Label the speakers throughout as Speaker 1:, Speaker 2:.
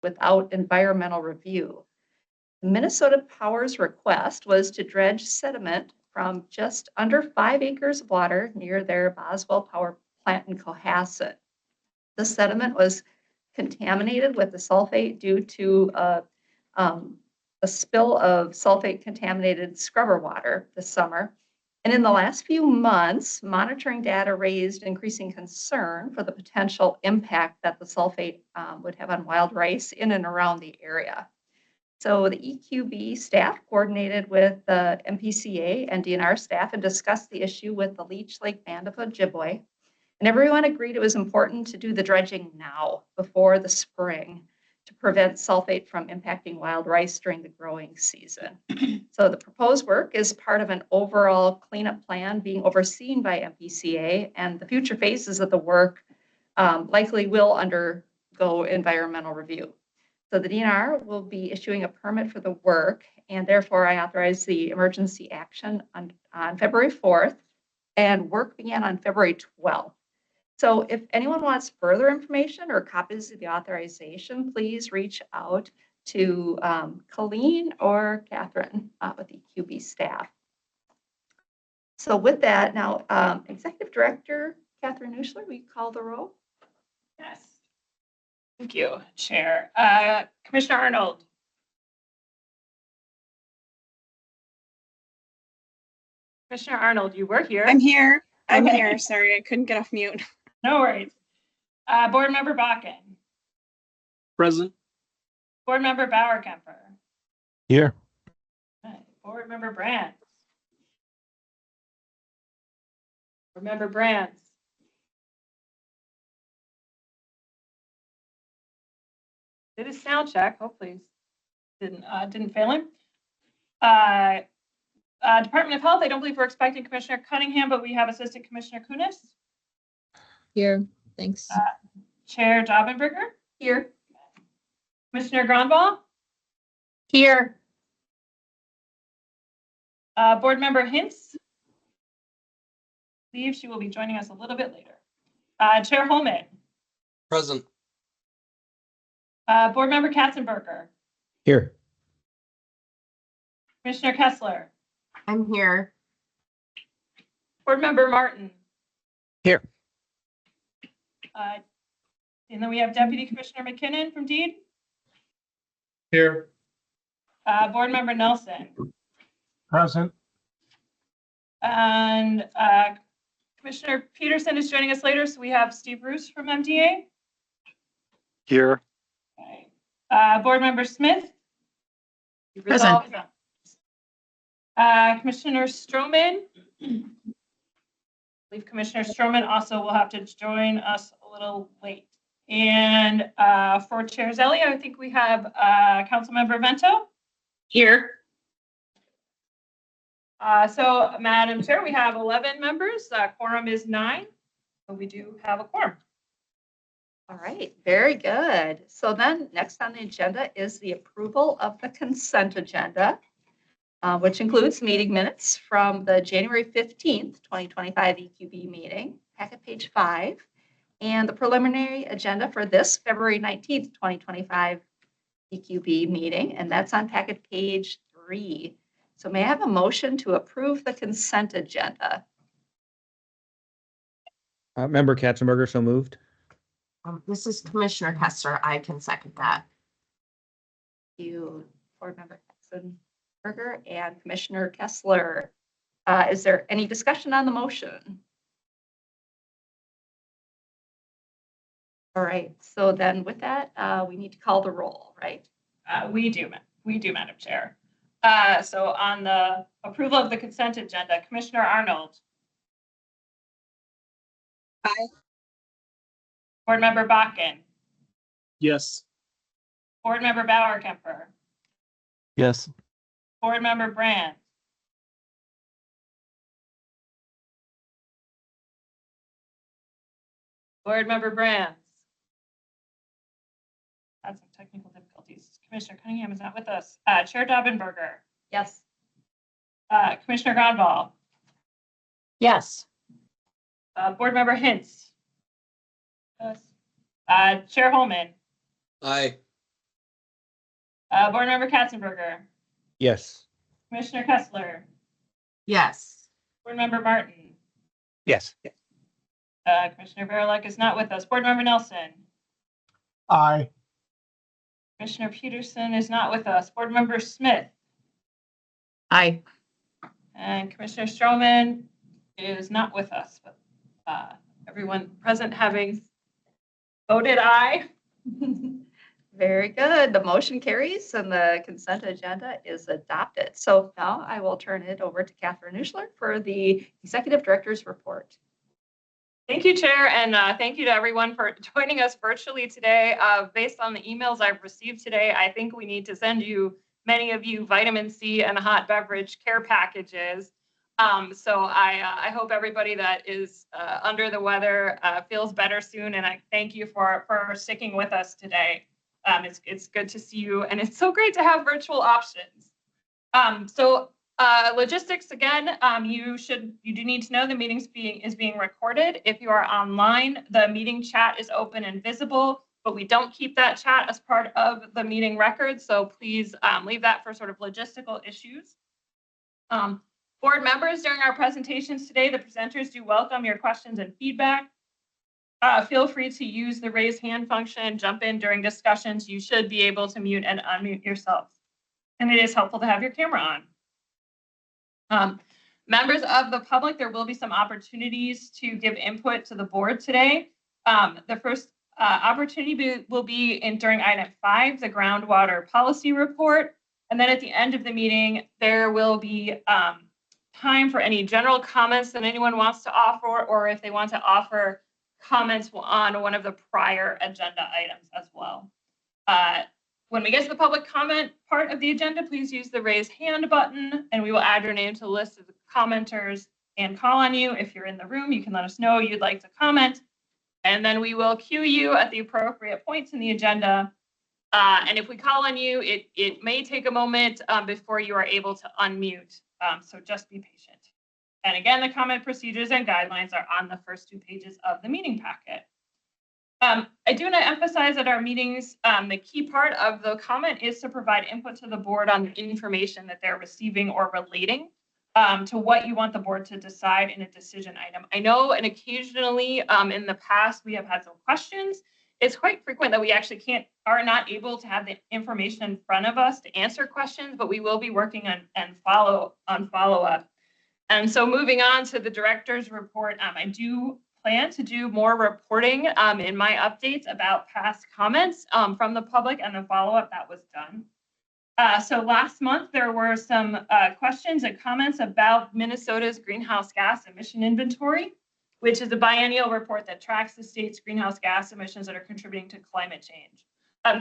Speaker 1: without environmental review. Minnesota Power's request was to dredge sediment from just under 5 acres of water near their Boswell Power Plant in Cohasset. The sediment was contaminated with the sulfate due to a spill of sulfate-contaminated scrubber water this summer. And in the last few months, monitoring data raised increasing concern for the potential impact that the sulfate would have on wild rice in and around the area. So the EQB staff coordinated with the MPCA and DNR staff and discussed the issue with the Leech Lake Band of Ojibwe. And everyone agreed it was important to do the dredging now before the spring to prevent sulfate from impacting wild rice during the growing season. So the proposed work is part of an overall cleanup plan being overseen by MPCA, and the future phases of the work likely will undergo environmental review. So the DNR will be issuing a permit for the work, and therefore I authorize the emergency action on February 4th, and work began on February 12th. So if anyone wants further information or copies of the authorization, please reach out to Colleen or Catherine with the EQB staff. So with that, now Executive Director Catherine Nuschler, will you call the roll?
Speaker 2: Yes. Thank you, Chair. Commissioner Arnold. Commissioner Arnold, you were here.
Speaker 3: I'm here. I'm
Speaker 2: Okay.
Speaker 3: here. Sorry, I couldn't get off mute.
Speaker 2: No worries. Board Member Bakken.
Speaker 4: Present.
Speaker 2: Board Member Bauerkemper.
Speaker 4: Here.
Speaker 2: Okay. Board Member Brands. Board Member Brands. Did a sound check. Hopefully didn't fail him. Department of Health, I don't believe we're expecting Commissioner Cunningham, but we have Assistant Commissioner Kunis.
Speaker 5: Here, thanks.
Speaker 2: Chair Dobbenberger.
Speaker 1: Here.
Speaker 2: Commissioner Grandval.
Speaker 1: Here.
Speaker 2: Board Member Hintz. I believe she will be joining us a little bit later. Chair Holman.
Speaker 4: Present.
Speaker 2: Board Member Katzenberger.
Speaker 4: Here.
Speaker 2: Commissioner Kessler.
Speaker 5: I'm here.
Speaker 2: Board Member Martin.
Speaker 4: Here.
Speaker 2: And then we have Deputy Commissioner McKinnon from Deed.
Speaker 4: Here.
Speaker 2: Board Member Nelson.
Speaker 4: Present.
Speaker 2: And Commissioner Peterson is joining us later, so we have Steve Roos from MDA.
Speaker 4: Here.
Speaker 2: Okay. Board Member Smith.
Speaker 5: Present.
Speaker 2: Commissioner Stroman. I believe Commissioner Stroman also will have to join us a little late. And for Chair Zelli, I think we have Councilmember Vento.
Speaker 3: Here.
Speaker 2: So, Madam Chair, we have 11 members. Quorum is 9. So we do have a quorum.
Speaker 1: All right, very good. So then next on the agenda is the approval of the consent agenda, which includes meeting minutes from the January 15th, 2025 EQB meeting, packet page 5, and the preliminary agenda for this February 19th, 2025 EQB meeting, and that's on packet page 3. So may I have a motion to approve the consent agenda?
Speaker 6: Member Katzenberger, so moved.
Speaker 5: This is Commissioner Kessler. I can second that.
Speaker 1: You, Board Member Katzenberger and Commissioner Kessler. Is there any discussion on the motion? All right, so then with that, we need to call the roll, right?
Speaker 2: We do, Madam Chair. So on the approval of the consent agenda, Commissioner Arnold.
Speaker 3: Aye.
Speaker 2: Board Member Bakken.
Speaker 4: Yes.
Speaker 2: Board Member Bauerkemper.
Speaker 4: Yes.
Speaker 2: Board Member Brand. Board Member Brands. Had some technical difficulties. Commissioner Cunningham is not with us. Chair Dobbenberger.
Speaker 1: Yes.
Speaker 2: Commissioner Grandval.
Speaker 5: Yes.
Speaker 2: Board Member Hintz. Yes. Chair Holman.
Speaker 4: Aye.
Speaker 2: Board Member Katzenberger,
Speaker 6: Yes.
Speaker 2: Commissioner Kessler,
Speaker 5: Yes.
Speaker 2: Board Member Martin,
Speaker 4: Yes.
Speaker 2: Commissioner Verlick is not with us. Board Member Nelson,
Speaker 4: Aye.
Speaker 2: Commissioner Peterson is not with us. Board Member Smith
Speaker 5: Aye.
Speaker 2: and Commissioner Stroman is not with us, but everyone present having voted aye.
Speaker 1: Very good. The motion carries and the consent agenda is adopted. So now I will turn it over to Catherine Nuschler for the Executive Director's Report.
Speaker 2: Thank you, Chair, and thank you to everyone for joining us virtually today. Based on the emails I've received today, I think we need to send you, many of you, vitamin C and hot beverage care packages. So I hope everybody that is under the weather feels better soon, and I thank you for sticking with us today. It's good to see you, and it's so great to have virtual options. Logistics again, you do need to know the meeting is being recorded. If you are online, the meeting chat is open and visible, but we don't keep that chat as part of the meeting record. So please leave that for sort of logistical issues. Board members, during our presentations today, the presenters do welcome your questions and feedback. Feel free to use the raise hand function, jump in during discussions. You should be able to mute and unmute yourself. And it is helpful to have your camera on. Members of the public, there will be some opportunities to give input to the board today. The first opportunity will be during item 5, the Groundwater Policy Report. And then at the end of the meeting, there will be time for any general comments that anyone wants to offer, or if they want to offer comments on one of the prior agenda items as well. When we get to the public comment part of the agenda, please use the raise hand button and we will add your name to the list of the commenters and call on you. If you're in the room, you can let us know you'd like to comment, and then we will cue you at the appropriate points in the agenda. And if we call on you, it may take a moment before you are able to unmute. So just be patient. And again, the comment procedures and guidelines are on the first 2 pages of the meeting packet. I do want to emphasize at our meetings, the key part of the comment is to provide input to the board on the information that they're receiving or relating to what you want the board to decide in a decision item. I know, and occasionally in the past, we have had some questions. It's quite frequent that we actually are not able to have the information in front of us to answer questions, but we will be working on follow-up. And so moving on to the director's report, I do plan to do more reporting in my updates about past comments from the public and the follow-up that was done. So last month, there were some questions and comments about Minnesota's greenhouse gas emission inventory, which is a biennial report that tracks the state's greenhouse gas emissions that are contributing to climate change.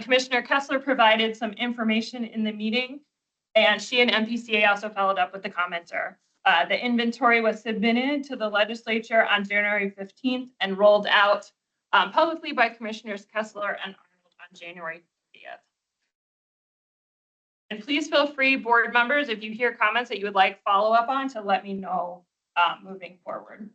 Speaker 2: Commissioner Kessler provided some information in the meeting, and she and MPCA also followed up with the commenter. The inventory was submitted to the legislature on January 15th and rolled out publicly by Commissioners Kessler and Arnold on January 30th. And please feel free, board members, if you hear comments that you would like follow-up on, to let me know moving forward.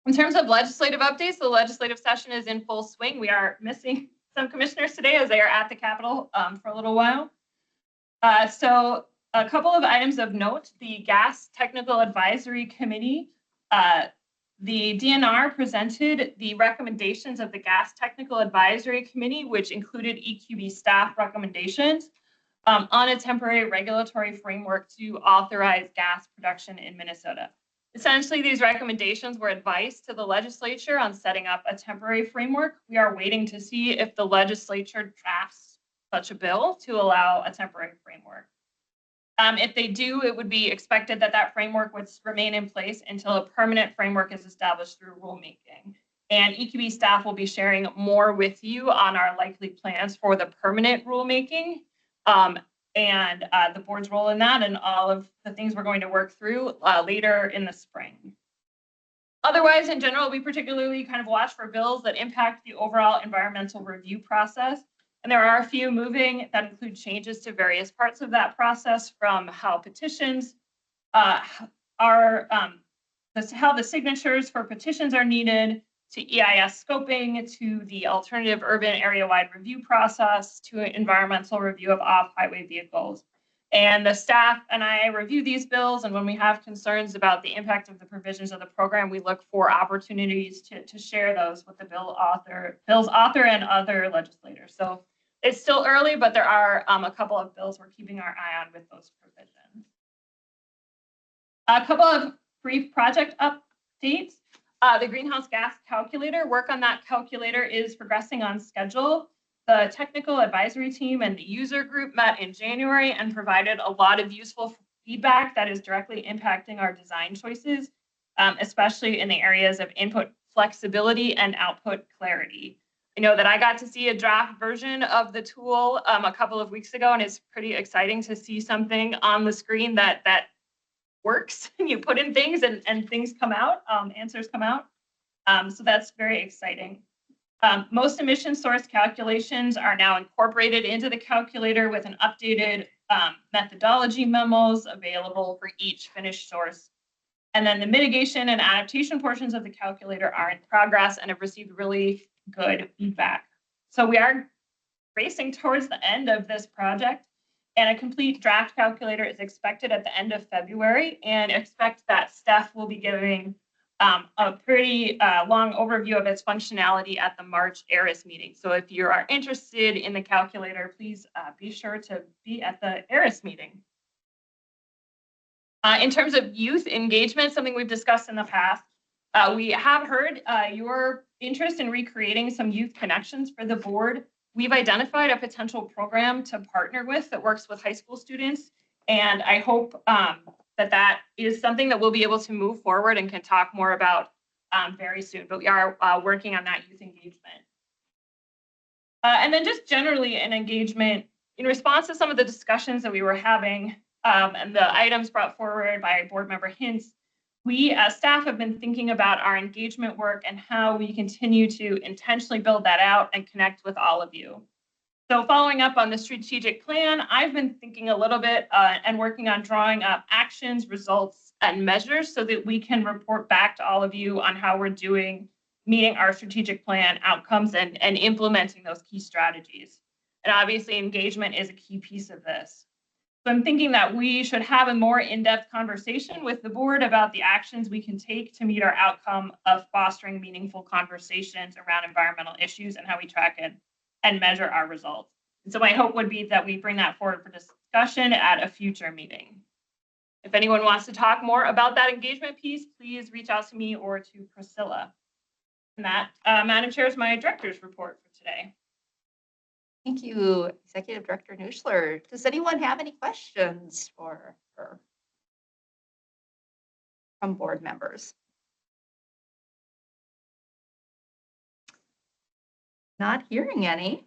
Speaker 2: In terms of legislative updates, the legislative session is in full swing. We are missing some commissioners today as they are at the Capitol for a little while. So a couple of items of note: the Gas Technical Advisory Committee, the DNR presented the recommendations of the Gas Technical Advisory Committee, which included EQB staff recommendations on a temporary regulatory framework to authorize gas production in Minnesota. Essentially, these recommendations were advice to the legislature on setting up a temporary framework. We are waiting to see if the legislature drafts such a bill to allow a temporary framework. If they do, it would be expected that that framework would remain in place until a permanent framework is established through rulemaking. And EQB staff will be sharing more with you on our likely plans for the permanent rulemaking and the board's role in that, and all of the things we're going to work through later in the spring. Otherwise, in general, we particularly kind of watch for bills that impact the overall environmental review process. And there are a few moving that include changes to various parts of that process, from how petitions how the signatures for petitions are needed, to EIS scoping, to the alternative urban area-wide review process, to an environmental review of off-highway vehicles. And the staff and I review these bills, and when we have concerns about the impact of the provisions of the program, we look for opportunities to share those with the bill's author and other legislators. So it's still early, but there are a couple of bills we're keeping our eye on with those provisions. A couple of brief project updates. The greenhouse gas calculator, work on that calculator is progressing on schedule. The technical advisory team and the user group met in January and provided a lot of useful feedback that is directly impacting our design choices, especially in the areas of input flexibility and output clarity. I know that I got to see a draft version of the tool a couple of weeks ago, and it's pretty exciting to see something on the screen that works. You put in things and things come out, answers come out. So that's very exciting. Most emission source calculations are now incorporated into the calculator with an updated methodology memos available for each finished source. And then the mitigation and adaptation portions of the calculator are in progress and have received really good feedback. So we are racing towards the end of this project, and a complete draft calculator is expected at the end of February, and expect that staff will be giving a pretty long overview of its functionality at the March ARIS meeting. So if you are interested in the calculator, please be sure to be at the ARIS meeting. In terms of youth engagement, something we've discussed in the past, we have heard your interest in recreating some youth connections for the board. We've identified a potential program to partner with that works with high school students, and I hope that is something that we'll be able to move forward and can talk more about very soon. But we are working on that youth engagement. And then just generally an engagement in response to some of the discussions that we were having and the items brought forward by board member Hintz, we as staff have been thinking about our engagement work and how we continue to intentionally build that out and connect with all of you. So following up on the strategic plan, I've been thinking a little bit and working on drawing up actions, results, and measures so that we can report back to all of you on how we're doing, meeting our strategic plan outcomes and implementing those key strategies. And obviously engagement is a key piece of this. So I'm thinking that we should have a more in-depth conversation with the board about the actions we can take to meet our outcome of fostering meaningful conversations around environmental issues and how we track it and measure our results. And so my hope would be that we bring that forward for discussion at a future meeting. If anyone wants to talk more about that engagement piece, please reach out to me or to Priscilla. And that, Madam Chair, is my director's report for today.
Speaker 1: Thank you, Executive Director Nuschler. Does anyone have any questions for her from board members? Not hearing any.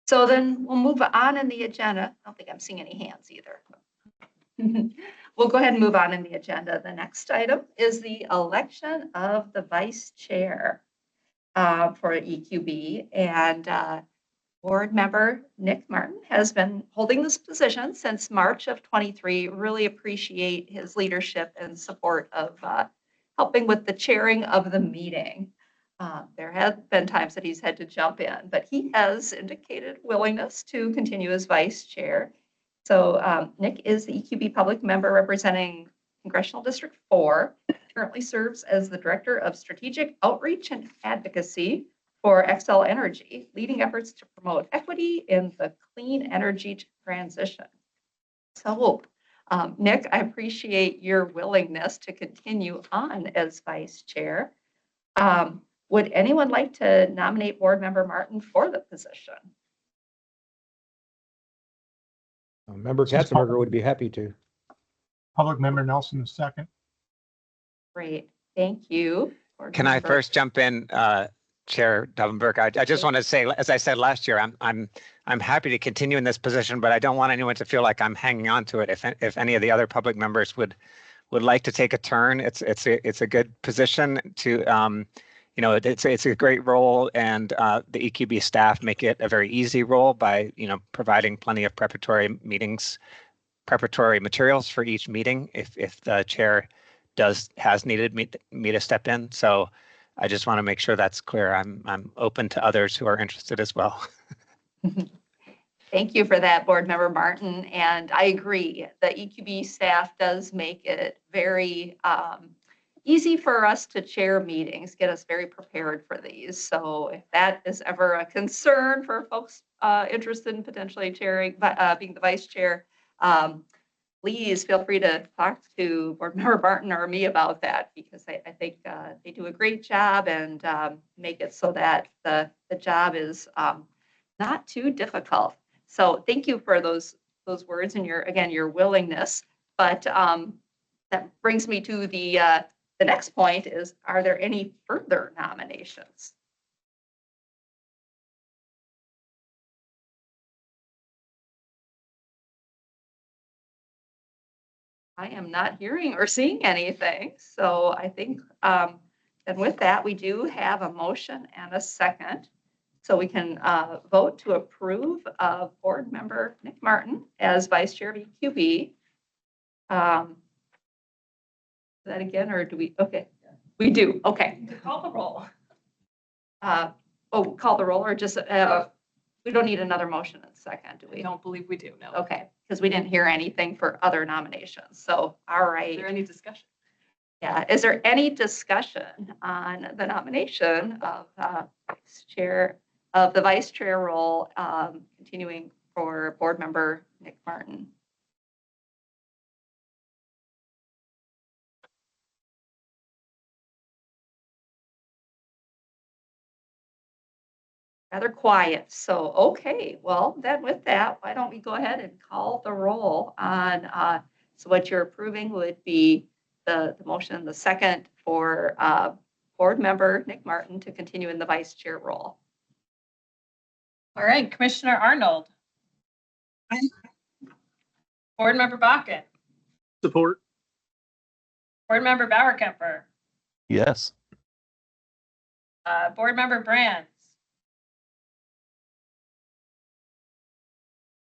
Speaker 1: So then we'll move on in the agenda. I don't think I'm seeing any hands either. We'll go ahead and move on in the agenda. The next item is the election of the vice chair for EQB, and board member Nick Martin has been holding this position since March of 23. Really appreciate his leadership and support of helping with the chairing of the meeting. There have been times that he's had to jump in, but he has indicated willingness to continue as vice chair. So Nick is the EQB public member representing Congressional District 4, currently serves as the Director of Strategic Outreach and Advocacy for Xcel Energy, leading efforts to promote equity in the clean energy transition. So, Nick, I appreciate your willingness to continue on as vice chair. Would anyone like to nominate board member Martin for the position?
Speaker 6: Member Katzenberger would be happy to.
Speaker 4: Public member Nelson the second.
Speaker 1: Great, thank you. Board
Speaker 7: Can I
Speaker 1: member.
Speaker 7: first jump in, Chair Davenberg? I just want to say, as I said last year, I'm happy to continue in this position, but I don't want anyone to feel like I'm hanging on to it. If any of the other public members would like to take a turn, it's a good position to it's a great role, and the EQB staff make it a very easy role by providing plenty of preparatory materials for each meeting if the chair has needed me to step in. So I just want to make sure that's clear. I'm open to others who are interested as well.
Speaker 1: Thank you for that, Board Member Martin. And I agree, the EQB staff does make it very easy for us to chair meetings, get us very prepared for these. So if that is ever a concern for folks interested in potentially chairing, being the vice chair, please feel free to talk to Board Member Martin or me about that, because I think they do a great job and make it so that the job is not too difficult. So thank you for those words and your willingness. But that brings me to the next point is, are there any further nominations? I am not hearing or seeing anything. So I think, and with that, we do have a motion and a second. So we can vote to approve of Board Member Nick Martin as Vice Chair of EQB. That again, or do we? Okay, we do. Okay.
Speaker 2: Call the roll.
Speaker 1: Call the roll, or just we don't need another motion and second, do
Speaker 2: I
Speaker 1: we?
Speaker 2: don't believe we do, no.
Speaker 1: Okay, because we didn't hear anything for other nominations. So, all
Speaker 2: Is
Speaker 1: right.
Speaker 2: there any discussion?
Speaker 1: Yeah. Is there any discussion on the nomination of Vice Chair of the Vice Chair role, continuing for Board Member Nick Martin? Rather quiet. So, okay, well, then with that, why don't we go ahead and call the roll on, so what you're approving would be the motion, the second for Board Member Nick Martin to continue in the Vice Chair role.
Speaker 2: All right, Commissioner Arnold.
Speaker 3: Aye.
Speaker 2: Board Member Bakken.
Speaker 8: Support.
Speaker 2: Board Member Bauerkemper.
Speaker 8: Yes.
Speaker 2: Board Member Brands.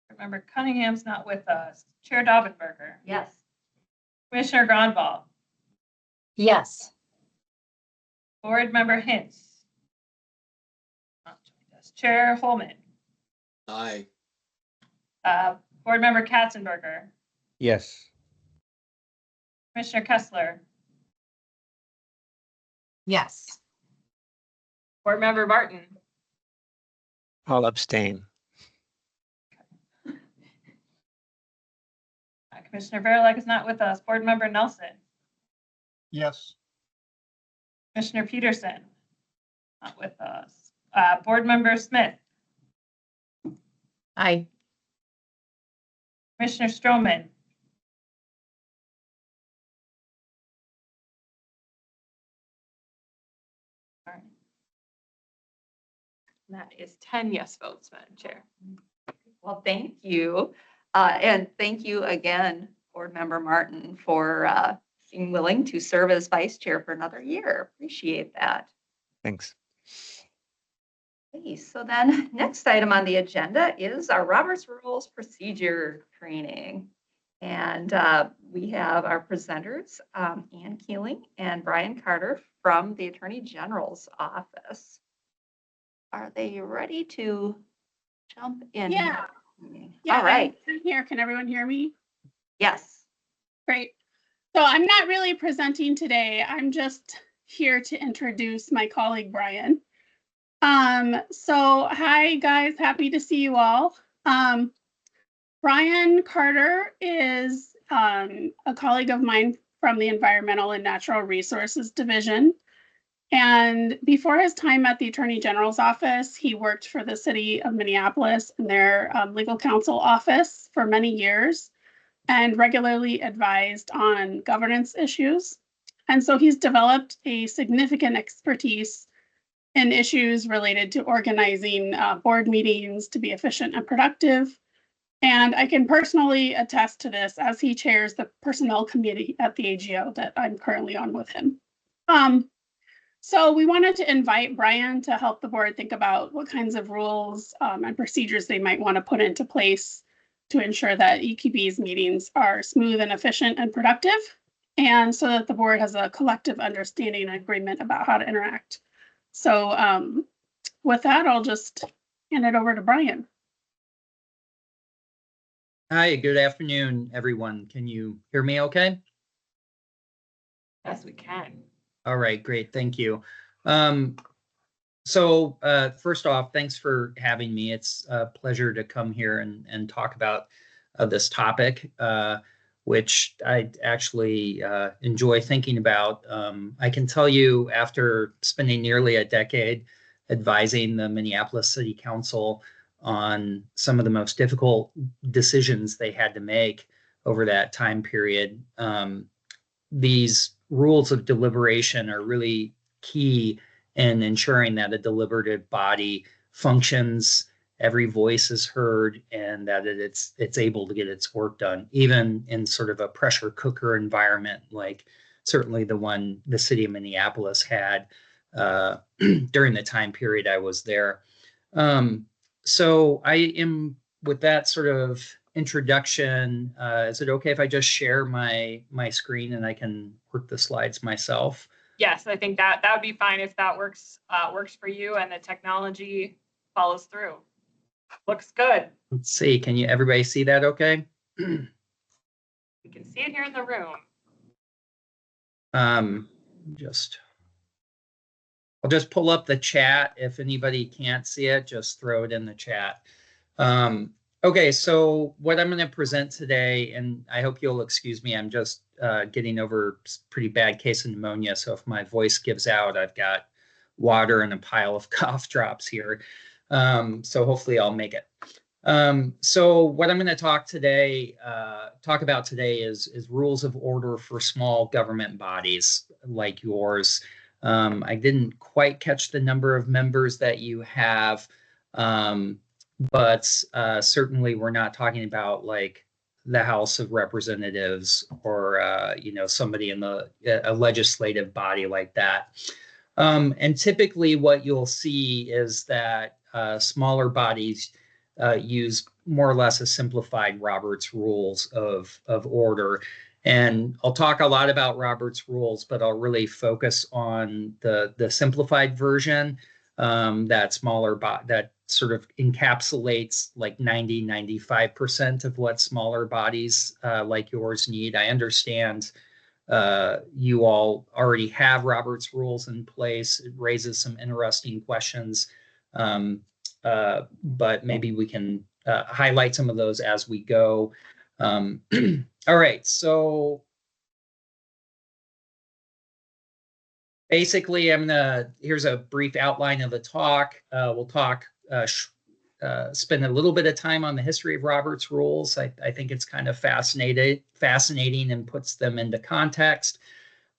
Speaker 2: Board Member Cunningham's not with us. Chair Daubenberger.
Speaker 1: Yes.
Speaker 2: Commissioner Grandval.
Speaker 5: Yes.
Speaker 2: Board Member Hintz. Not joined us. Chair Holman.
Speaker 8: Aye.
Speaker 2: Board Member Katzenberger.
Speaker 6: Yes.
Speaker 2: Commissioner Kessler.
Speaker 5: Yes.
Speaker 2: Board Member Martin.
Speaker 7: I'll abstain.
Speaker 2: Commissioner Verlag is not with us. Board Member Nelson.
Speaker 4: Yes.
Speaker 2: Commissioner Peterson. Not with us. Board Member Smith.
Speaker 5: Aye.
Speaker 2: Commissioner Stroman. All right. That is 10 yes votes, Madam Chair.
Speaker 1: Well, thank you. And thank you again, Board Member Martin, for being willing to serve as Vice Chair for another year. Appreciate that.
Speaker 7: Thanks.
Speaker 1: Okay, so then next item on the agenda is our Robert's Rules Procedure Training. And we have our presenters, Ann Keeling and Brian Carter from the Attorney General's office. Are they ready to jump in?
Speaker 3: Yeah.
Speaker 1: All right.
Speaker 3: I'm here. Can everyone hear me?
Speaker 1: Yes.
Speaker 3: Great. So I'm not really presenting today. I'm just here to introduce my colleague, Brian. So hi guys, happy to see you all. Brian Carter is a colleague of mine from the Environmental and Natural Resources Division. And before his time at the Attorney General's office, he worked for the city of Minneapolis in their legal counsel office for many years and regularly advised on governance issues. And so he's developed a significant expertise in issues related to organizing board meetings to be efficient and productive. And I can personally attest to this as he chairs the personnel committee at the AGO that I'm currently on with him. So we wanted to invite Brian to help the board think about what kinds of rules and procedures they might want to put into place to ensure that EQB's meetings are smooth and efficient and productive. and so that the board has a collective understanding and agreement about how to interact. So with that, I'll just hand it over to Brian.
Speaker 9: Hi, good afternoon, everyone. Can you hear me okay?
Speaker 2: Yes, we can.
Speaker 9: All right, great, thank you. First off, thanks for having me. It's a pleasure to come here and talk about this topic, which I actually enjoy thinking about. I can tell you, after spending nearly a decade advising the Minneapolis City Council on some of the most difficult decisions they had to make over that time period, these rules of deliberation are really key in ensuring that a deliberative body functions, every voice is heard, and that it's able to get its work done, even in sort of a pressure cooker environment like certainly the one the city of Minneapolis had during the time period I was there. So I am, with that sort of introduction, is it okay if I just share my screen and I can work the slides myself?
Speaker 2: Yes, I think that would be fine if that works for you and the technology follows through. Looks good.
Speaker 9: Let's see, can you everybody see that okay?
Speaker 2: We can see it here in the room.
Speaker 9: I'll just pull up the chat. If anybody can't see it, just throw it in the chat. Okay, so what I'm going to present today, and I hope you'll excuse me, I'm just getting over a pretty bad case of pneumonia. So if my voice gives out, I've got water and a pile of cough drops here. So hopefully I'll make it. So what I'm going to talk about today is rules of order for small government bodies like yours. I didn't quite catch the number of members that you have, but certainly we're not talking about like the House of Representatives or somebody in a legislative body like that. And typically what you'll see is that smaller bodies use more or less a simplified Robert's Rules of Order. And I'll talk a lot about Robert's Rules, but I'll really focus on the simplified version that sort of encapsulates like 95% of what smaller bodies like yours need. I understand you all already have Robert's Rules in place. It raises some interesting questions, but maybe we can highlight some of those as we go. All right, so basically here's a brief outline of the talk. We'll spend a little bit of time on the history of Robert's Rules. I think it's kind of fascinating and puts them into context.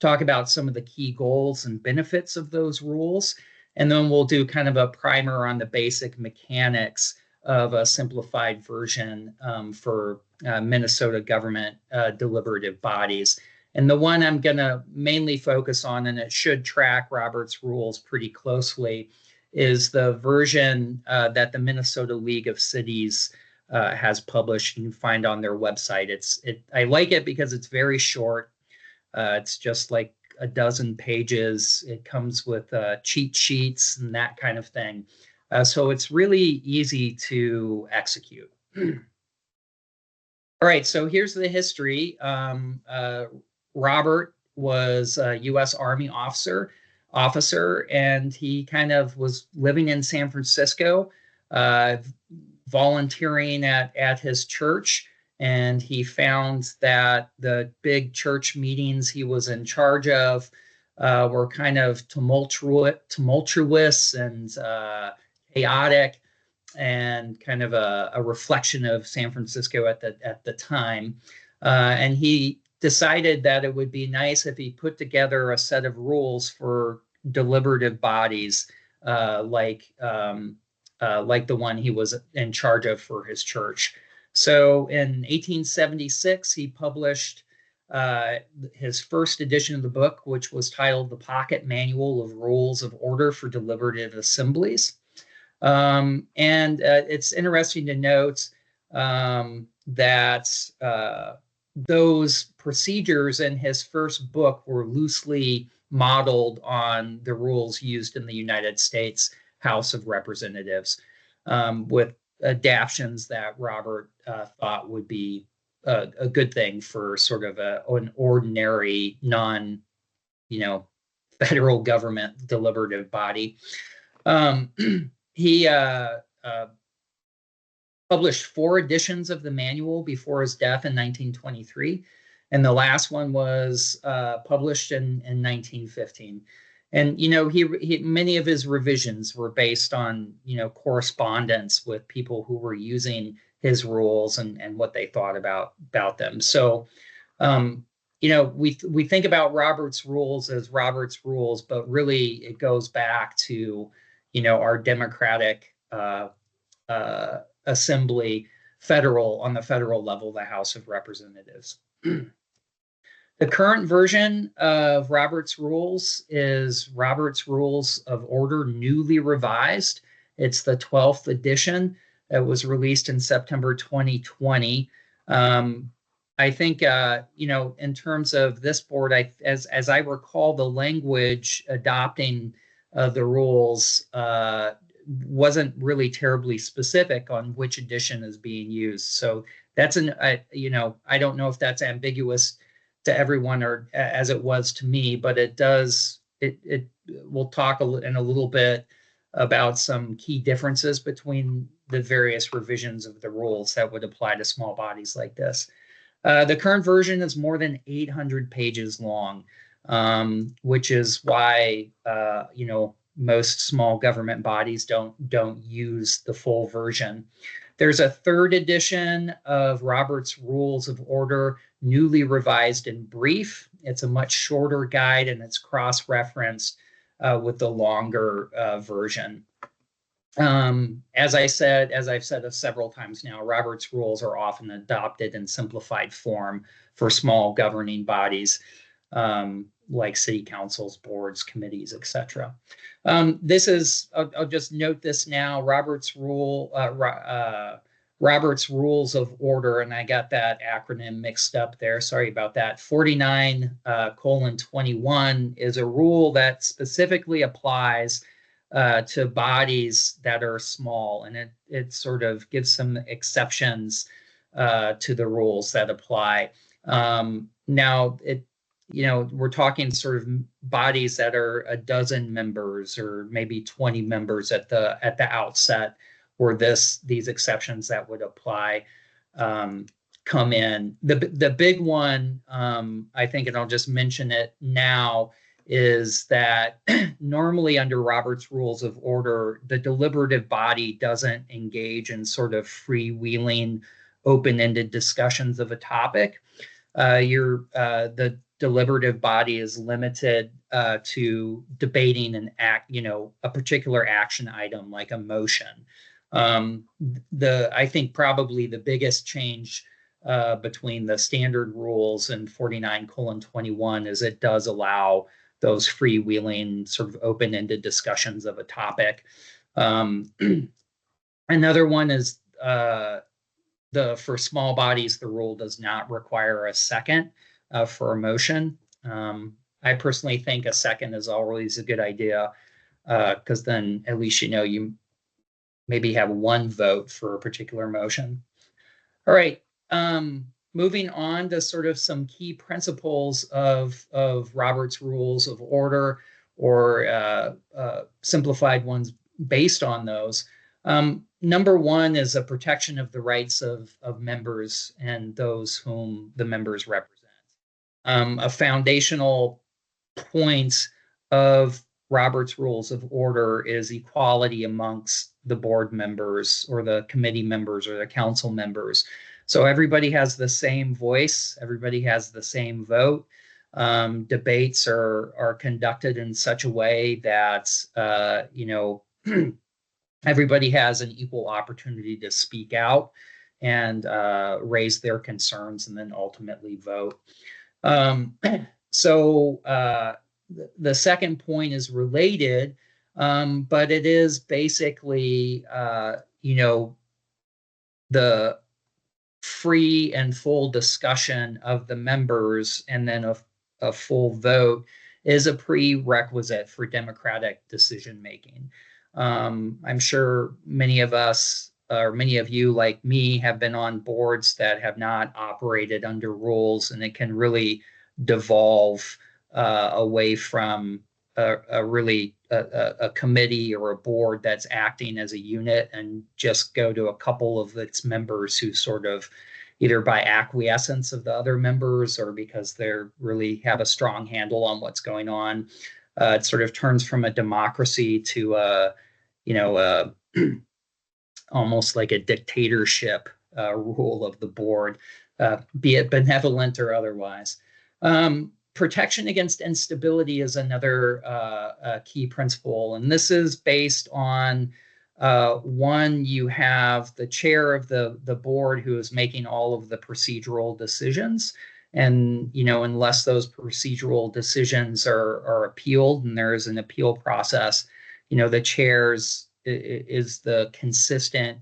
Speaker 9: Talk about some of the key goals and benefits of those rules. And then we'll do kind of a primer on the basic mechanics of a simplified version for Minnesota government deliberative bodies. And the one I'm going to mainly focus on, and it should track Robert's Rules pretty closely, is the version that the Minnesota League of Cities has published. You can find on their website. I like it because it's very short. It's just like a dozen pages. It comes with cheat sheets and that kind of thing. So it's really easy to execute. All right, so here's the history. Robert was a U.S. Army officer, and he kind of was living in San Francisco, volunteering at his church. And he found that the big church meetings he was in charge of were kind of tumultuous and chaotic, and kind of a reflection of San Francisco at the time. And he decided that it would be nice if he put together a set of rules for deliberative bodies like the one he was in charge of for his church. So in 1876, he published his first edition of the book, which was titled The Pocket Manual of Rules of Order for Deliberative Assemblies. And it's interesting to note that those procedures in his first book were loosely modeled on the rules used in the United States House of Representatives, with adaptations that Robert thought would be a good thing for sort of an ordinary, non, federal government deliberative body. He published 4 editions of the manual before his death in 1923, and the last one was published in 1915. And he many of his revisions were based on correspondence with people who were using his rules and what they thought about them. So we think about Robert's rules as Robert's rules, but really it goes back to our democratic assembly, on the federal level, the House of Representatives. The current version of Robert's Rules is Robert's Rules of Order newly revised. It's the 12th edition. It was released in September 2020. I think, in terms of this board, as I recall, the language adopting the rules wasn't really terribly specific on which edition is being used. So that's I don't know if that's ambiguous to everyone or as it was to me, but we'll talk in a little bit about some key differences between the various revisions of the rules that would apply to small bodies like this. The current version is more than 800 pages long, which is why most small government bodies don't use the full version. There's a 3rd edition of Robert's Rules of Order, newly revised in brief. It's a much shorter guide and it's cross-referenced with the longer version. As I've said several times now, Robert's rules are often adopted in simplified form for small governing bodies like city councils, boards, committees, etc. I'll just note this now, Robert's Rules of Order, and I got that acronym mixed up there. Sorry about that. 49:21 is a rule that specifically applies to bodies that are small, and it sort of gives some exceptions to the rules that apply. Now, we're talking sort of bodies that are a dozen members or maybe 20 members at the outset, where these exceptions that would apply come in. The big one, I think, and I'll just mention it now, is that normally under Robert's Rules of Order, the deliberative body doesn't engage in sort of freewheeling, open-ended discussions of a topic. The deliberative body is limited to debating a particular action item like a motion. I think probably the biggest change between the standard rules and 49:21 is it does allow those freewheeling sort of open-ended discussions of a topic. Another one is for small bodies, the rule does not require a second for a motion. I personally think a second is always a good idea because then at least you maybe have one vote for a particular motion. All right. Moving on to sort of some key principles of Robert's Rules of Order, or simplified ones based on those. Number one is a protection of the rights of members and those whom the members represent. A foundational point of Robert's Rules of Order is equality amongst the board members or the committee members or the council members. So everybody has the same voice, everybody has the same vote. Debates are conducted in such a way that everybody has an equal opportunity to speak out and raise their concerns and then ultimately vote. The second point is related, but it is basically, the free and full discussion of the members and then a full vote is a prerequisite for democratic decision making. I'm sure many of us, or many of you like me, have been on boards that have not operated under rules, and it can really devolve away from a committee or a board that's acting as a unit and just go to a couple of its members who sort of, either by acquiescence of the other members or because they're really have a strong handle on what's going on. It sort of turns from a democracy to almost like a dictatorship rule of the board, be it benevolent or otherwise. Protection against instability is another key principle, and this is based on one, you have the chair of the board who is making all of the procedural decisions. And, unless those procedural decisions are appealed and there is an appeal process, the chairs is the consistent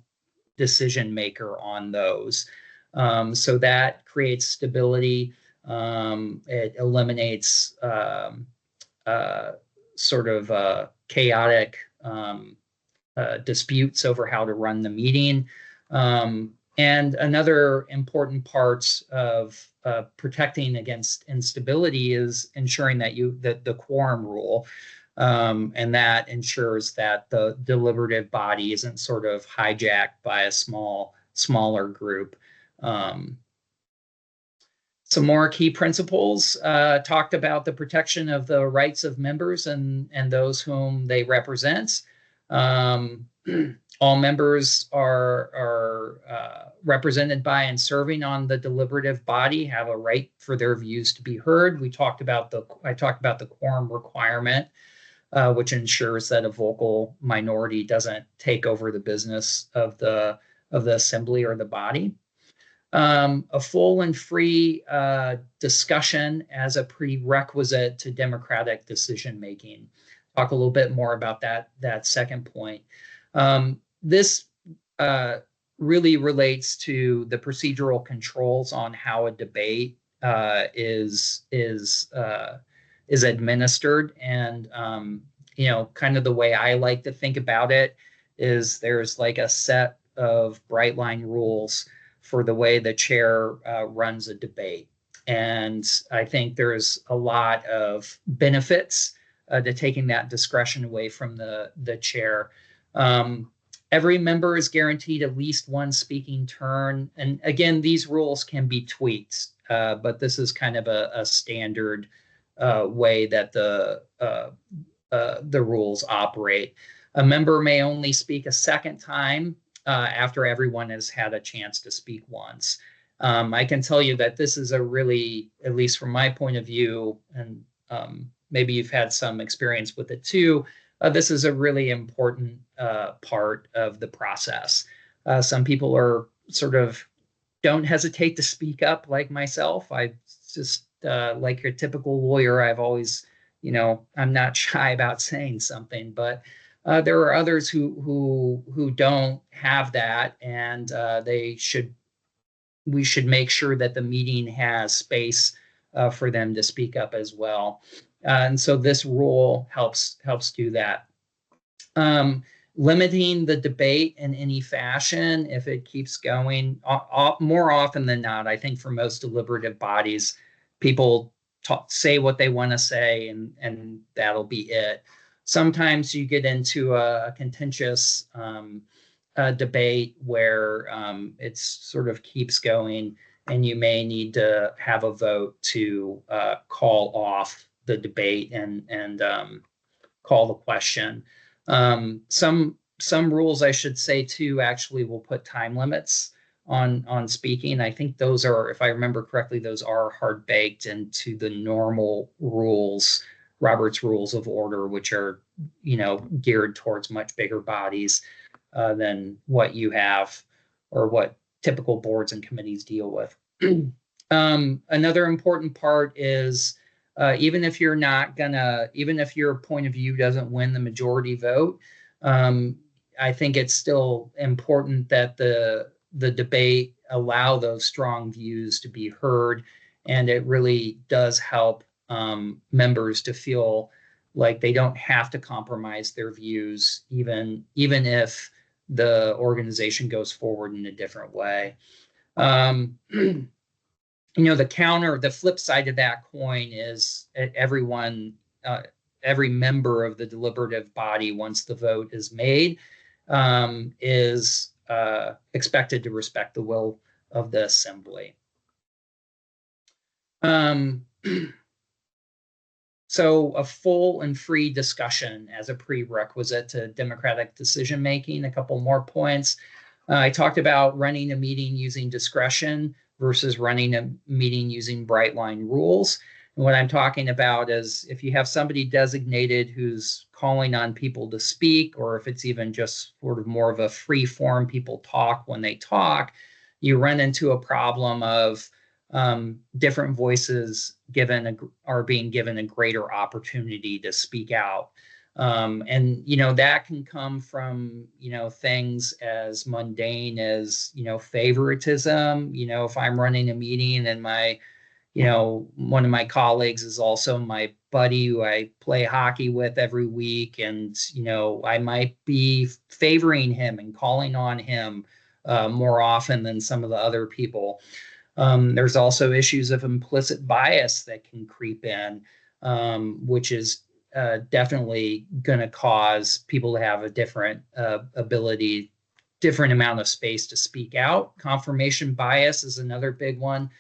Speaker 9: decision maker on those. So that creates stability. It eliminates sort of chaotic disputes over how to run the meeting. And another important part of protecting against instability is ensuring that the quorum rule, and that ensures that the deliberative body isn't sort of hijacked by a smaller group. Some more key principles talked about the protection of the rights of members and those whom they represent. All members are represented by and serving on the deliberative body have a right for their views to be heard. I talked about the quorum requirement, which ensures that a vocal minority doesn't take over the business of the assembly or the body. A full and free discussion as a prerequisite to democratic decision making. Talk a little bit more about that second point. This really relates to the procedural controls on how a debate is administered, and kind of the way I like to think about it is there's like a set of bright line rules for the way the chair runs a debate. And I think there's a lot of benefits to taking that discretion away from the chair. Every member is guaranteed at least one speaking turn. And again, these rules can be tweaked, but this is kind of a standard way that the rules operate. A member may only speak a second time after everyone has had a chance to speak once. I can tell you that this is a really, at least from my point of view, and maybe you've had some experience with it too, this is a really important part of the process. Some people are sort of don't hesitate to speak up, like myself. I just, like your typical lawyer, I've always, I'm not shy about saying something, but there are others who don't have that, and we should make sure that the meeting has space for them to speak up as well. And so this rule helps do that. Limiting the debate in any fashion, if it keeps going, more often than not, I think for most deliberative bodies, people say what they want to say, and that'll be it. Sometimes you get into a contentious debate where it sort of keeps going, and you may need to have a vote to call off the debate and call the question. Some rules, I should say too, actually will put time limits on speaking. I think those are, if I remember correctly, those are hard baked into the normal rules, Robert's Rules of Order, which are, geared towards much bigger bodies than what you have or what typical boards and committees deal with. Another important part is even if your point of view doesn't win the majority vote, I think it's still important that the debate, allow those strong views to be heard. And it really does help members to feel like they don't have to compromise their views, even if the organization goes forward in a different way. The flip side of that coin is everyone, every member of the deliberative body, once the vote is made, is expected to respect the will of the assembly. So a full and free discussion as a prerequisite to democratic decision making. A couple more points. I talked about running a meeting using discretion versus running a meeting using bright line rules. And what I'm talking about is if you have somebody designated who's calling on people to speak, or if it's even just sort of more of a free form, people talk when they talk, you run into a problem of different voices are being given a greater opportunity to speak out. And that can come from things as mundane as favoritism. If I'm running a meeting and one of my colleagues is also my buddy who I play hockey with every week, and I might be favoring him and calling on him more often than some of the other people. There's also issues of implicit bias that can creep in, which is definitely going to cause people to have a different ability, different amount of space to speak out. Confirmation bias is another big one.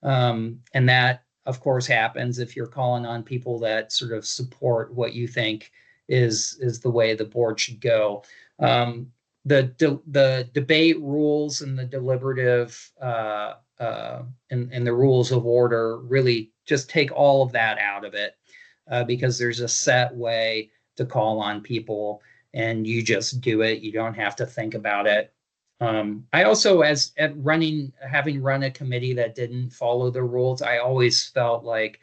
Speaker 9: And that, of course, happens if you're calling on people that sort of support what you think is the way the board should go. The debate rules and the deliberative and the rules of order really just take all of that out of it, because there's a set way to call on people and you just do it. You don't have to think about it. I also, having run a committee that didn't follow the rules, I always felt like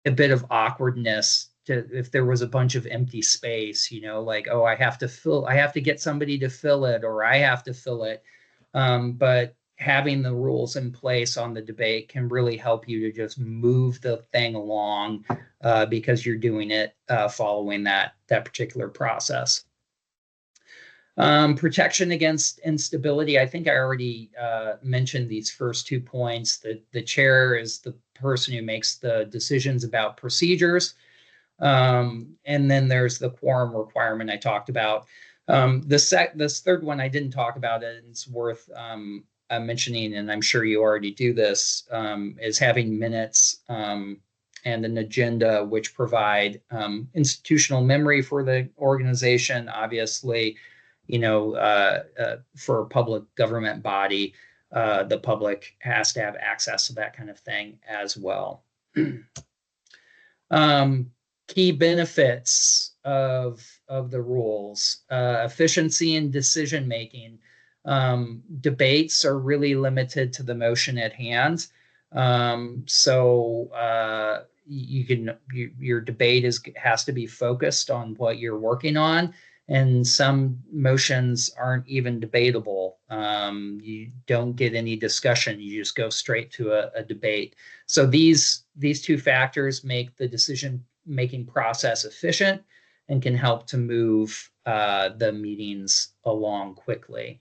Speaker 9: a bit of awkwardness if there was a bunch of empty space, like, oh, I have to get somebody to fill it, or I have to fill it. But having the rules in place on the debate can really help you to just move the thing along, because you're doing it following that particular process. Protection against instability. I think I already mentioned these first 2 points. The chair is the person who makes the decisions about procedures. And then there's the quorum requirement I talked about. This third one I didn't talk about, and it's worth mentioning, and I'm sure you already do this, is having minutes and an agenda which provide institutional memory for the organization. Obviously, for a public government body, the public has to have access to that kind of thing as well. Key benefits of the rules: efficiency in decision making. Debates are really limited to the motion at hand, so your debate has to be focused on what you're working on. And some motions aren't even debatable. You don't get any discussion. You just go straight to a debate. So these 2 factors make the decision-making process efficient and can help to move the meetings along quickly.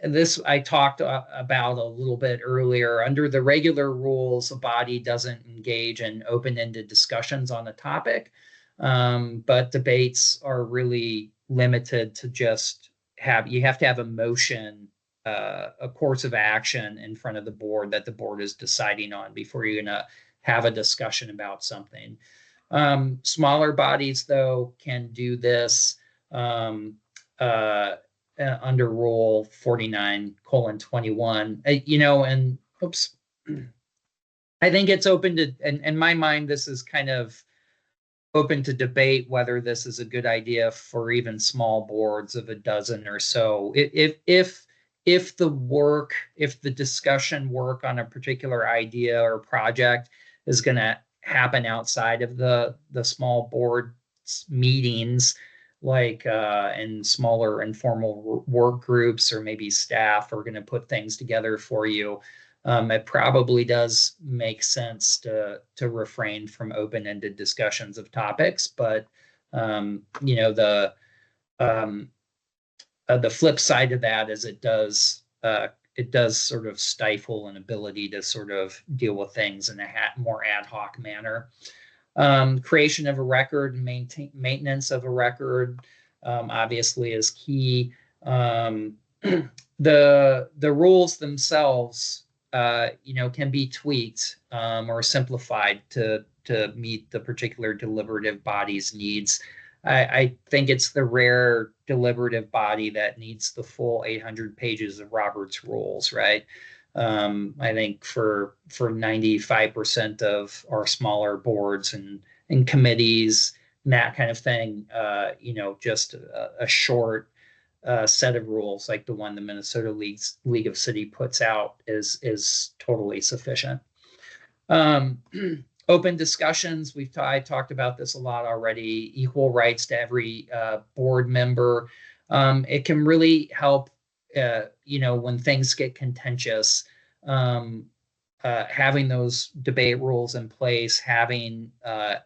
Speaker 9: This I talked about a little bit earlier. Under the regular rules, a body doesn't engage in open-ended discussions on a topic. But debates are really limited to you have to have a motion, a course of action in front of the board that the board is deciding on before you're going to have a discussion about something. Smaller bodies, though, can do this under Rule 49:21. And oops, I think it's open to, in my mind, this is kind of open to debate whether this is a good idea for even small boards of a dozen or so. If the discussion work on a particular idea or project is going to happen outside of the small board meetings, like in smaller informal work groups, or maybe staff are going to put things together for you, it probably does make sense to refrain from open-ended discussions of topics. But the flip side of that is it does sort of stifle an ability to sort of deal with things in a more ad hoc manner. Creation of a record and maintenance of a record obviously is key. The rules themselves, can be tweaked or simplified to meet the particular deliberative body's needs. I think it's the rare deliberative body that needs the full 800 pages of Robert's rules, right? I think for 95% of our smaller boards and committees and that kind of thing, just a short set of rules like the one the Minnesota League of City puts out is totally sufficient. Open discussions, I talked about this a lot already. Equal rights to every board member. It can really help, when things get contentious, having those debate rules in place, having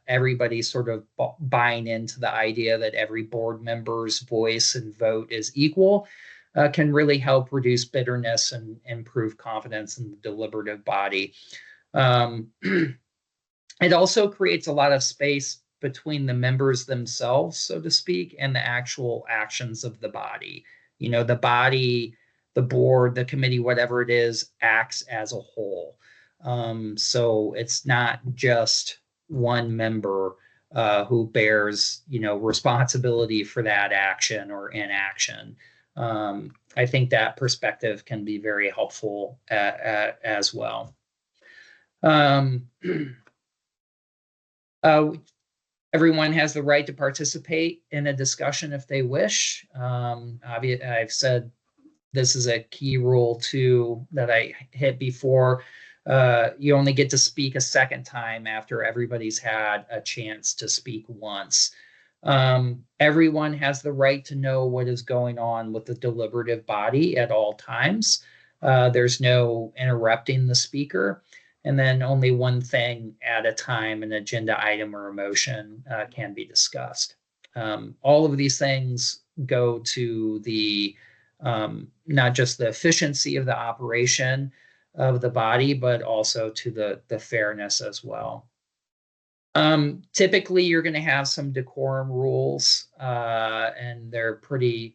Speaker 9: everybody sort of buying into the idea that every board member's voice and vote is equal, can really help reduce bitterness and improve confidence in the deliberative body. It also creates a lot of space between the members themselves, so to speak, and the actual actions of the body. The body, the board, the committee, whatever it is, acts as a whole. So it's not just one member who bears, responsibility for that action or inaction. I think that perspective can be very helpful as well. Everyone has the right to participate in a discussion if they wish. I've said this is a key rule too that I hit before. You only get to speak a second time after everybody's had a chance to speak once. Everyone has the right to know what is going on with the deliberative body at all times. There's no interrupting the speaker. And then only one thing at a time, an agenda item or a motion, can be discussed. All of these things go to the not just the efficiency of the operation of the body, but also to the fairness as well. Typically, you're going to have some decorum rules, and they're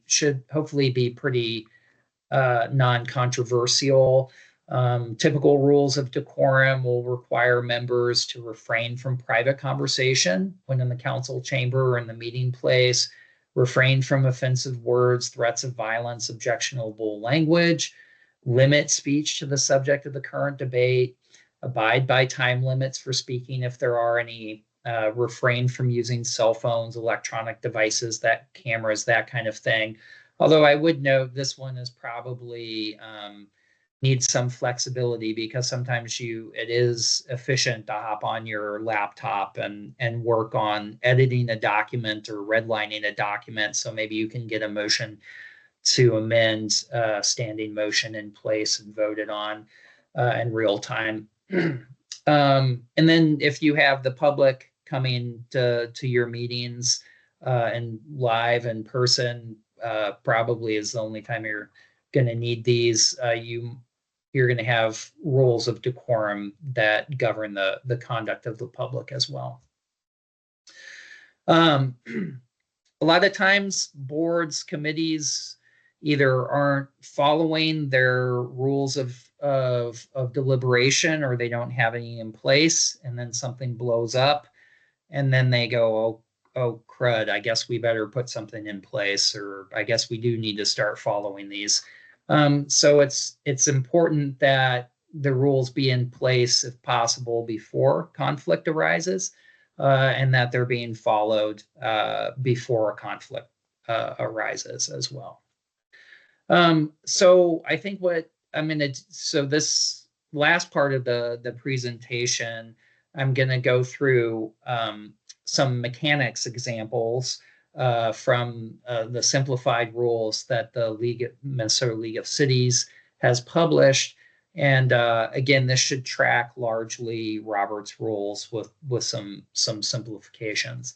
Speaker 9: should hopefully be pretty non-controversial. Typical rules of decorum will require members to refrain from private conversation when in the council chamber or in the meeting place, refrain from offensive words, threats of violence, objectionable language, limit speech to the subject of the current debate, abide by time limits for speaking if there are any, refrain from using cell phones, electronic devices, cameras, that kind of thing. Although I would note this one is probably needs some flexibility because sometimes it is efficient to hop on your laptop and work on editing a document or redlining a document. So maybe you can get a motion to amend standing motion in place and voted on in real time. And then if you have the public coming to your meetings and live in person, probably is the only time you're going to need these. You're going to have rules of decorum that govern the conduct of the public as well. A lot of times boards, committees either aren't following their rules of deliberation, or they don't have any in place, and then something blows up and then they go, oh crud, I guess we better put something in place, or I guess we do need to start following these. So it's important that the rules be in place if possible before conflict arises, and that they're being followed before a conflict arises as well. So I think so this last part of the presentation, I'm going to go through some mechanics examples from the simplified rules that the Minnesota League of Cities has published. And again, this should track largely Robert's rules with some simplifications.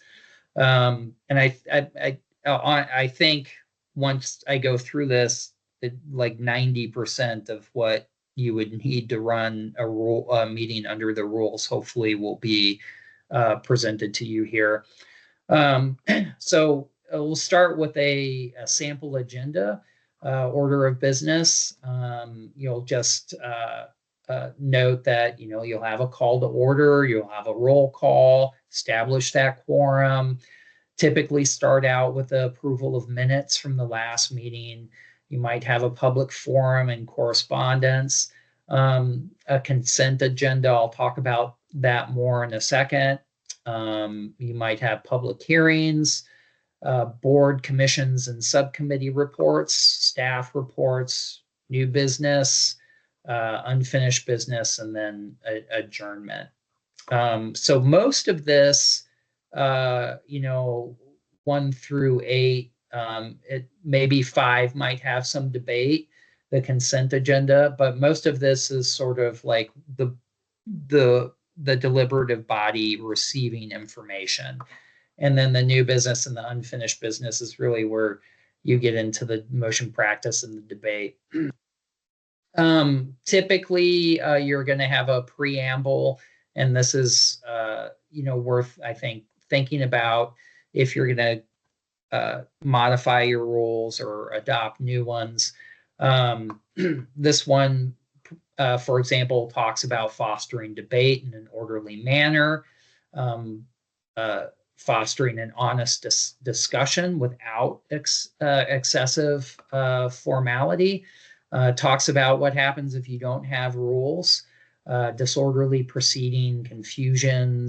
Speaker 9: And I think once I go through this, like 90% of what you would need to run a meeting under the rules, hopefully will be presented to you here. So we'll start with a sample agenda, order of business. You'll just note that, you'll have a call to order, you'll have a roll call, establish that quorum, typically start out with the approval of minutes from the last meeting. You might have a public forum and correspondence, a consent agenda. I'll talk about that more in a second. You might have public hearings, board commissions and subcommittee reports, staff reports, new business, unfinished business, and then adjournment. So most of this, 1 through 8, it maybe 5 might have some debate, the consent agenda, but most of this is sort of like the deliberative body receiving information. And then the new business and the unfinished business is really where you get into the motion practice and the debate. Typically, you're going to have a preamble, and this is, worth, I think, thinking about if you're going to modify your rules or adopt new ones. This one, for example, talks about fostering debate in an orderly manner, fostering an honest discussion without excessive formality. Talks about what happens if you don't have rules, disorderly proceeding, confusion,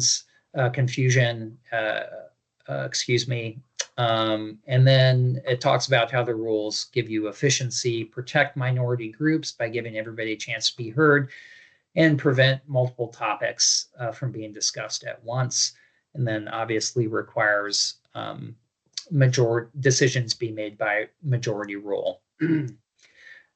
Speaker 9: and then it talks about how the rules give you efficiency, protect minority groups by giving everybody a chance to be heard, and prevent multiple topics from being discussed at once. And then obviously requires decisions be made by majority rule.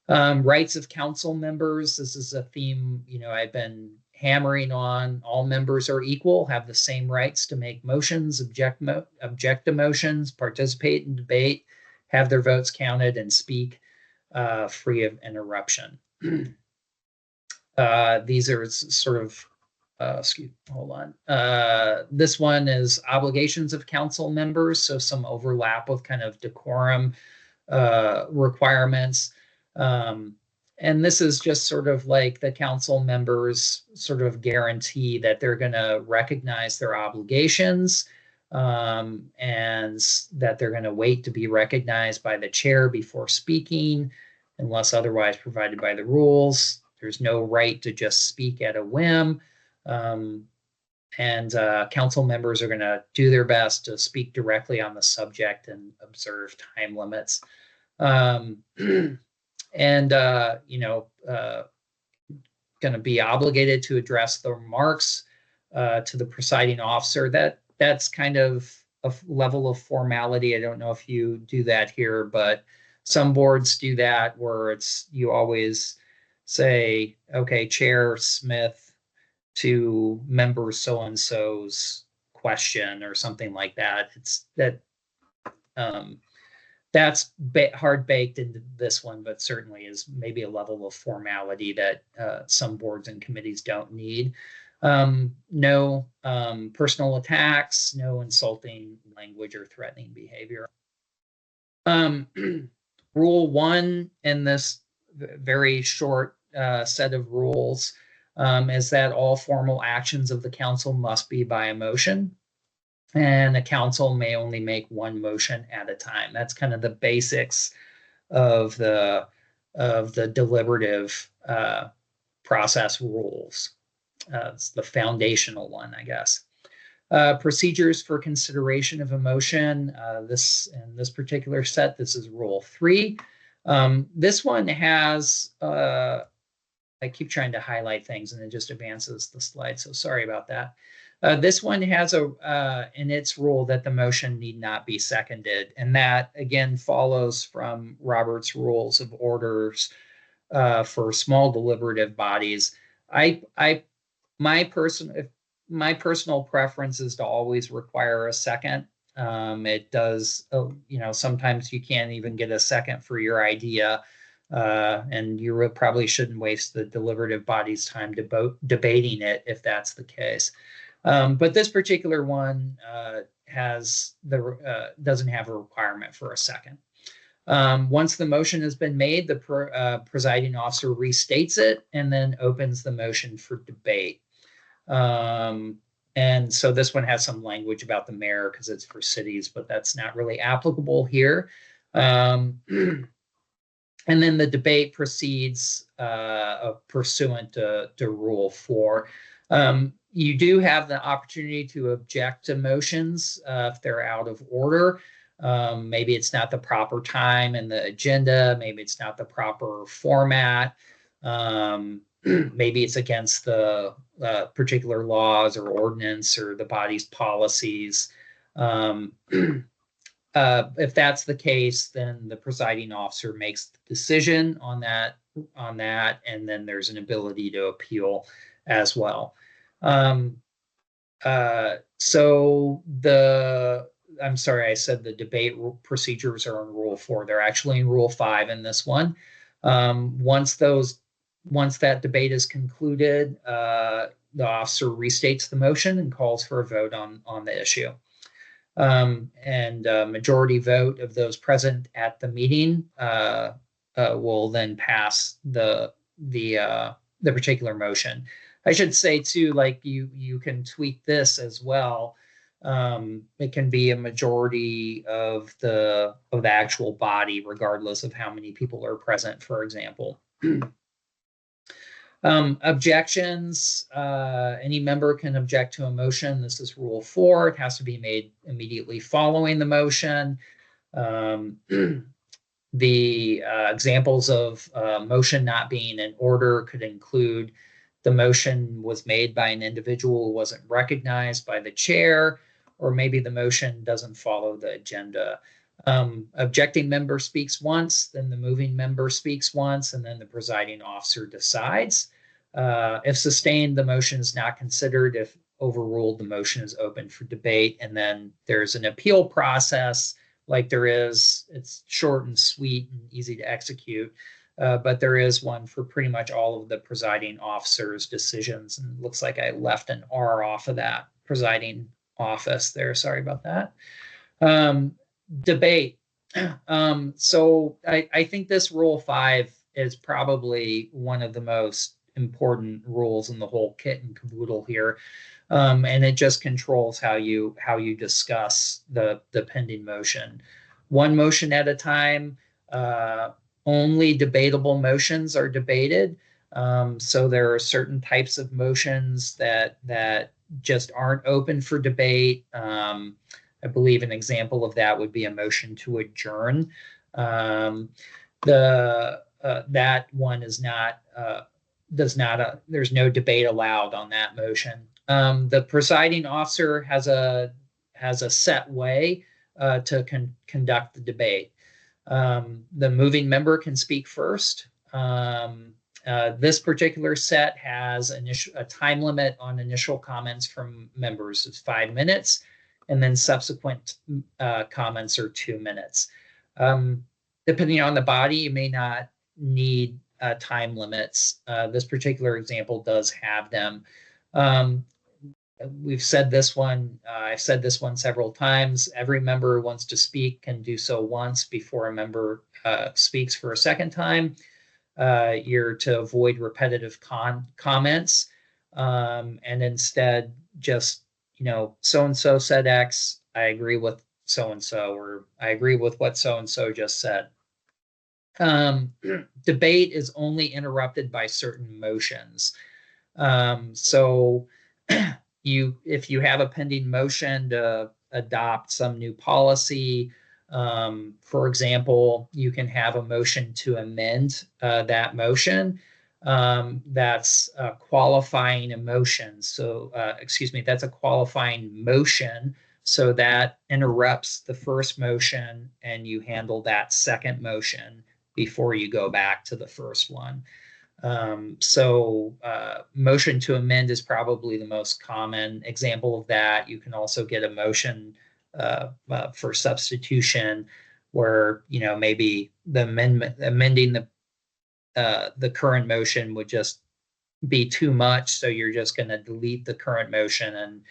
Speaker 9: Rights of council members. This is a theme, I've been hammering on. All members are equal, have the same rights to make motions, object to motions, participate in debate, have their votes counted, and speak free of interruption. These are sort of, this one is obligations of council members, so some overlap with kind of decorum requirements. And this is just sort of like the council members sort of guarantee that they're going to recognize their obligations, and that they're going to wait to be recognized by the chair before speaking, unless otherwise provided by the rules. There's no right to just speak at a whim. And council members are going to do their best to speak directly on the subject and observe time limits. Going to be obligated to address the remarks to the presiding officer. That's kind of a level of formality. I don't know if you do that here, but some boards do that where you always say, okay, Chair Smith to member so-and-so's question or something like that. That's hard baked into this one, but certainly is maybe a level of formality that some boards and committees don't need. No personal attacks, no insulting language or threatening behavior. Rule 1 in this very short set of rules is that all formal actions of the council must be by a motion. And the council may only make one motion at a time. That's kind of the basics of the deliberative process rules. It's the foundational one, I guess. Procedures for consideration of a motion. In this particular set, this is Rule 3. This one has, I keep trying to highlight things and it just advances the slide, so sorry about that. This one has in its rule that the motion need not be seconded. And that again follows from Robert's Rules of Orders for small deliberative bodies. My personal preference is to always require a second. It does, sometimes you can't even get a second for your idea. And you probably shouldn't waste the deliberative body's time debating it if that's the case. But this particular one doesn't have a requirement for a second. Once the motion has been made, the presiding officer restates it and then opens the motion for debate. And so this one has some language about the mayor because it's for cities, but that's not really applicable here. And then the debate proceeds pursuant to Rule 4. You do have the opportunity to object to motions if they're out of order. Maybe it's not the proper time in the agenda. Maybe it's not the proper format. Maybe it's against the particular laws or ordinance or the body's policies. If that's the case, then the presiding officer makes the decision on that, and then there's an ability to appeal as well. I'm sorry, I said the debate procedures are in Rule 4. They're actually in Rule 5 in this one. Once that debate is concluded, the officer restates the motion and calls for a vote on the issue. And a majority vote of those present at the meeting will then pass the particular motion. I should say too, like you can tweak this as well. It can be a majority of the actual body, regardless of how many people are present, for example. Objections, any member can object to a motion. This is Rule 4. It has to be made immediately following the motion. The examples of motion not being in order could include the motion was made by an individual who wasn't recognized by the chair, or maybe the motion doesn't follow the agenda. Objecting member speaks once, then the moving member speaks once, and then the presiding officer decides. If sustained, the motion is not considered. If overruled, the motion is open for debate, and then there's an appeal process like there is. It's short and sweet and easy to execute, but there is one for pretty much all of the presiding officer's decisions, and it looks like I left an R off of that presiding office there. Sorry about that. Debate. So I think this Rule 5 is probably one of the most important rules in the whole kit and caboodle here. And it just controls how you discuss the pending motion. One motion at a time. Only debatable motions are debated. So there are certain types of motions that just aren't open for debate. I believe an example of that would be a motion to adjourn. That one is not there's no debate allowed on that motion. The presiding officer has a set way to conduct the debate. The moving member can speak first. This particular set has a time limit on initial comments from members. It's 5 minutes, and then subsequent comments are 2 minutes. Depending on the body, you may not need time limits. This particular example does have them. We've said this one, I've said this one several times. Every member who wants to speak can do so once before a member speaks for a second time. You're to avoid repetitive comments, and instead just, so-and-so said X, I agree with so-and-so, or I agree with what so-and-so just said. Debate is only interrupted by certain motions. So if you have a pending motion to adopt some new policy, for example, you can have a motion to amend that motion. That's a qualifying emotion. So, excuse me, that's a qualifying motion. So that interrupts the first motion and you handle that second motion before you go back to the first one. Motion to amend is probably the most common example of that. You can also get a motion for substitution where, you know, maybe the amending the current motion would just be too much. So you're just going to delete the current motion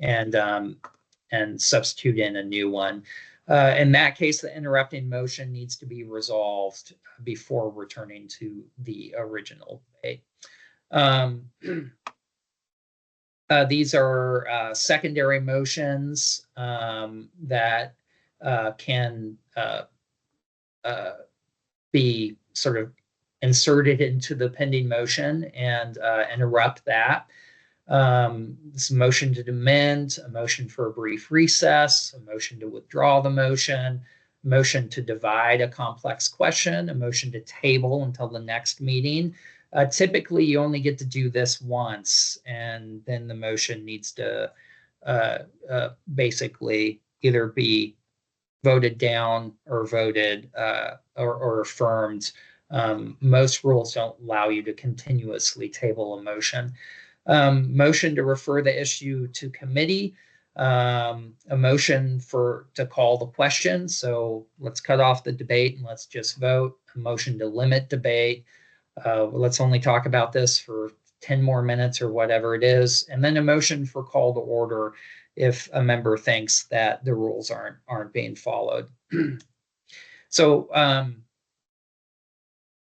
Speaker 9: and substitute in a new one. In that case, the interrupting motion needs to be resolved before returning to the original debate. These are secondary motions that can be sort of inserted into the pending motion and interrupt that. This motion to amend, a motion for a brief recess, a motion to withdraw the motion, motion to divide a complex question, a motion to table until the next meeting. Typically, you only get to do this once, and then the motion needs to basically either be voted down or voted or affirmed. Most rules don't allow you to continuously table a motion. Motion to refer the issue to committee, a motion to call the question. So let's cut off the debate and let's just vote. A motion to limit debate. Let's only talk about this for 10 more minutes or whatever it is. And then a motion for call to order if a member thinks that the rules aren't being followed. So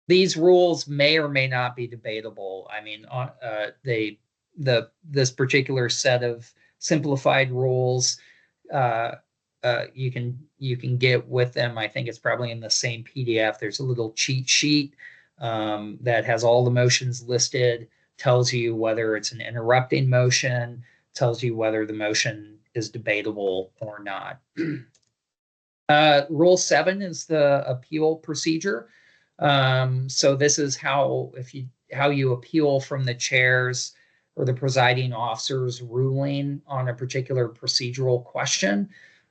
Speaker 9: these rules may or may not be debatable. I mean, this particular set of simplified rules, you can get with them. I think it's probably in the same PDF. There's a little cheat sheet that has all the motions listed, tells you whether it's an interrupting motion, tells you whether the motion is debatable or not. Rule 7 is the appeal procedure. So this is how you appeal from the chairs or the presiding officer's ruling on a particular procedural question.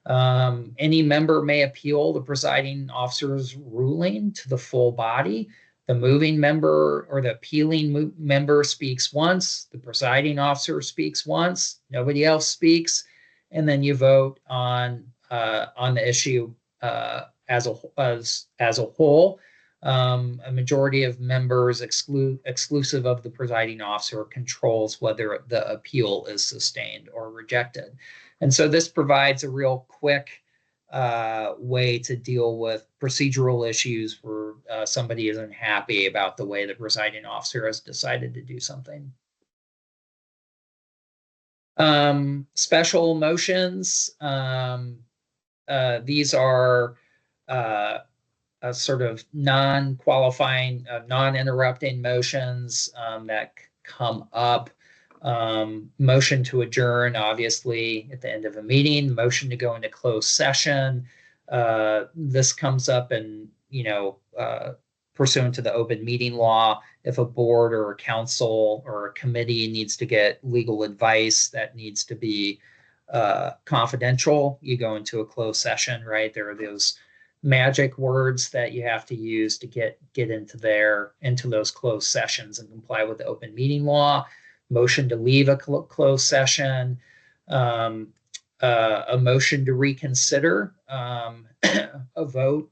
Speaker 9: Any member may appeal the presiding officer's ruling to the full body. The moving member or the appealing member speaks once, the presiding officer speaks once, nobody else speaks, and then you vote on the issue as a whole. A majority of members exclusive of the presiding officer controls whether the appeal is sustained or rejected. And so this provides a real quick way to deal with procedural issues where somebody isn't happy about the way the presiding officer has decided to do something. Special motions. These are sort of non-qualifying, non-interrupting motions that come up. Motion to adjourn, obviously, at the end of a meeting. Motion to go into closed session. This comes up in, pursuant to the open meeting law. If a board or a council or a committee needs to get legal advice that needs to be confidential, you go into a closed session, right? There are those magic words that you have to use to get into those closed sessions and comply with the open meeting law. Motion to leave a closed session, a motion to reconsider, a vote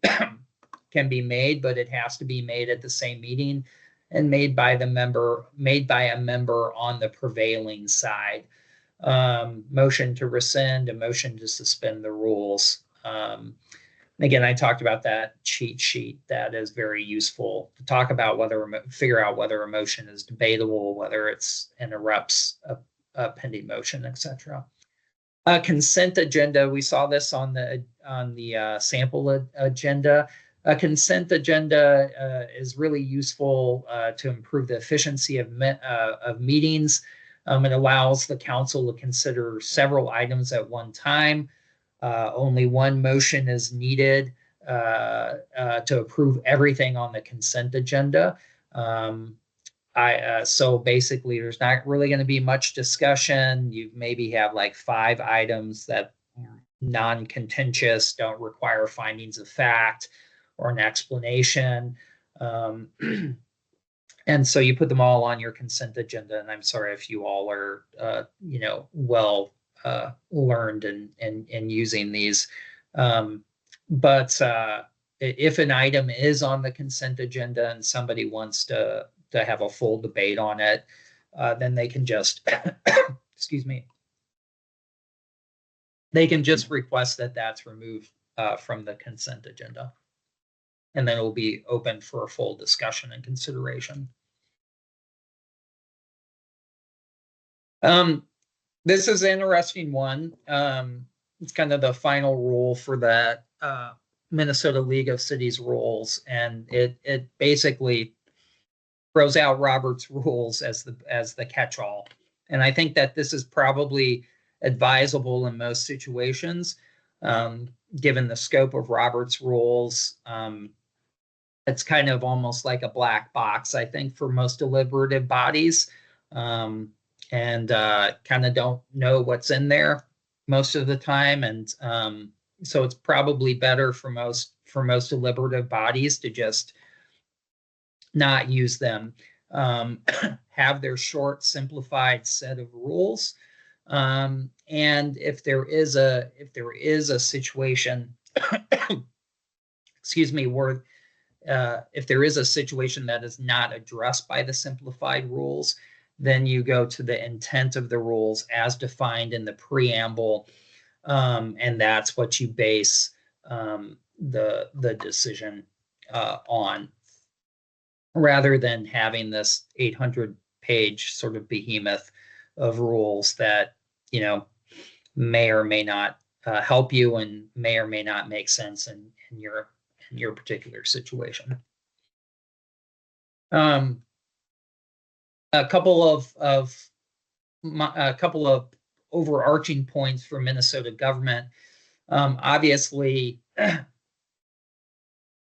Speaker 9: can be made, but it has to be made at the same meeting and made by a member on the prevailing side. Motion to rescind, a motion to suspend the rules. Again, I talked about that cheat sheet. That is very useful to talk about figure out whether a motion is debatable, whether it's interrupts a pending motion, etc. Consent agenda. We saw this on the sample agenda. A consent agenda is really useful to improve the efficiency of meetings. It allows the council to consider several items at one time. Only one motion is needed to approve everything on the consent agenda. So basically there's not really going to be much discussion. You maybe have like 5 items that are non-contentious, don't require findings of fact or an explanation. And so you put them all on your consent agenda, and I'm sorry if you all are, well learned in using these. But if an item is on the consent agenda and somebody wants to have a full debate on it, then they can just, excuse me, they can just request that that's removed from the consent agenda. And then it will be open for a full discussion and consideration. This is an interesting one. It's kind of the final rule for that Minnesota League of Cities rules, and it basically throws out Robert's rules as the catch-all. And I think that this is probably advisable in most situations, given the scope of Robert's rules. It's kind of almost like a black box, I think, for most deliberative bodies, and kind of don't know what's in there most of the time. And so it's probably better for most deliberative bodies to just not use them, have their short, simplified set of rules. And if there is a situation, excuse me, where if there is a situation that is not addressed by the simplified rules, then you go to the intent of the rules as defined in the preamble, and that's what you base the decision on, rather than having this 800-page sort of behemoth of rules that, may or may not help you and may or may not make sense in your particular situation. A couple of overarching points for Minnesota government. Obviously,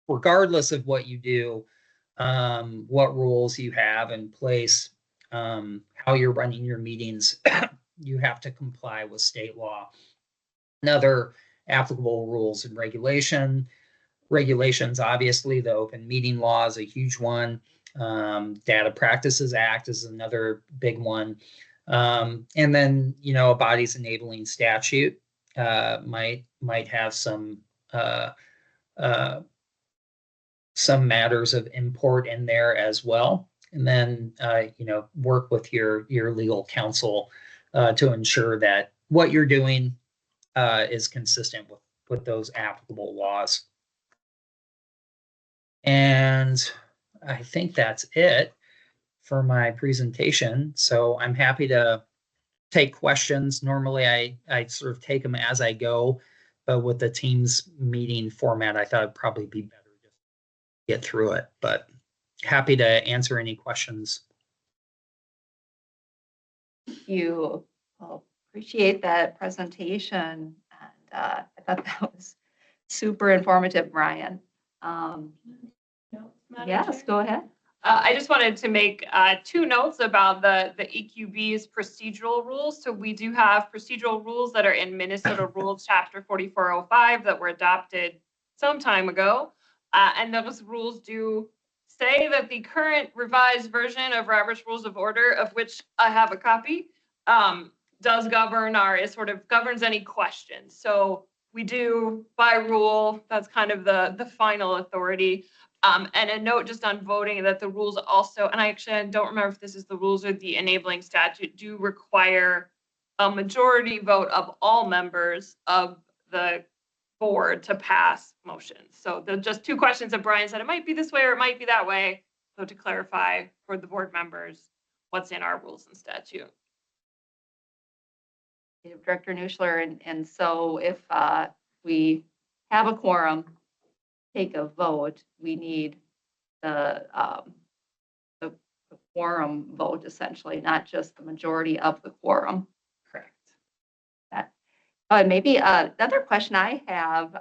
Speaker 9: regardless of what you do, what rules you have in place, how you're running your meetings, you have to comply with state law and other applicable rules and regulations. Obviously, the open meeting law is a huge one. Data Practices Act is another big one. And then, a body's enabling statute might have some matters of import in there as well. And then, work with your legal counsel to ensure that what you're doing is consistent with those applicable laws. And I think that's it for my presentation. So I'm happy to take questions. Normally I sort of take them as I go, but with the Teams meeting format, I thought it'd probably be better to just get through it, but happy to answer any questions.
Speaker 1: You appreciate that presentation, and I thought that was super informative, Brian. Yes, go ahead.
Speaker 2: I just wanted to make 2 notes about the EQB's procedural rules. So we do have procedural rules that are in Minnesota Rules Chapter 4405 that were adopted some time ago. And those rules do say that the current revised version of Robert's Rules of Order, of which I have a copy, does govern governs any questions. So we do, by rule, that's kind of the final authority. And a note just on voting that the rules also, and I don't remember if this is the rules or the enabling statute, do require a majority vote of all members of the board to pass motions. So there's just 2 questions that Brian said, it might be this way or it might be that way. So to clarify for the board members, what's in our rules and statute.
Speaker 1: Director Nuschler, and so if we have a quorum, take a vote, we need the quorum vote, essentially, not just the majority of the quorum.
Speaker 9: Correct.
Speaker 1: That, maybe another question I have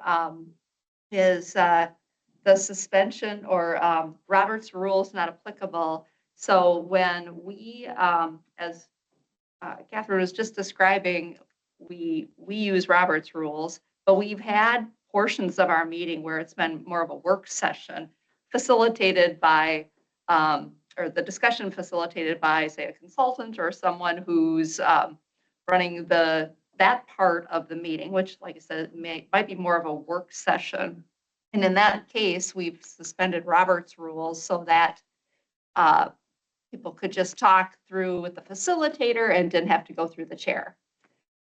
Speaker 1: is the suspension or Robert's rules not applicable So when we, as Catherine was just describing, we use Robert's rules, but we've had portions of our meeting where it's been more of a work session facilitated by, or the discussion facilitated by, say, a consultant or someone who's running that part of the meeting, which, like I said, might be more of a work session. And in that case, we've suspended Robert's rules so that people could just talk through with the facilitator and didn't have to go through the chair.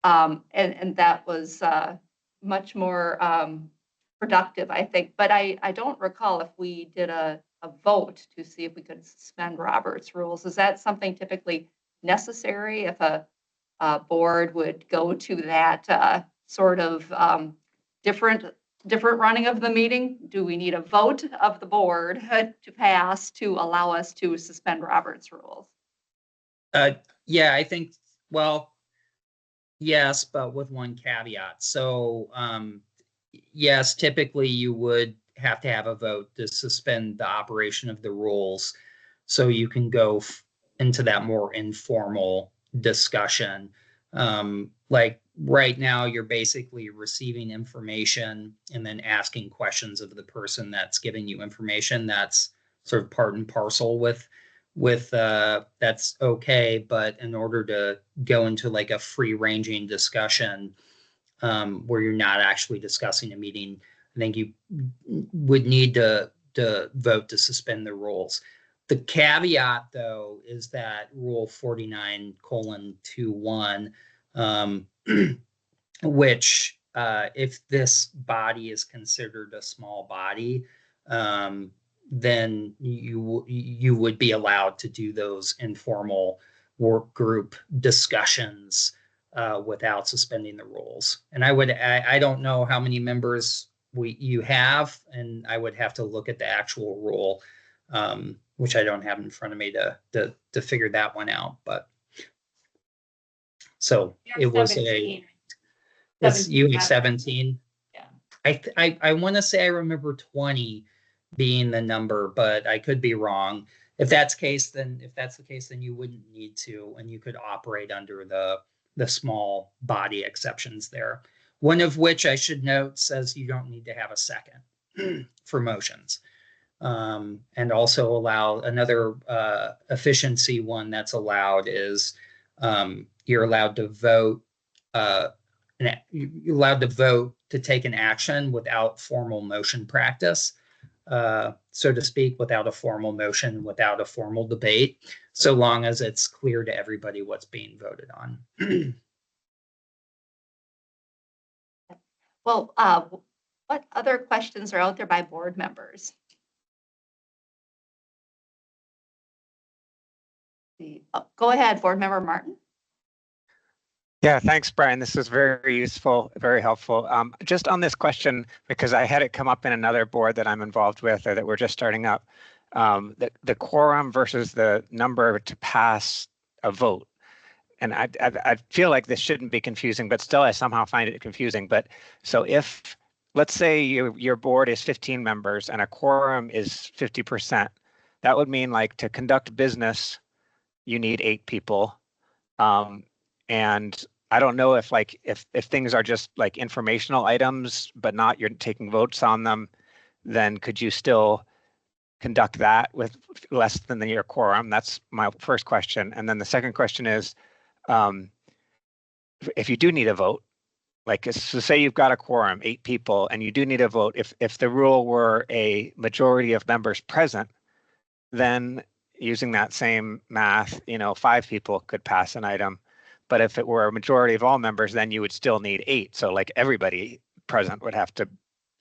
Speaker 1: And that was much more productive, I think. But I don't recall if we did a vote to see if we could suspend Robert's rules. Is that something typically necessary if a board would go to that sort of different running of the meeting? Do we need a vote of the board to pass to allow us to suspend Robert's rules?
Speaker 9: Yeah, I think, well, yes, but with one caveat. So, yes, typically you would have to have a vote to suspend the operation of the rules. So you can go into that more informal discussion. Like right now, you're basically receiving information and then asking questions of the person that's giving you information. That's sort of part and parcel with that's okay. But in order to go into like a free ranging discussion where you're not actually discussing a meeting, I think you would need to vote to suspend the rules. The caveat, though, is that Rule 49:21, which if this body is considered a small body, then you would be allowed to do those informal work group discussions without suspending the rules. And I don't know how many members you have, and I would have to look at the actual rule, which I don't have in front of me to figure that one out. But so it was
Speaker 1: 17.
Speaker 9: you have 17.
Speaker 1: Yeah.
Speaker 9: I want to say I remember 20 being the number, but I could be wrong. If that's the case, then you wouldn't need to, and you could operate under the small body exceptions there. One of which I should note says you don't need to have a second for motions. And also allow another efficiency one that's allowed is you're allowed to vote. You're allowed to vote to take an action without formal motion practice, so to speak, without a formal motion, without a formal debate, so long as it's clear to everybody what's being voted on.
Speaker 1: Well, what other questions are out there by board members? Go ahead, Board Member Martin.
Speaker 7: Yeah, thanks, Brian. This is very useful, very helpful. Just on this question, because I had it come up in another board that I'm involved with or that we're just starting up, the quorum versus the number to pass a vote. And I feel like this shouldn't be confusing, but still I somehow find it confusing. But so if, let's say your board is 15 members and a quorum is 50%, that would mean like to conduct business, you need 8 people. And I don't know if like if things are just like informational items, but not you're taking votes on them, then could you still conduct that with less than your quorum? That's my first question. And then the second question is, if you do need a vote, like so say you've got a quorum, 8 people, and you do need a vote, if the rule were a majority of members present, then using that same math, 5 people could pass an item. But if it were a majority of all members, then you would still need 8. So like everybody present would have to.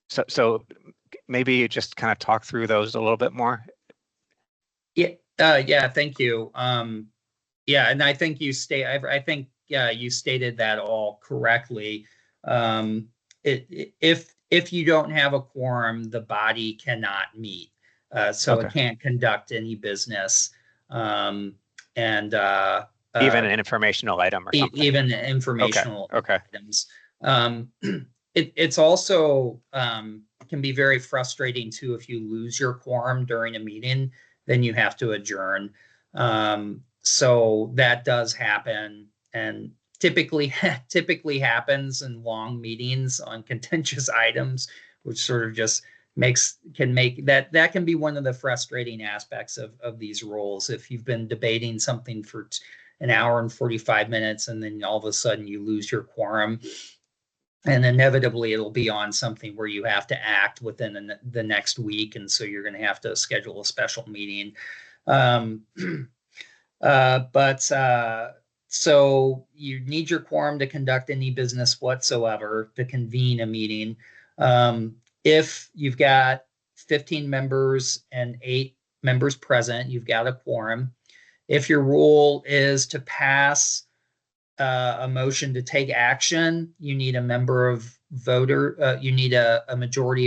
Speaker 7: So maybe you just kind of talk through those a little bit more.
Speaker 9: Yeah. Yeah. Thank you. Yeah, and I think you you stated that all correctly. If you don't have a quorum, the body cannot meet, so
Speaker 7: Okay.
Speaker 9: It can't conduct any business.
Speaker 7: Even an informational item or something.
Speaker 9: Even informational
Speaker 7: okay.
Speaker 9: items. It's also can be very frustrating too if you lose your quorum during a meeting, then you have to adjourn. So that does happen, and typically happens in long meetings on contentious items, which sort of just can make that can be one of the frustrating aspects of these rules. If you've been debating something for an hour and 45 minutes, and then all of a sudden you lose your quorum, and inevitably it'll be on something where you have to act within the next week, and so you're going to have to schedule a special meeting. So you need your quorum to conduct any business whatsoever, to convene a meeting. If you've got 15 members and 8 members present, you've got a quorum. If your rule is to pass a motion to take action, you need a majority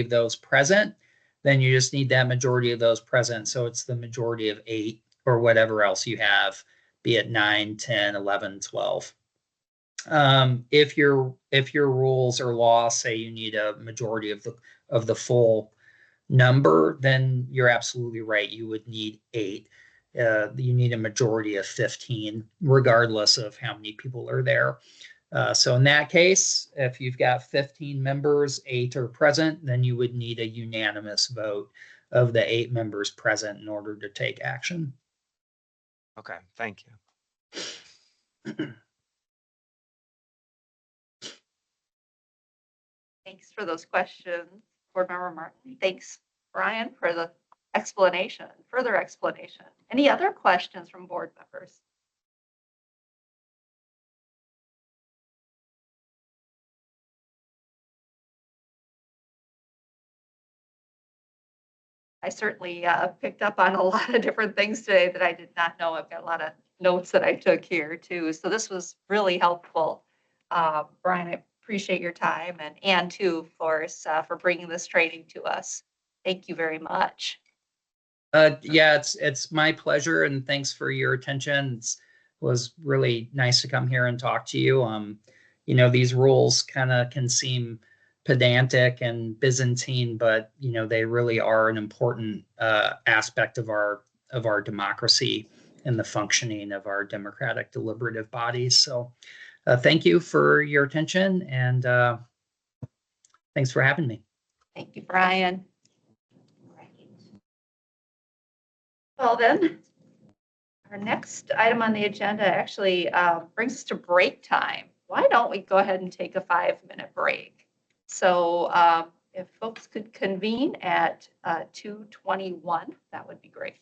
Speaker 9: of those present. Then you just need that majority of those present. So it's the majority of 8 or whatever else you have, be it 9, 10, 11, 12. If your rules or laws say you need a majority of the full number, then you're absolutely right. You would need 8. You need a majority of 15, regardless of how many people are there. So in that case, if you've got 15 members, 8 are present, then you would need a unanimous vote of the 8 members present in order to take action.
Speaker 7: Okay, thank you.
Speaker 1: Thanks for those questions, Board Member Martin. Thanks, Brian, for the explanation, further explanation. Any other questions from board members? I certainly picked up on a lot of different things today that I did not know. I've got a lot of notes that I took here too. So this was really helpful. Brian, I appreciate your time, and Ann too, of course, for bringing this training to us. Thank you very much.
Speaker 9: Yeah, it's my pleasure, and thanks for your attention. It was really nice to come here and talk to you. These rules kind of can seem pedantic and Byzantine, but they really are an important aspect of our democracy and the functioning of our democratic deliberative bodies. So thank you for your attention, and thanks for having me.
Speaker 1: Thank you, Brian. Well then, our next item on the agenda actually brings us to break time. Why don't we go ahead and take a 5-minute break? So if folks could convene at 2:21, that would be great.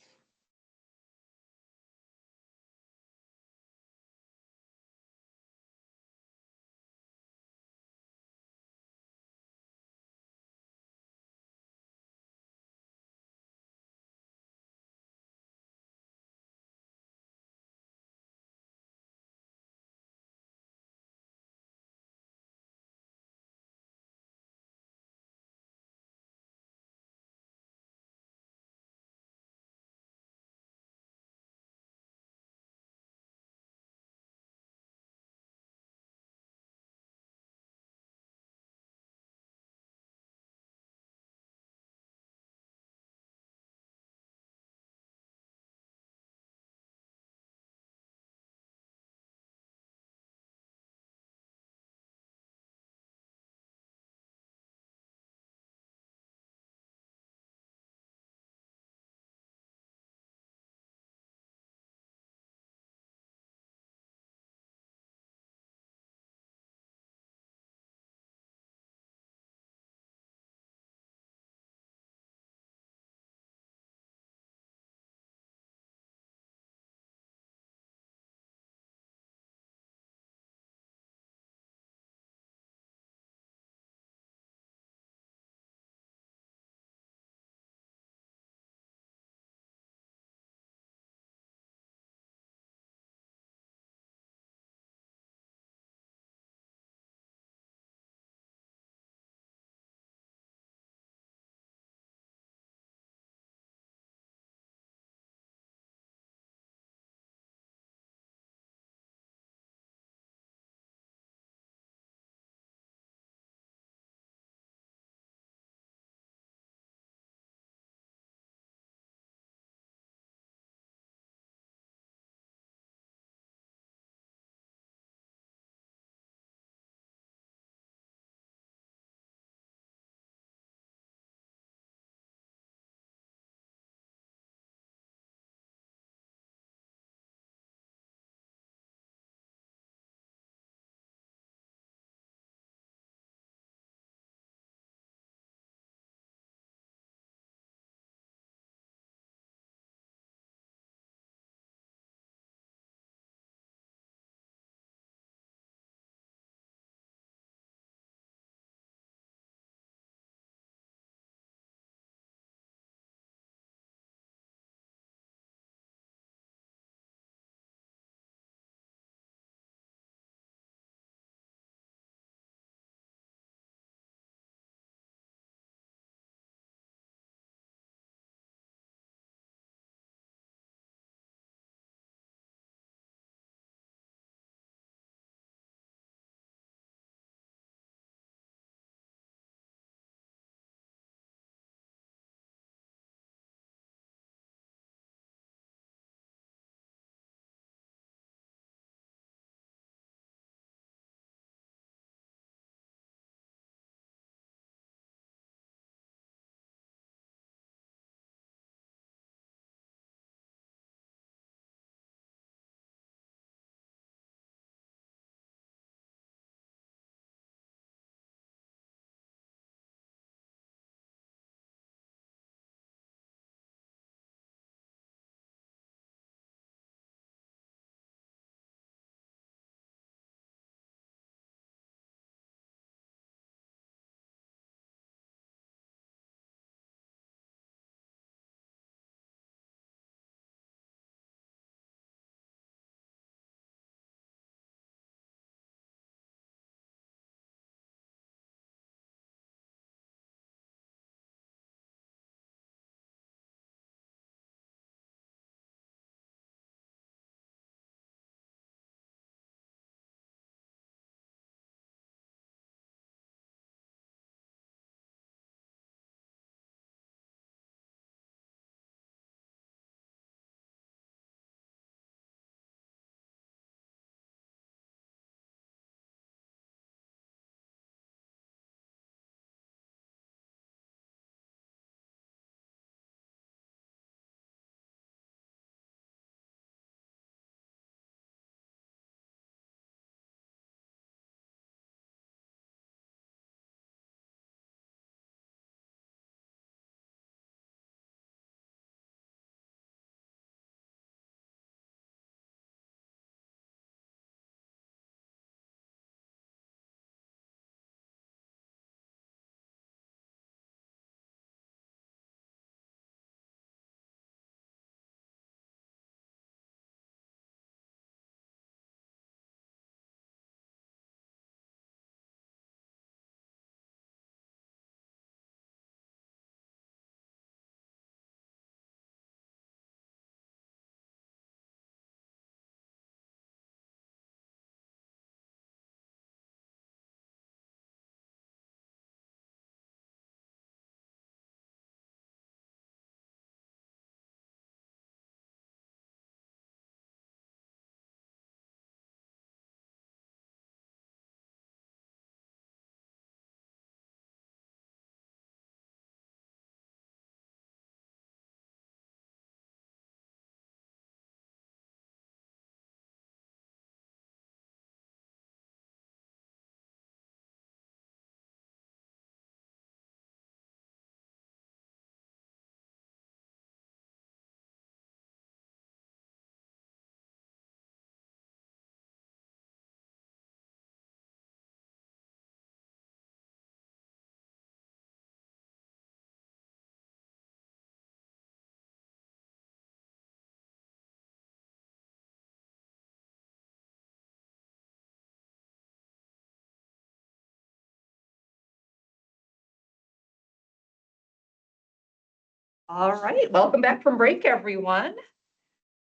Speaker 1: All right, welcome back from break, everyone.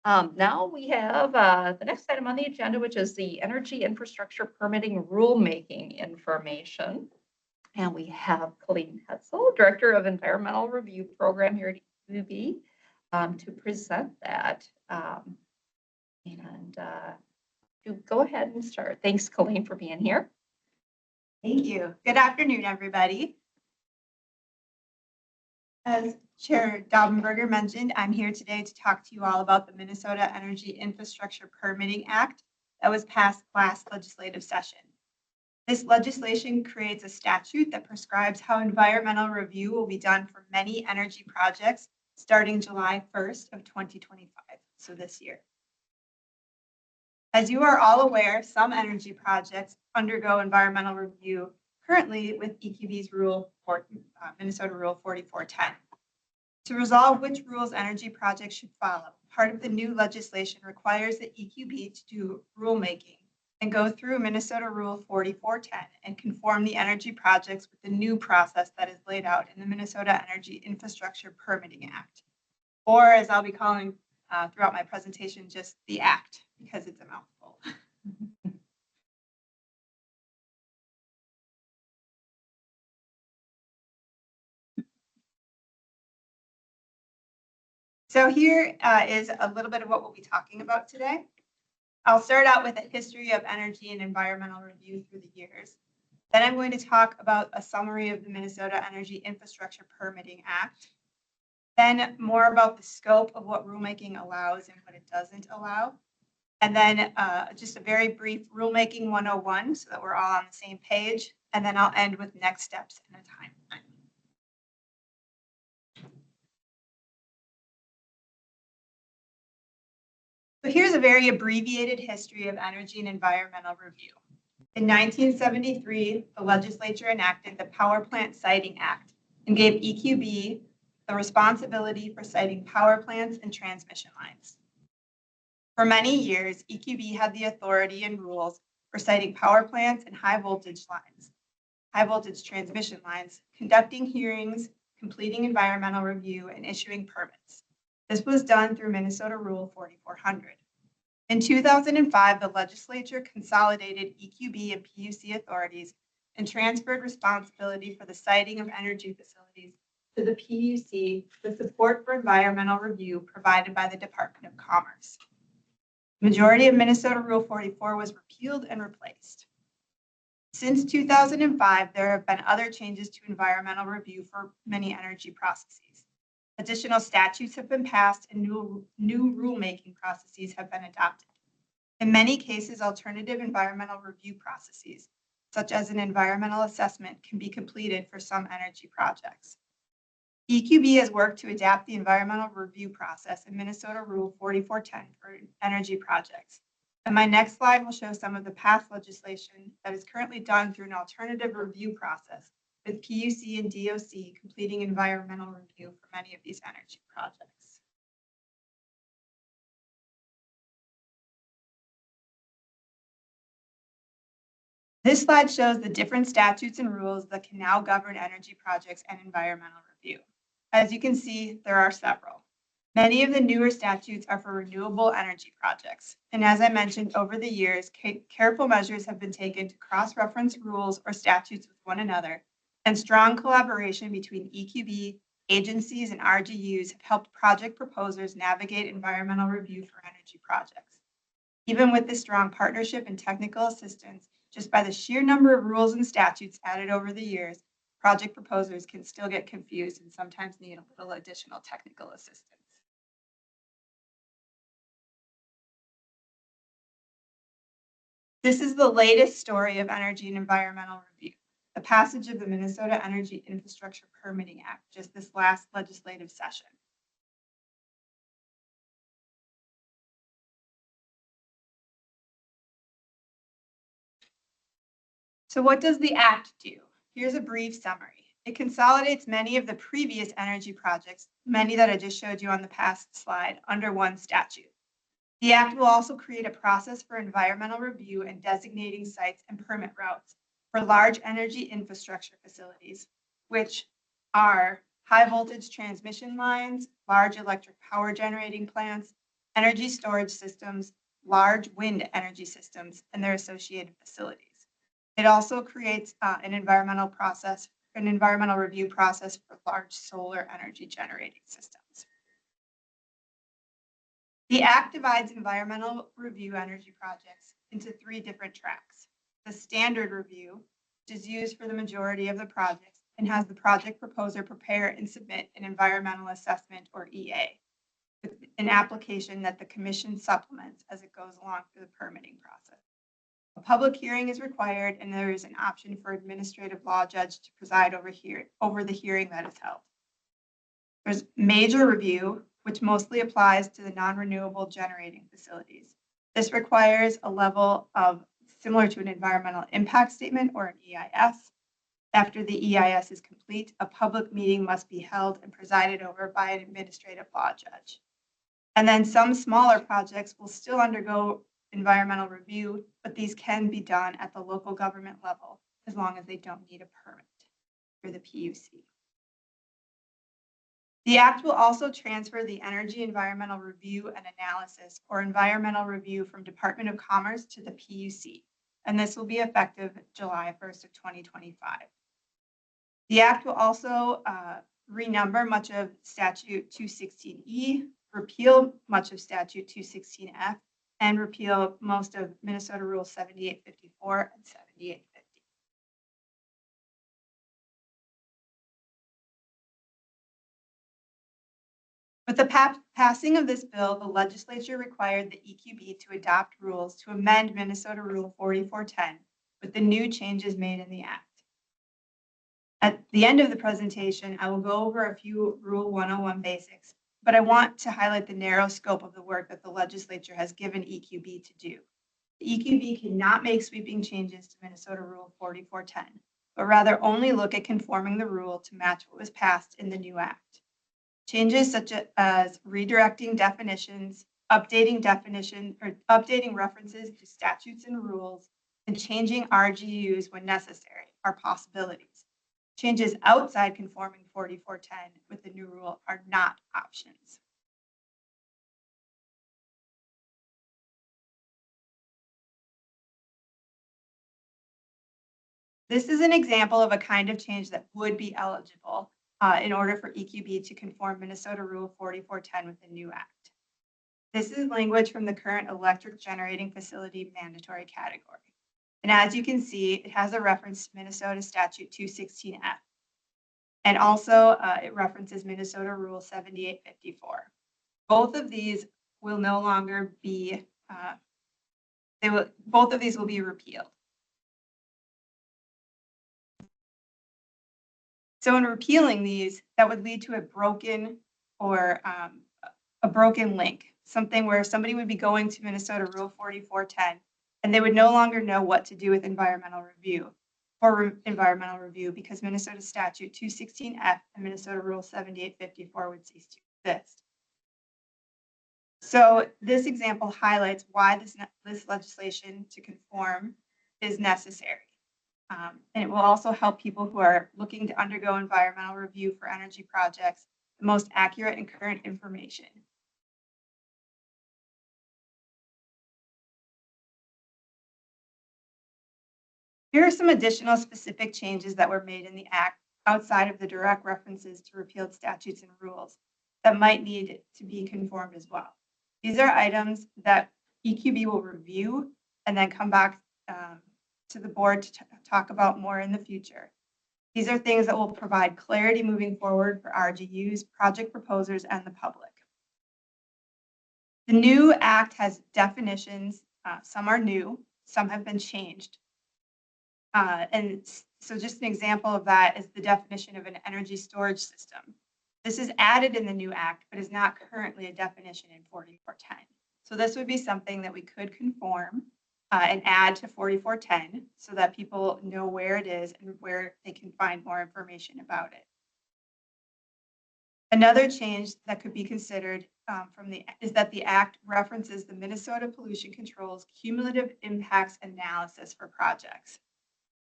Speaker 1: Now we have the next item on the agenda, which is the energy infrastructure permitting rulemaking information. And we have Colleen Hetzel, Director of Environmental Review Program here at UB, to present that. To go ahead and start. Thanks, Colleen, for being here.
Speaker 10: Thank you. Good afternoon, everybody. As Chair Daubenberger mentioned, I'm here today to talk to you all about the Minnesota Energy Infrastructure Permitting Act that was passed last legislative session. This legislation creates a statute that prescribes how environmental review will be done for many energy projects starting July 1st of 2025, so this year. As you are all aware, some energy projects undergo environmental review currently with EQB's Minnesota Rule 4410. To resolve which rules energy projects should follow, part of the new legislation requires the EQB to do rulemaking and go through Minnesota Rule 4410 and conform the energy projects with the new process that is laid out in the Minnesota Energy Infrastructure Permitting Act, or as I'll be calling throughout my presentation, just the Act, because it's a mouthful. So here is a little bit of what we'll be talking about today. I'll start out with a history of energy and environmental review through the years. Then I'm going to talk about a summary of the Minnesota Energy Infrastructure Permitting Act. Then more about the scope of what rulemaking allows and what it doesn't allow. And then just a very brief rulemaking 101 so that we're all on the same page. And then I'll end with next steps and a timeline. So here's a very abbreviated history of energy and environmental review. In 1973, the legislature enacted the Power Plant Siting Act and gave EQB the responsibility for siting power plants and transmission lines. For many years, EQB had the authority and rules for siting power plants and high voltage transmission lines, conducting hearings, completing environmental review, and issuing permits. This was done through Minnesota Rule 4400. In 2005, the legislature consolidated EQB and PUC authorities and transferred responsibility for the siting of energy facilities to the PUC with support for environmental review provided by the Department of Commerce. The majority of Minnesota Rule 44 was repealed and replaced. Since 2005, there have been other changes to environmental review for many energy processes. Additional statutes have been passed and new rulemaking processes have been adopted. In many cases, alternative environmental review processes, such as an environmental assessment, can be completed for some energy projects. EQB has worked to adapt the environmental review process in Minnesota Rule 4410 for energy projects. And my next slide will show some of the past legislation that is currently done through an alternative review process, with PUC and DOC completing environmental review for many of these energy projects. This slide shows the different statutes and rules that can now govern energy projects and environmental review. As you can see, there are several. Many of the newer statutes are for renewable energy projects. And as I mentioned, over the years, careful measures have been taken to cross-reference rules or statutes with one another, and strong collaboration between EQB, agencies, and RGUs have helped project proposers navigate environmental review for energy projects. Even with this strong partnership and technical assistance, just by the sheer number of rules and statutes added over the years, project proposers can still get confused and sometimes need a little additional technical assistance. This is the latest story of energy and environmental review, the passage of the Minnesota Energy Infrastructure Permitting Act just this last legislative session. So what does the act do? Here's a brief summary. It consolidates many of the previous energy projects, many that I just showed you on the past slide, under one statute. The act will also create a process for environmental review and designating sites and permit routes for large energy infrastructure facilities, which are high voltage transmission lines, large electric power generating plants, energy storage systems, large wind energy systems, and their associated facilities. It also creates an environmental review process for large solar energy generating systems. The Act divides environmental review energy projects into 3 different tracks. The standard review, which is used for the majority of the projects and has the project proposer prepare and submit an environmental assessment or EA, an application that the commission supplements as it goes along through the permitting process. A public hearing is required, and there is an option for administrative law judge to preside over the hearing that is held. There's major review, which mostly applies to the non-renewable generating facilities. This requires a level of similar to an environmental impact statement or an EIS. After the EIS is complete, a public meeting must be held and presided over by an administrative law judge. And then some smaller projects will still undergo environmental review, but these can be done at the local government level as long as they don't need a permit through the PUC. The Act will also transfer the Energy Environmental Review and Analysis or environmental review from Department of Commerce to the PUC, and this will be effective July 1st of 2025. The Act will also renumber much of Statute 216E, repeal much of Statute 216F, and repeal most of Minnesota Rule 7854 and 7850. With the passing of this bill, the legislature required the EQB to adopt rules to amend Minnesota Rule 4410 with the new changes made in the Act. At the end of the presentation, I will go over a few Rule 101 basics, but I want to highlight the narrow scope of the work that the legislature has given EQB to do. The EQB cannot make sweeping changes to Minnesota Rule 4410, but rather only look at conforming the rule to match what was passed in the new Act. Changes such as redirecting definitions, updating references to statutes and rules, and changing RGUs when necessary are possibilities. Changes outside conforming 4410 with the new rule are not options. This is an example of a kind of change that would be eligible in order for EQB to conform Minnesota Rule 4410 with the new Act. This is language from the current electric generating facility mandatory category. And as you can see, it has a reference to Minnesota Statute 216F. And also it references Minnesota Rule 7854. Both of these will no longer be, both of these will be repealed. So in repealing these, that would lead to a broken link, something where somebody would be going to Minnesota Rule 4410 and they would no longer know what to do with environmental review because Minnesota Statute 216F and Minnesota Rule 7854 would cease to exist. So this example highlights why this legislation to conform is necessary. And it will also help people who are looking to undergo environmental review for energy projects the most accurate and current information. Here are some additional specific changes that were made in the Act outside of the direct references to repealed statutes and rules that might need to be conformed as well. These are items that EQB will review and then come back to the board to talk about more in the future. These are things that will provide clarity moving forward for RGUs, project proposers, and the public. The new Act has definitions. Some are new, some have been changed. And so just an example of that is the definition of an energy storage system. This is added in the new Act, but is not currently a definition in 4410. So this would be something that we could conform and add to 4410 so that people know where it is and where they can find more information about it. Another change that could be considered is that the Act references the Minnesota Pollution Control's cumulative impacts analysis for projects.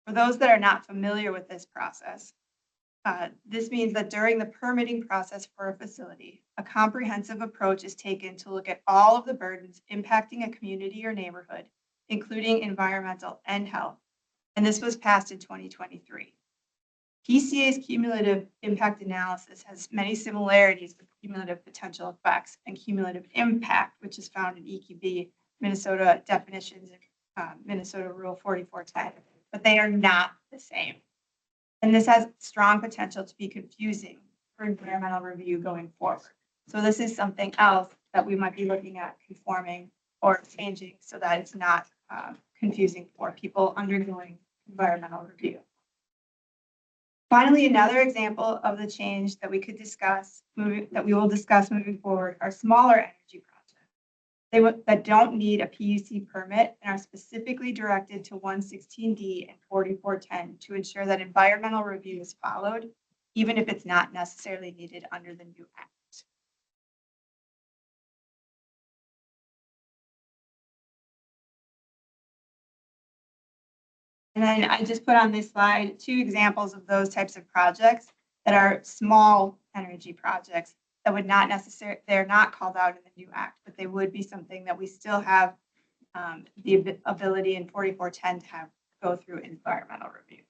Speaker 10: For those that are not familiar with this process, This means that during the permitting process for a facility, a comprehensive approach is taken to look at all of the burdens impacting a community or neighborhood, including environmental and health. And this was passed in 2023. PCA's cumulative impact analysis has many similarities with cumulative potential effects and cumulative impact, which is found in EQB Minnesota definitions in Minnesota Rule 4410, but they are not the same. And this has strong potential to be confusing for environmental review going forward. So this is something else that we might be looking at conforming or changing so that it's not confusing for people undergoing environmental review. Finally, another example of the change that we could discuss, that we will discuss moving forward, are smaller energy projects. That don't need a PUC permit and are specifically directed to 116D and 4410 to ensure that environmental review is followed, even if it's not necessarily needed under the new act. And then I just put on this slide 2 examples of those types of projects that are small energy projects that would not necessarily, they're not called out in the new act, but they would be something that we still have the ability in 4410 to have go through environmental review.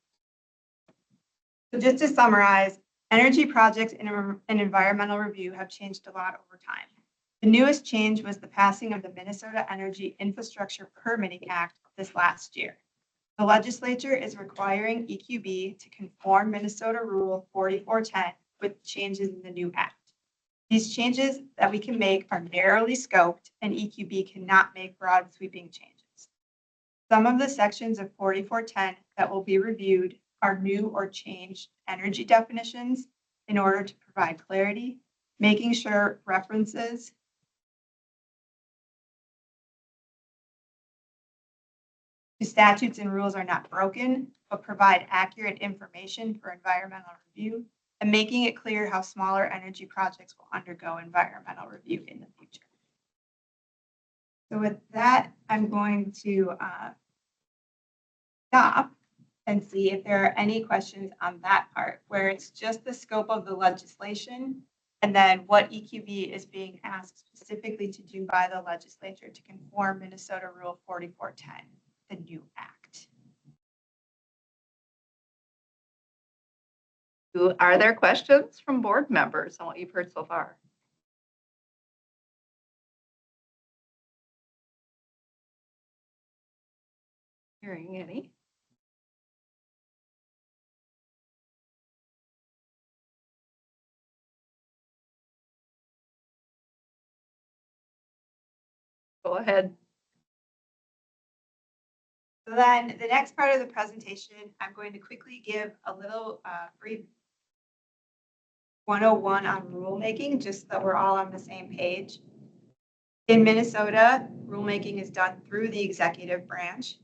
Speaker 10: So just to summarize, energy projects in environmental review have changed a lot over time. The newest change was the passing of the Minnesota Energy Infrastructure Permitting Act this last year. The legislature is requiring EQB to conform Minnesota Rule 4410 with changes in the new act. These changes that we can make are narrowly scoped, and EQB cannot make broad sweeping changes. Some of the sections of 4410 that will be reviewed are new or changed energy definitions in order to provide clarity, making sure references to statutes and rules are not broken, but provide accurate information for environmental review, and making it clear how smaller energy projects will undergo environmental review in the future. So with that, I'm going to stop and see if there are any questions on that part, where it's just the scope of the legislation and then what EQB is being asked specifically to do by the legislature to conform Minnesota Rule 4410, the new act.
Speaker 1: Are there questions from board members on what you've heard so far? Hearing any? Go ahead.
Speaker 10: So then the next part of the presentation, I'm going to quickly give a little brief 101 on rulemaking, just so that we're all on the same page. In Minnesota, rulemaking is done through the executive branch,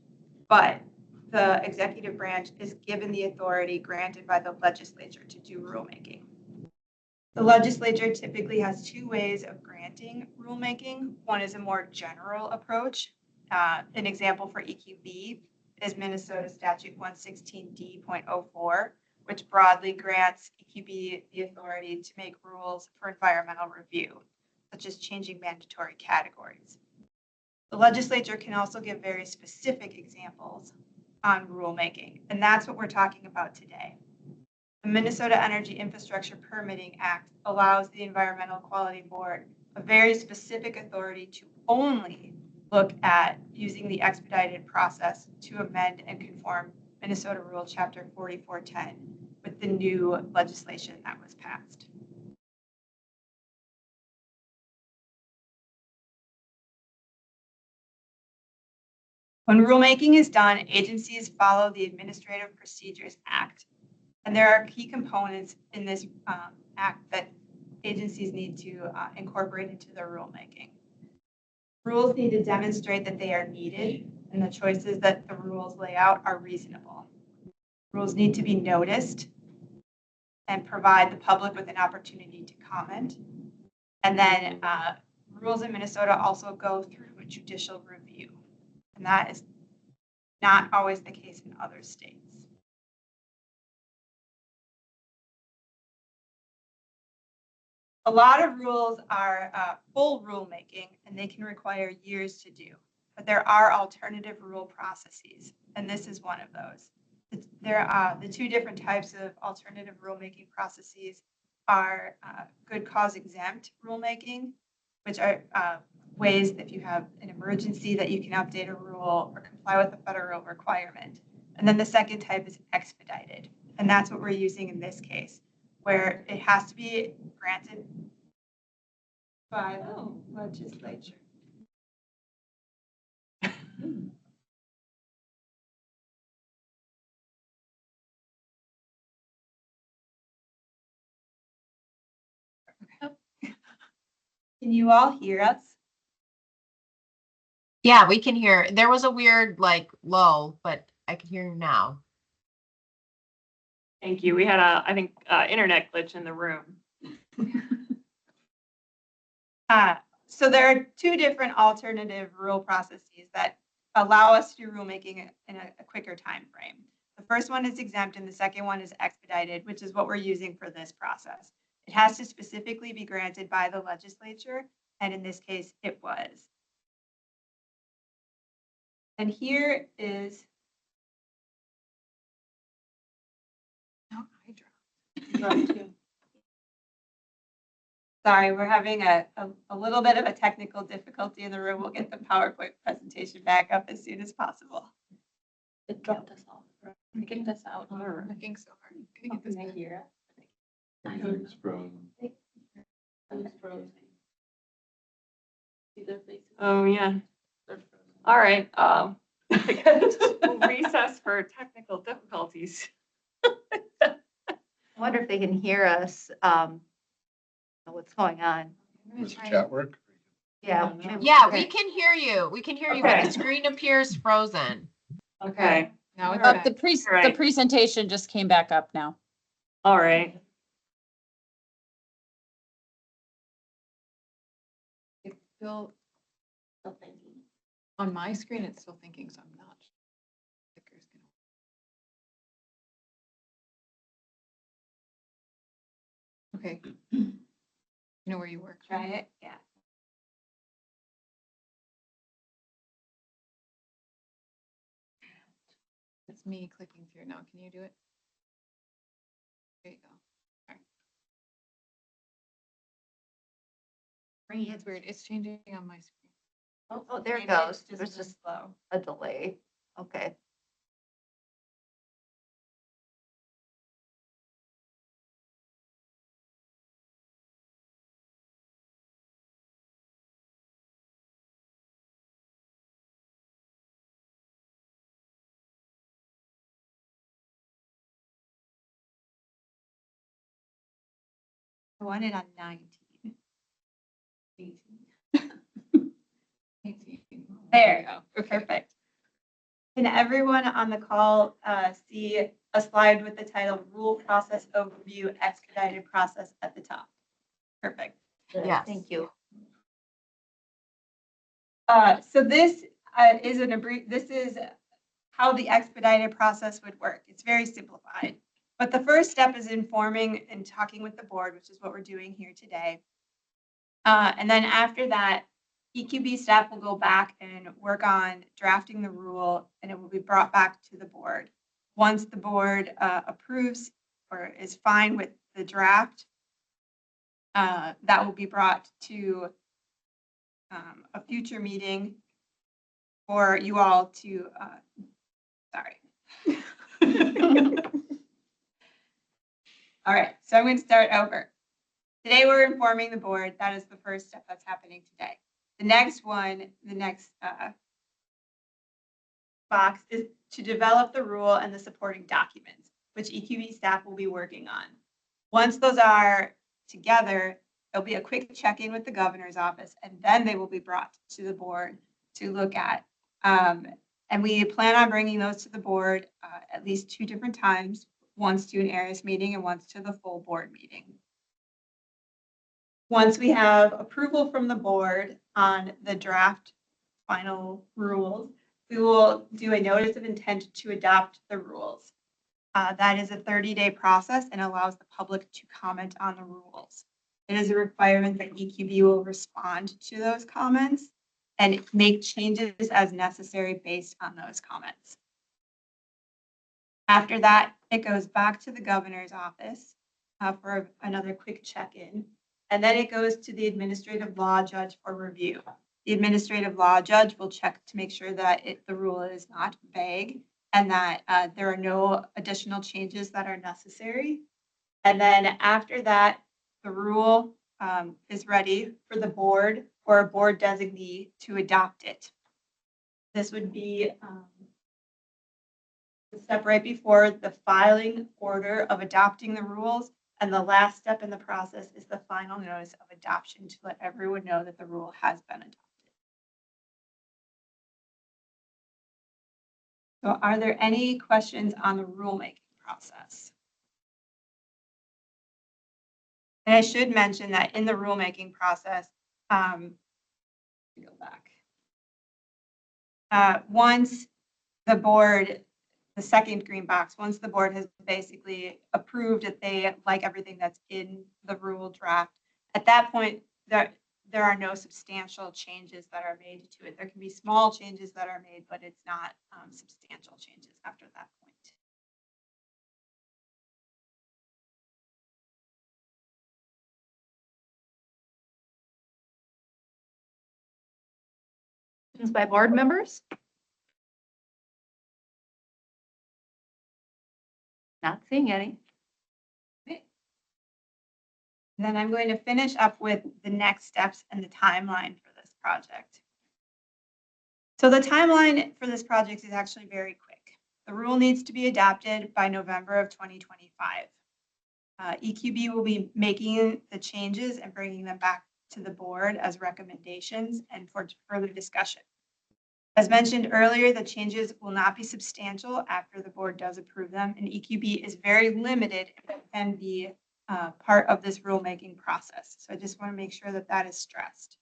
Speaker 10: but the executive branch is given the authority granted by the legislature to do rulemaking. The legislature typically has 2 ways of granting rulemaking. One is a more general approach. An example for EQB is Minnesota Statute 116D.04, which broadly grants EQB the authority to make rules for environmental review, such as changing mandatory categories. The legislature can also give very specific examples on rulemaking, and that's what we're talking about today. The Minnesota Energy Infrastructure Permitting Act allows the Environmental Quality Board a very specific authority to only look at using the expedited process to amend and conform Minnesota Rule Chapter 4410 with the new legislation that was passed. When rulemaking is done, agencies follow the Administrative Procedures Act. And there are key components in this act that agencies need to incorporate into their rulemaking. Rules need to demonstrate that they are needed and the choices that the rules lay out are reasonable. Rules need to be noticed and provide the public with an opportunity to comment. And then rules in Minnesota also go through a judicial review. And that is not always the case in other states. A lot of rules are full rulemaking and they can require years to do. But there are alternative rule processes, and this is one of those. There are the two different types of alternative rulemaking processes are good cause exempt rulemaking, which are ways that if you have an emergency that you can update a rule or comply with a federal requirement. And then the second type is expedited, and that's what we're using in this case, where it has to be granted by the legislature. Can you all hear us?
Speaker 5: Yeah, we can hear. There was a weird like lull, but I can hear you now.
Speaker 2: Thank you. We had a, I think, internet glitch in the room.
Speaker 10: So there are two different alternative rule processes that allow us to do rulemaking in a quicker time frame. The first one is exempt and the second one is expedited, which is what we're using for this process. It has to specifically be granted by the legislature, and in this case, it was. And here is.
Speaker 1: Oh, I dropped.
Speaker 10: Sorry, we're having a little bit of a technical difficulty in the room. We'll get the PowerPoint presentation back up as soon as possible.
Speaker 2: It dropped us off. We get this out.
Speaker 1: I think so. Can I get this back?
Speaker 2: Here.
Speaker 8: Everything's frozen.
Speaker 2: Oh, yeah. All right. I guess we'll recess for technical difficulties.
Speaker 1: I wonder if they can hear us, what's going on.
Speaker 4: Does the chat work?
Speaker 1: Yeah.
Speaker 5: Yeah, we can hear you. We can hear you, but
Speaker 2: Okay.
Speaker 5: the screen appears frozen.
Speaker 2: Okay.
Speaker 1: Now it's
Speaker 2: All
Speaker 1: back.
Speaker 2: right. All right.
Speaker 11: The presentation just came back up now.
Speaker 2: All right.
Speaker 12: It's still thinking. On my screen, it's still thinking, so I'm not. Sticker's gonna. Okay. You know where you work?
Speaker 10: Try it, yeah.
Speaker 12: It's me clicking through now. Can you do it? There you go. It's weird. It's changing on my screen.
Speaker 1: Oh, there it
Speaker 10: Maybe it's
Speaker 1: goes. There's just
Speaker 10: slow.
Speaker 1: a delay. Okay.
Speaker 10: I want it on 19.
Speaker 12: 18.
Speaker 10: There.
Speaker 12: Okay.
Speaker 10: Perfect. Can everyone on the call see a slide with the title Rule Process Overview Expedited Process at the top? Perfect.
Speaker 5: Yes.
Speaker 1: Thank you.
Speaker 10: So this this is how the expedited process would work. It's very simplified. But the first step is informing and talking with the board, which is what we're doing here today. And then after that, EQB staff will go back and work on drafting the rule, and it will be brought back to the board. Once the board approves or is fine with the draft, that will be brought to a future meeting for you all to, sorry. All right, so I'm going to start over. Today we're informing the board. That is the first step that's happening today. The next one, the next box is to develop the rule and the supporting documents, which EQB staff will be working on. Once those are together, there'll be a quick check-in with the governor's office, and then they will be brought to the board to look at. And we plan on bringing those to the board at least 2 different times, once to an ARIS meeting and once to the full board meeting. Once we have approval from the board on the draft final rules, we will do a notice of intent to adopt the rules. That is a 30-day process and allows the public to comment on the rules. it is a requirement that EQB will respond to those comments and make changes as necessary based on those comments. After that, it goes back to the governor's office for another quick check-in. And then it goes to the administrative law judge for review. The administrative law judge will check to make sure that the rule is not vague and that there are no additional changes that are necessary. And then after that, the rule is ready for the board or a board designee to adopt it. This would be the step right before the filing order of adopting the rules. And the last step in the process is the final notice of adoption to let everyone know that the rule has been adopted. So are there any questions on the rulemaking process? And I should mention that in the rulemaking process, go back. Once the board, the second green box, once the board has basically approved that they like everything that's in the rule draft, at that point, there are no substantial changes that are made to it. There can be small changes that are made, but it's not substantial changes after that point.
Speaker 1: Questions by board members? Not seeing any.
Speaker 10: Then I'm going to finish up with the next steps and the timeline for this project. So the timeline for this project is actually very quick. The rule needs to be adopted by November of 2025. EQB will be making the changes and bringing them back to the board as recommendations and for further discussion. As mentioned earlier, the changes will not be substantial after the board does approve them, and EQB is very limited and be part of this rulemaking process. So I just want to make sure that that is stressed.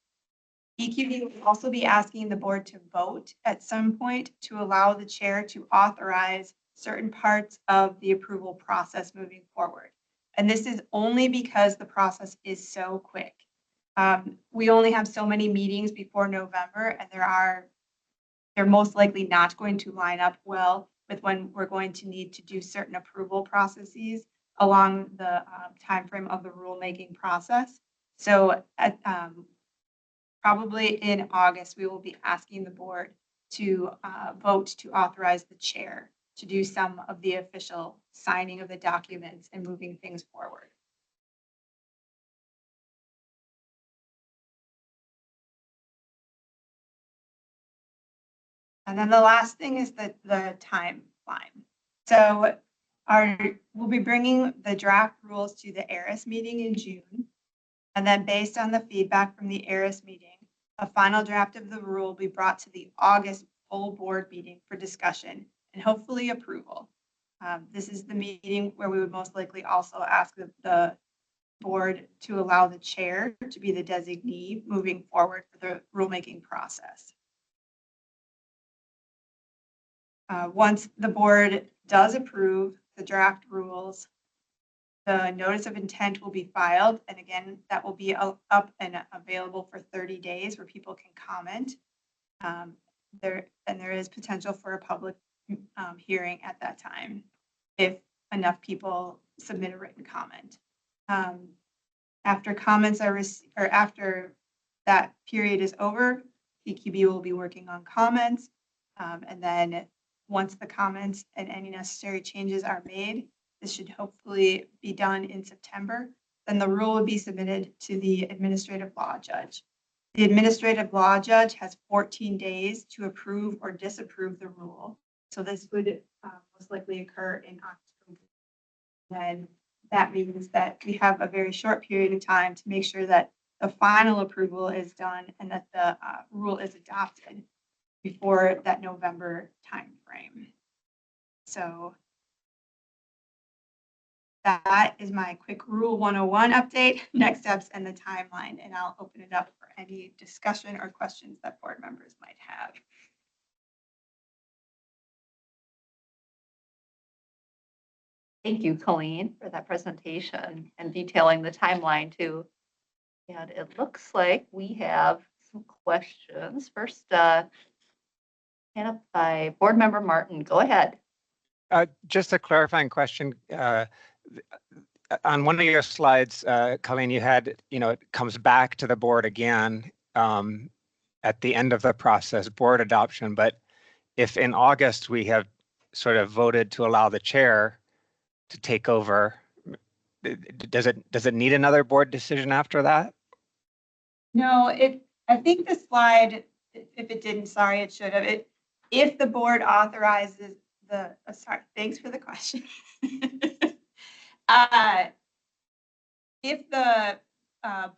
Speaker 10: EQB will also be asking the board to vote at some point to allow the chair to authorize certain parts of the approval process moving forward. And this is only because the process is so quick. We only have so many meetings before November, and they're most likely not going to line up well with when we're going to need to do certain approval processes along the timeframe of the rulemaking process. So probably in August, we will be asking the board to vote to authorize the chair to do some of the official signing of the documents and moving things forward. And then the last thing is the timeline. So we'll be bringing the draft rules to the ARIS meeting in June. And then based on the feedback from the ARIS meeting, a final draft of the rule will be brought to the August full board meeting for discussion and hopefully approval. This is the meeting where we would most likely also ask the board to allow the chair to be the designee moving forward for the rulemaking process. Once the board does approve the draft rules, the notice of intent will be filed. And again, that will be up and available for 30 days where people can comment. There is potential for a public hearing at that time if enough people submit a written comment. After comments are received, or after that period is over, EQB will be working on comments. And then once the comments and any necessary changes are made, this should hopefully be done in September. Then the rule will be submitted to the administrative law judge. The administrative law judge has 14 days to approve or disapprove the rule. So this would most likely occur in October. Then that means that we have a very short period of time to make sure that the final approval is done and that the rule is adopted before that November timeframe. So that is my quick Rule 101 update, next steps, and the timeline. And I'll open it up for any discussion or questions that board members might have.
Speaker 1: Thank you, Colleen, for that presentation and detailing the timeline too. And it looks like we have some questions. First, hand up by Board Member Martin. Go ahead.
Speaker 7: Just a clarifying question. On one of your slides, Colleen, you had, it comes back to the board again at the end of the process, board adoption. But if in August we have sort of voted to allow the chair to take over, does it need another board decision after that?
Speaker 10: No, I think the slide, if it didn't, sorry, it should have. If the board authorizes sorry, thanks for the question. If the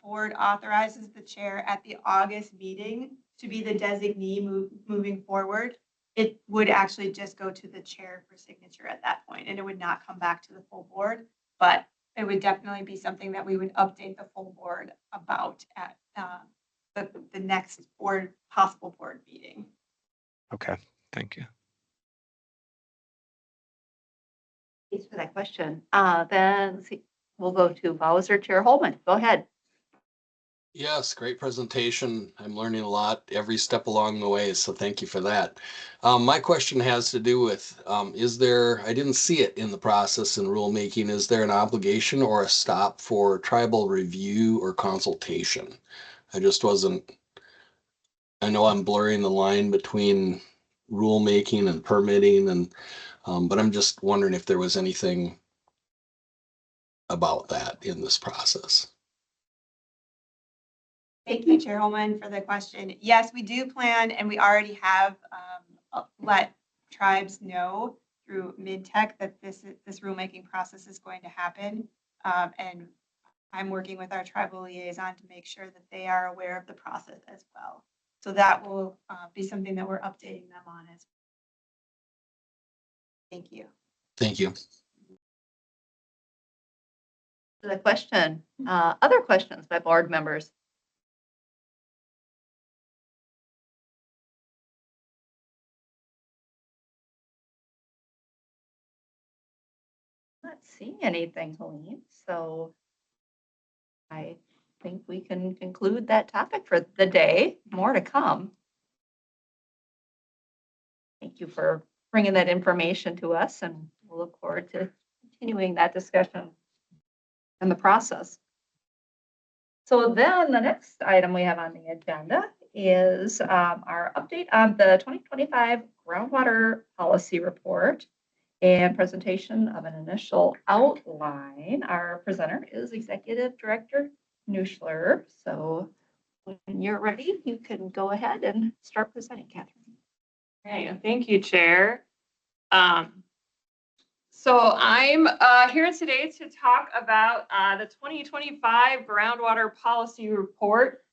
Speaker 10: board authorizes the chair at the August meeting to be the designee moving forward, it would actually just go to the chair for signature at that point, and it would not come back to the full board. But it would definitely be something that we would update the full board about at the next possible board meeting.
Speaker 7: Okay, thank you.
Speaker 1: Thanks for that question. Then let's see, we'll go to Bowser Chair Holman. Go ahead.
Speaker 8: Yes, great presentation. I'm learning a lot every step along the way, so thank you for that. My question has to do with, I didn't see it in the process in rulemaking, is there an obligation or a stop for tribal review or consultation? I know I'm blurring the line between rulemaking and permitting, but I'm just wondering if there was anything about that in this process.
Speaker 10: Thank you, Chairwoman, for the question. Yes, we do plan, and we already have let tribes know through MidTech that this rulemaking process is going to happen. And I'm working with our tribal liaison to make sure that they are aware of the process as well. So that will be something that we're updating them on as well. Thank you.
Speaker 8: Thank you.
Speaker 1: The question. Other questions by board members? Not seeing anything, Helene. So I think we can conclude that topic for the day. More to come. Thank you for bringing that information to us, and we'll look forward to continuing that discussion and the process. So then the next item we have on the agenda is our update on the 2025 Groundwater Policy Report and presentation of an initial outline. Our presenter is Executive Director Nuschler. So when you're ready, you can go ahead and start presenting, Catherine.
Speaker 2: Okay, thank you, Chair. So I'm here today to talk about the 2025 Groundwater Policy Report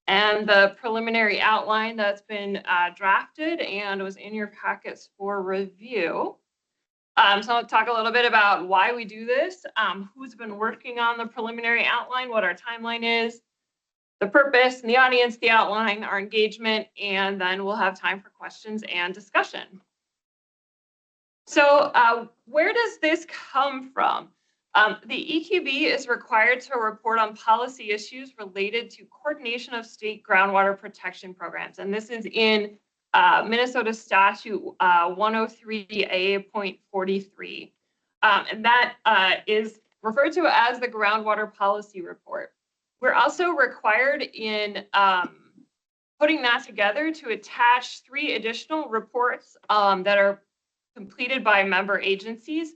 Speaker 2: and the preliminary outline that's been drafted and was in your packets for review. So I'll talk a little bit about why we do this, who's been working on the preliminary outline, what our timeline is, the purpose and the audience, the outline, our engagement, and then we'll have time for questions and discussion. So where does this come from? The EQB is required to report on policy issues related to coordination of state groundwater protection programs. And this is in Minnesota Statute 103A.43. And that is referred to as the Groundwater Policy Report. We're also required in putting that together to attach 3 additional reports that are completed by member agencies,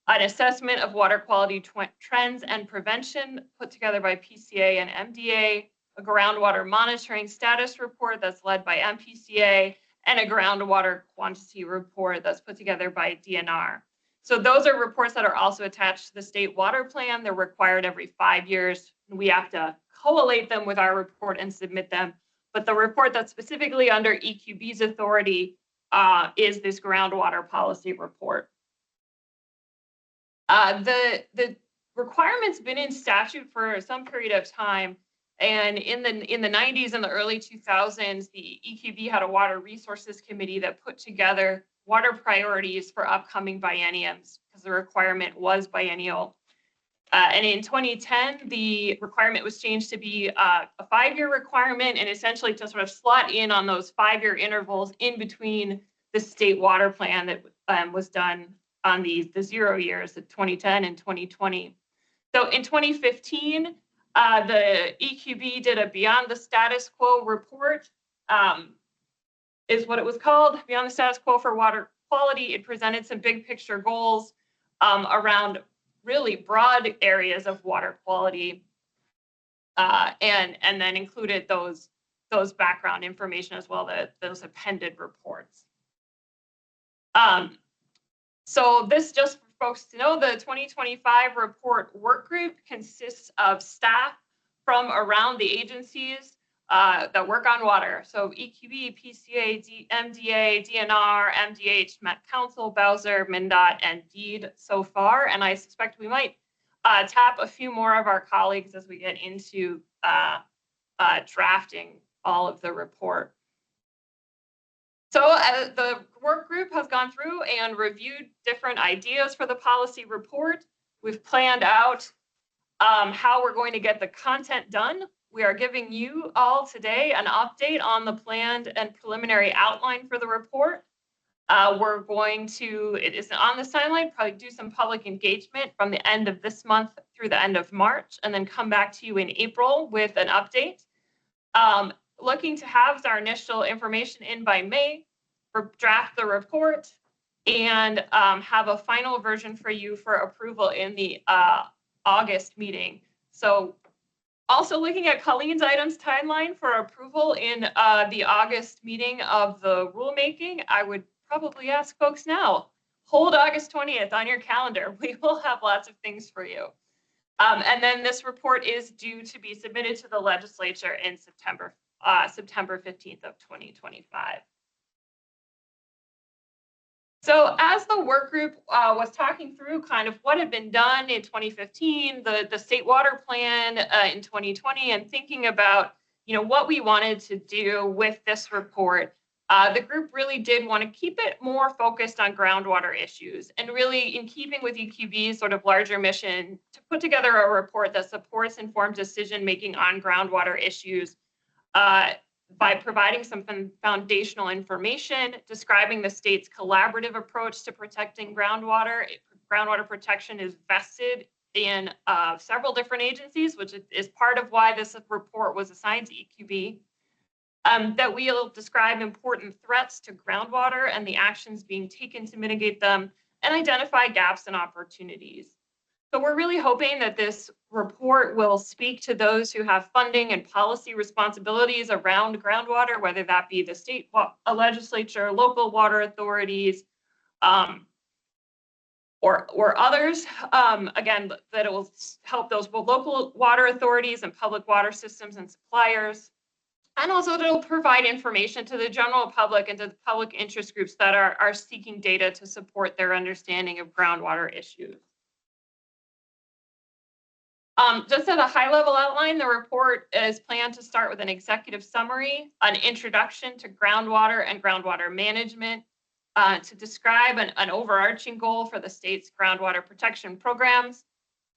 Speaker 2: an assessment of water quality trends and prevention put together by PCA and MDA, a groundwater monitoring status report that's led by MPCA, and a groundwater quantity report that's put together by DNR. So those are reports that are also attached to the state water plan. They're required every 5 years. We have to collate them with our report and submit them. But the report that's specifically under EQB's authority is this groundwater policy report. The requirement's been in statute for some period of time, and in the 90s and the early 2000s, the EQB had a water resources committee that put together water priorities for upcoming bienniums because the requirement was biennial. And in 2010, the requirement was changed to be a 5-year requirement, and essentially to sort of slot in on those 5-year intervals in between the state water plan that was done on the 0 years, the 2010 and 2020. So in 2015, the EQB did a Beyond the Status Quo report, is what it was called, Beyond the Status Quo for Water Quality. It presented some big picture goals around really broad areas of water quality, and then included those background information as well, those appended reports. So this, just for folks to know, the 2025 report work group consists of staff from around the agencies that work on water. So EQB, PCA, MDA, DNR, MDH, Met Council, Bowser, MnDOT, and DEED so far. And I suspect we might tap a few more of our colleagues as we get into drafting all of the report. So the work group has gone through and reviewed different ideas for the policy report. We've planned out how we're going to get the content done. We are giving you all today an update on the planned and preliminary outline for the report. We're going to, it is on this timeline, probably do some public engagement from the end of this month through the end of March, and then come back to you in April with an update. Looking to have our initial information in by May, draft the report, and have a final version for you for approval in the August meeting. So also looking at Colleen's items timeline for approval in the August meeting of the rulemaking, I would probably ask folks now, hold August 20th on your calendar. We will have lots of things for you. And then this report is due to be submitted to the legislature in September 15th of 2025. So as the work group was talking through kind of what had been done in 2015, the state water plan in 2020, and thinking about, what we wanted to do with this report, the group really did want to keep it more focused on groundwater issues, and really in keeping with EQB's sort of larger mission to put together a report that supports informed decision-making on groundwater issues by providing some foundational information, describing the state's collaborative approach to protecting groundwater. Groundwater protection is vested in several different agencies, which is part of why this report was assigned to EQB. That we'll describe important threats to groundwater and the actions being taken to mitigate them, and identify gaps and opportunities. So we're really hoping that this report will speak to those who have funding and policy responsibilities around groundwater, whether that be the state legislature, local water authorities, or others. Again, that it will help those local water authorities and public water systems and suppliers. And also that it'll provide information to the general public and to the public interest groups that are seeking data to support their understanding of groundwater issues. Just at a high level outline, the report is planned to start with an executive summary, an introduction to groundwater and groundwater management, to describe an overarching goal for the state's groundwater protection programs,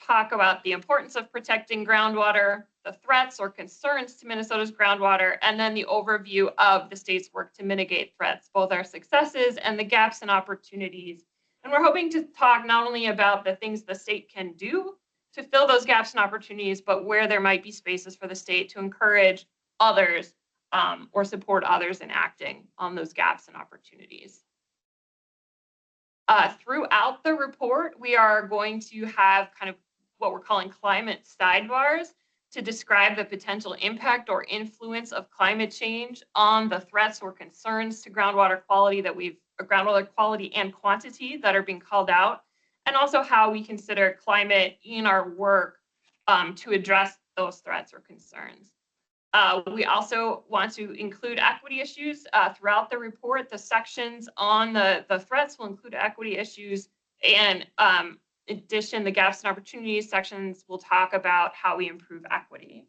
Speaker 2: talk about the importance of protecting groundwater, the threats or concerns to Minnesota's groundwater, and then the overview of the state's work to mitigate threats, both our successes and the gaps and opportunities. And we're hoping to talk not only about the things the state can do to fill those gaps and opportunities, but where there might be spaces for the state to encourage others or support others in acting on those gaps and opportunities. Throughout the report, we are going to have kind of what we're calling climate sidebars to describe the potential impact or influence of climate change on the threats or concerns to groundwater quality groundwater quality and quantity that are being called out, and also how we consider climate in our work to address those threats or concerns. We also want to include equity issues throughout the report. The sections on the threats will include equity issues, and in addition, the gaps and opportunities sections will talk about how we improve equity.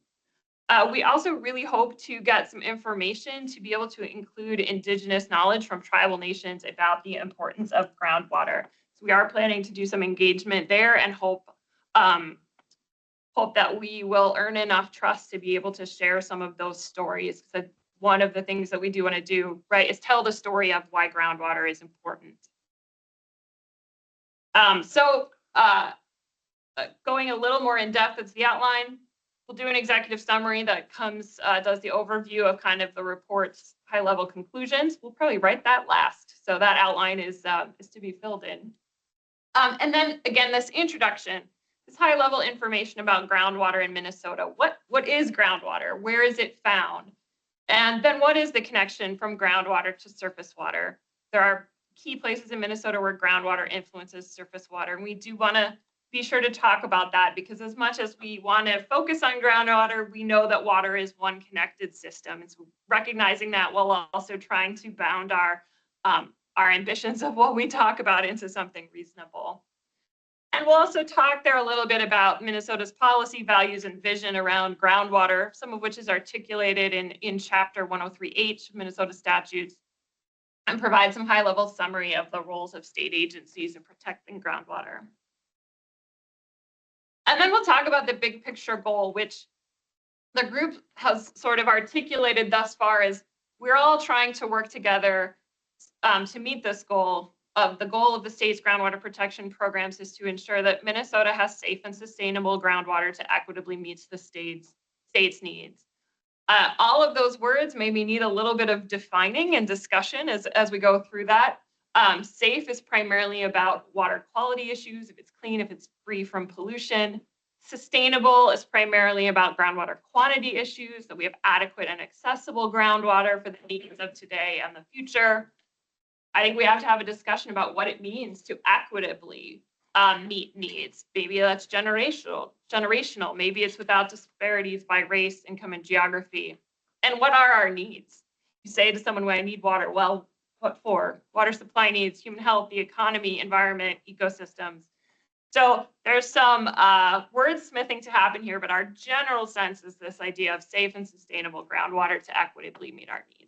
Speaker 2: We also really hope to get some information to be able to include Indigenous knowledge from tribal nations about the importance of groundwater. So we are planning to do some engagement there and hope hope that we will earn enough trust to be able to share some of those stories. So one of the things that we do want to do, right, is tell the story of why groundwater is important. Going a little more in depth, it's the outline. We'll do an executive summary that does the overview of kind of the report's high-level conclusions. We'll probably write that last, so that outline is to be filled in. And then again, this introduction, this high-level information about groundwater in Minnesota. What is groundwater? Where is it found? And then what is the connection from groundwater to surface water? There are key places in Minnesota where groundwater influences surface water, and we do want to be sure to talk about that, because as much as we want to focus on groundwater, we know that water is one connected system. And so recognizing that while also trying to bound our ambitions of what we talk about into something reasonable. And we'll also talk there a little bit about Minnesota's policy, values, and vision around groundwater, some of which is articulated in Chapter 103H of Minnesota statutes, and provide some high-level summary of the roles of state agencies in protecting groundwater. And then we'll talk about the big picture goal, which the group has sort of articulated thus far as we're all trying to work together to meet this goal. The goal of the state's groundwater protection programs is to ensure that Minnesota has safe and sustainable groundwater to equitably meet the state's needs. All of those words maybe need a little bit of defining and discussion as we go through that. Safe is primarily about water quality issues, if it's clean, if it's free from pollution. Sustainable is primarily about groundwater quantity issues, that we have adequate and accessible groundwater for the needs of today and the future. I think we have to have a discussion about what it means to equitably meet needs. Maybe that's generational. Maybe it's without disparities by race, income, and geography. And what are our needs? You say to someone, well, I need water. Well, what for? Water supply needs, human health, the economy, environment, ecosystems. So there's some wordsmithing to happen here, but our general sense is this idea of safe and sustainable groundwater to equitably meet our needs.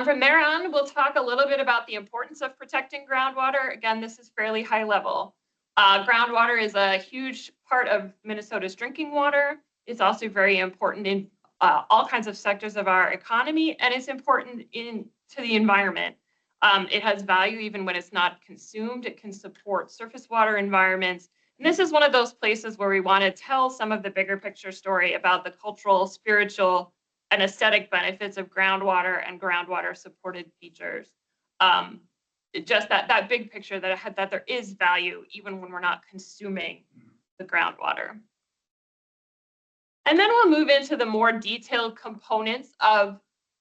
Speaker 2: From there on, we'll talk a little bit about the importance of protecting groundwater. Again, this is fairly high level. Groundwater is a huge part of Minnesota's drinking water. It's also very important in all kinds of sectors of our economy, and it's important to the environment. It has value even when it's not consumed. It can support surface water environments. And this is one of those places where we want to tell some of the bigger picture story about the cultural, spiritual, and aesthetic benefits of groundwater and groundwater supported features. Just that big picture that there is value even when we're not consuming the groundwater. And then we'll move into the more detailed components of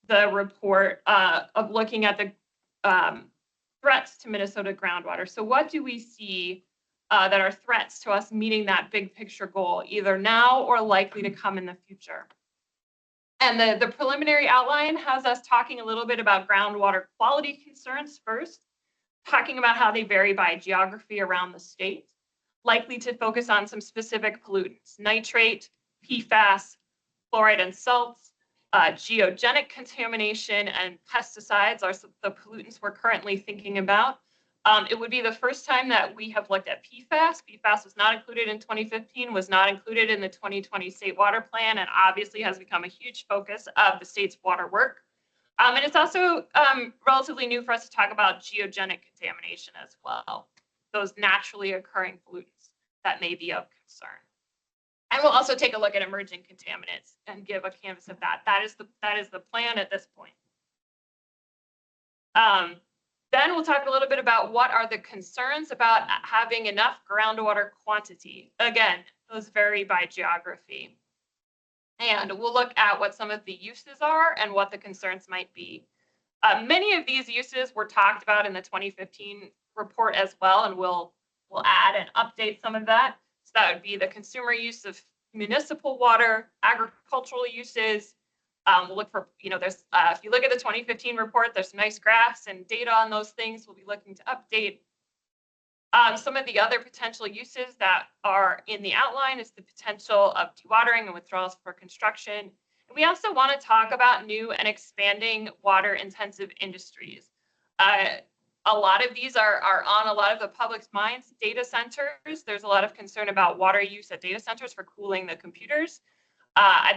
Speaker 2: the report of looking at the threats to Minnesota groundwater. So what do we see that are threats to us meeting that big picture goal, either now or likely to come in the future? And the preliminary outline has us talking a little bit about groundwater quality concerns first, talking about how they vary by geography around the state, likely to focus on some specific pollutants, nitrate, PFAS, fluoride and salts, geogenic contamination, and pesticides are the pollutants we're currently thinking about. It would be the first time that we have looked at PFAS. PFAS was not included in 2015, was not included in the 2020 State Water Plan, and obviously has become a huge focus of the state's water work. And it's also relatively new for us to talk about geogenic contamination as well, those naturally occurring pollutants that may be of concern. And we'll also take a look at emerging contaminants and give a canvas of that. That is the plan at this point. Then we'll talk a little bit about what are the concerns about having enough groundwater quantity. Again, those vary by geography. And we'll look at what some of the uses are and what the concerns might be. Many of these uses were talked about in the 2015 report as well, and we'll add and update some of that. So that would be the consumer use of municipal water, agricultural uses. We'll look for, there's, if you look at the 2015 report, there's some nice graphs and data on those things we'll be looking to update. Some of the other potential uses that are in the outline is the potential of dewatering and withdrawals for construction. And we also want to talk about new and expanding water intensive industries. a lot of these are on a lot of the public's minds. Data centers, there's a lot of concern about water use at data centers for cooling the computers.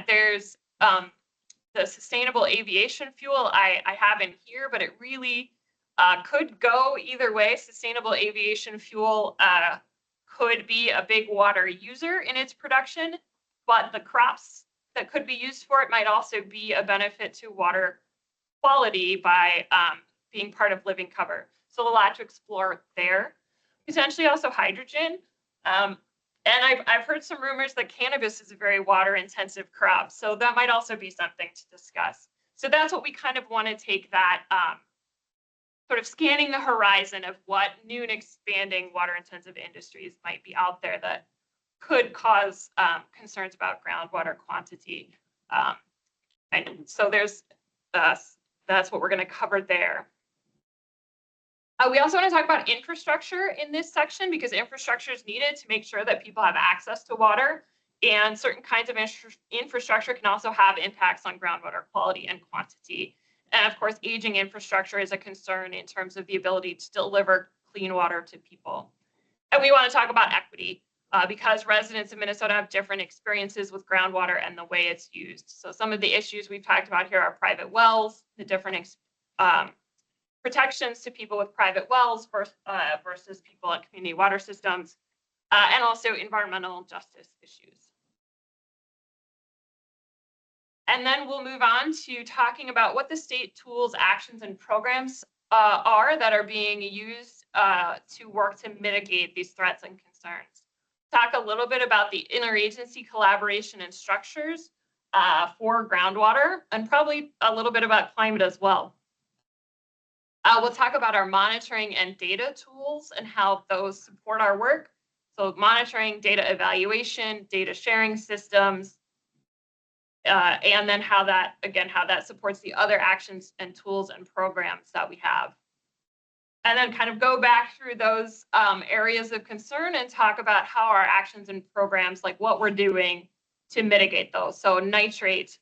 Speaker 2: There's the sustainable aviation fuel I have in here, but it really could go either way. Sustainable aviation fuel could be a big water user in its production, but the crops that could be used for it might also be a benefit to water quality by being part of living cover. So a lot to explore there. Potentially also hydrogen. And I've heard some rumors that cannabis is a very water intensive crop. So that might also be something to discuss. So that's what we kind of want to take that sort of scanning the horizon of what new and expanding water intensive industries might be out there that could cause concerns about groundwater quantity. And so there's that's what we're going to cover there. We also want to talk about infrastructure in this section because infrastructure is needed to make sure that people have access to water, and certain kinds of infrastructure can also have impacts on groundwater quality and quantity. And of course, aging infrastructure is a concern in terms of the ability to deliver clean water to people. And we want to talk about equity because residents of Minnesota have different experiences with groundwater and the way it's used. So some of the issues we've talked about here are private wells, the different protections to people with private wells versus people in community water systems, and also environmental justice issues. And then we'll move on to talking about what the state tools, actions, and programs are that are being used to work to mitigate these threats and concerns. Talk a little bit about the interagency collaboration and structures for groundwater, and probably a little bit about climate as well. We'll talk about our monitoring and data tools and how those support our work. So monitoring, data evaluation, data sharing systems, and then how that supports the other actions and tools and programs that we have. And then kind of go back through those areas of concern and talk about how our actions and programs, like what we're doing to mitigate those. So nitrate,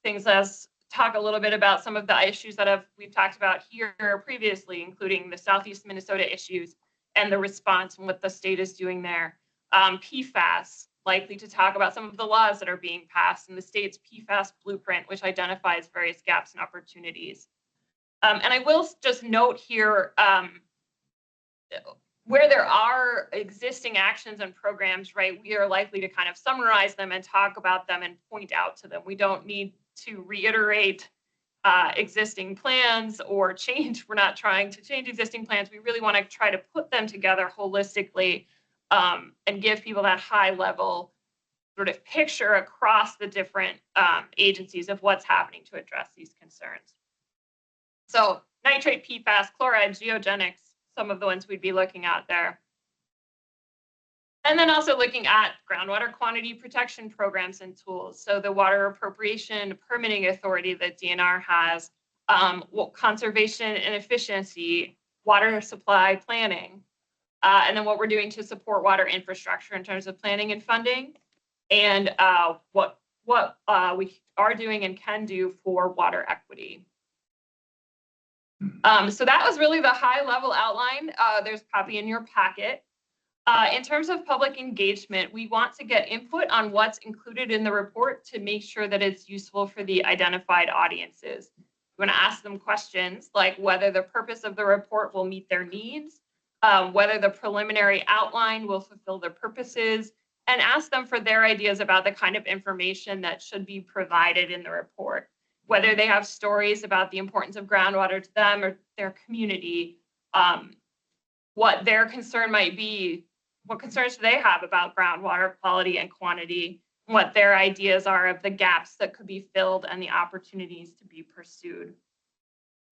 Speaker 2: things as talk a little bit about some of the issues that we've talked about here previously, including the Southeast Minnesota issues and the response and what the state is doing there. PFAS, likely to talk about some of the laws that are being passed in the state's PFAS blueprint, which identifies various gaps and opportunities. And I will just note here, where there are existing actions and programs, right, we are likely to kind of summarize them and talk about them and point out to them. We don't need to reiterate existing plans or change. We're not trying to change existing plans. We really want to try to put them together holistically and give people that high level sort of picture across the different agencies of what's happening to address these concerns. So nitrate, PFAS, chloride, geogenics, some of the ones we'd be looking at there. And then also looking at groundwater quantity protection programs and tools. So the water appropriation permitting authority that DNR has, conservation and efficiency, water supply planning, and then what we're doing to support water infrastructure in terms of planning and funding, and what we are doing and can do for water equity. So that was really the high level outline. There's a copy in your packet. In terms of public engagement, we want to get input on what's included in the report to make sure that it's useful for the identified audiences. We want to ask them questions like whether the purpose of the report will meet their needs, whether the preliminary outline will fulfill their purposes, and ask them for their ideas about the kind of information that should be provided in the report, whether they have stories about the importance of groundwater to them or their community, what their concern might be, what concerns do they have about groundwater quality and quantity, what their ideas are of the gaps that could be filled and the opportunities to be pursued.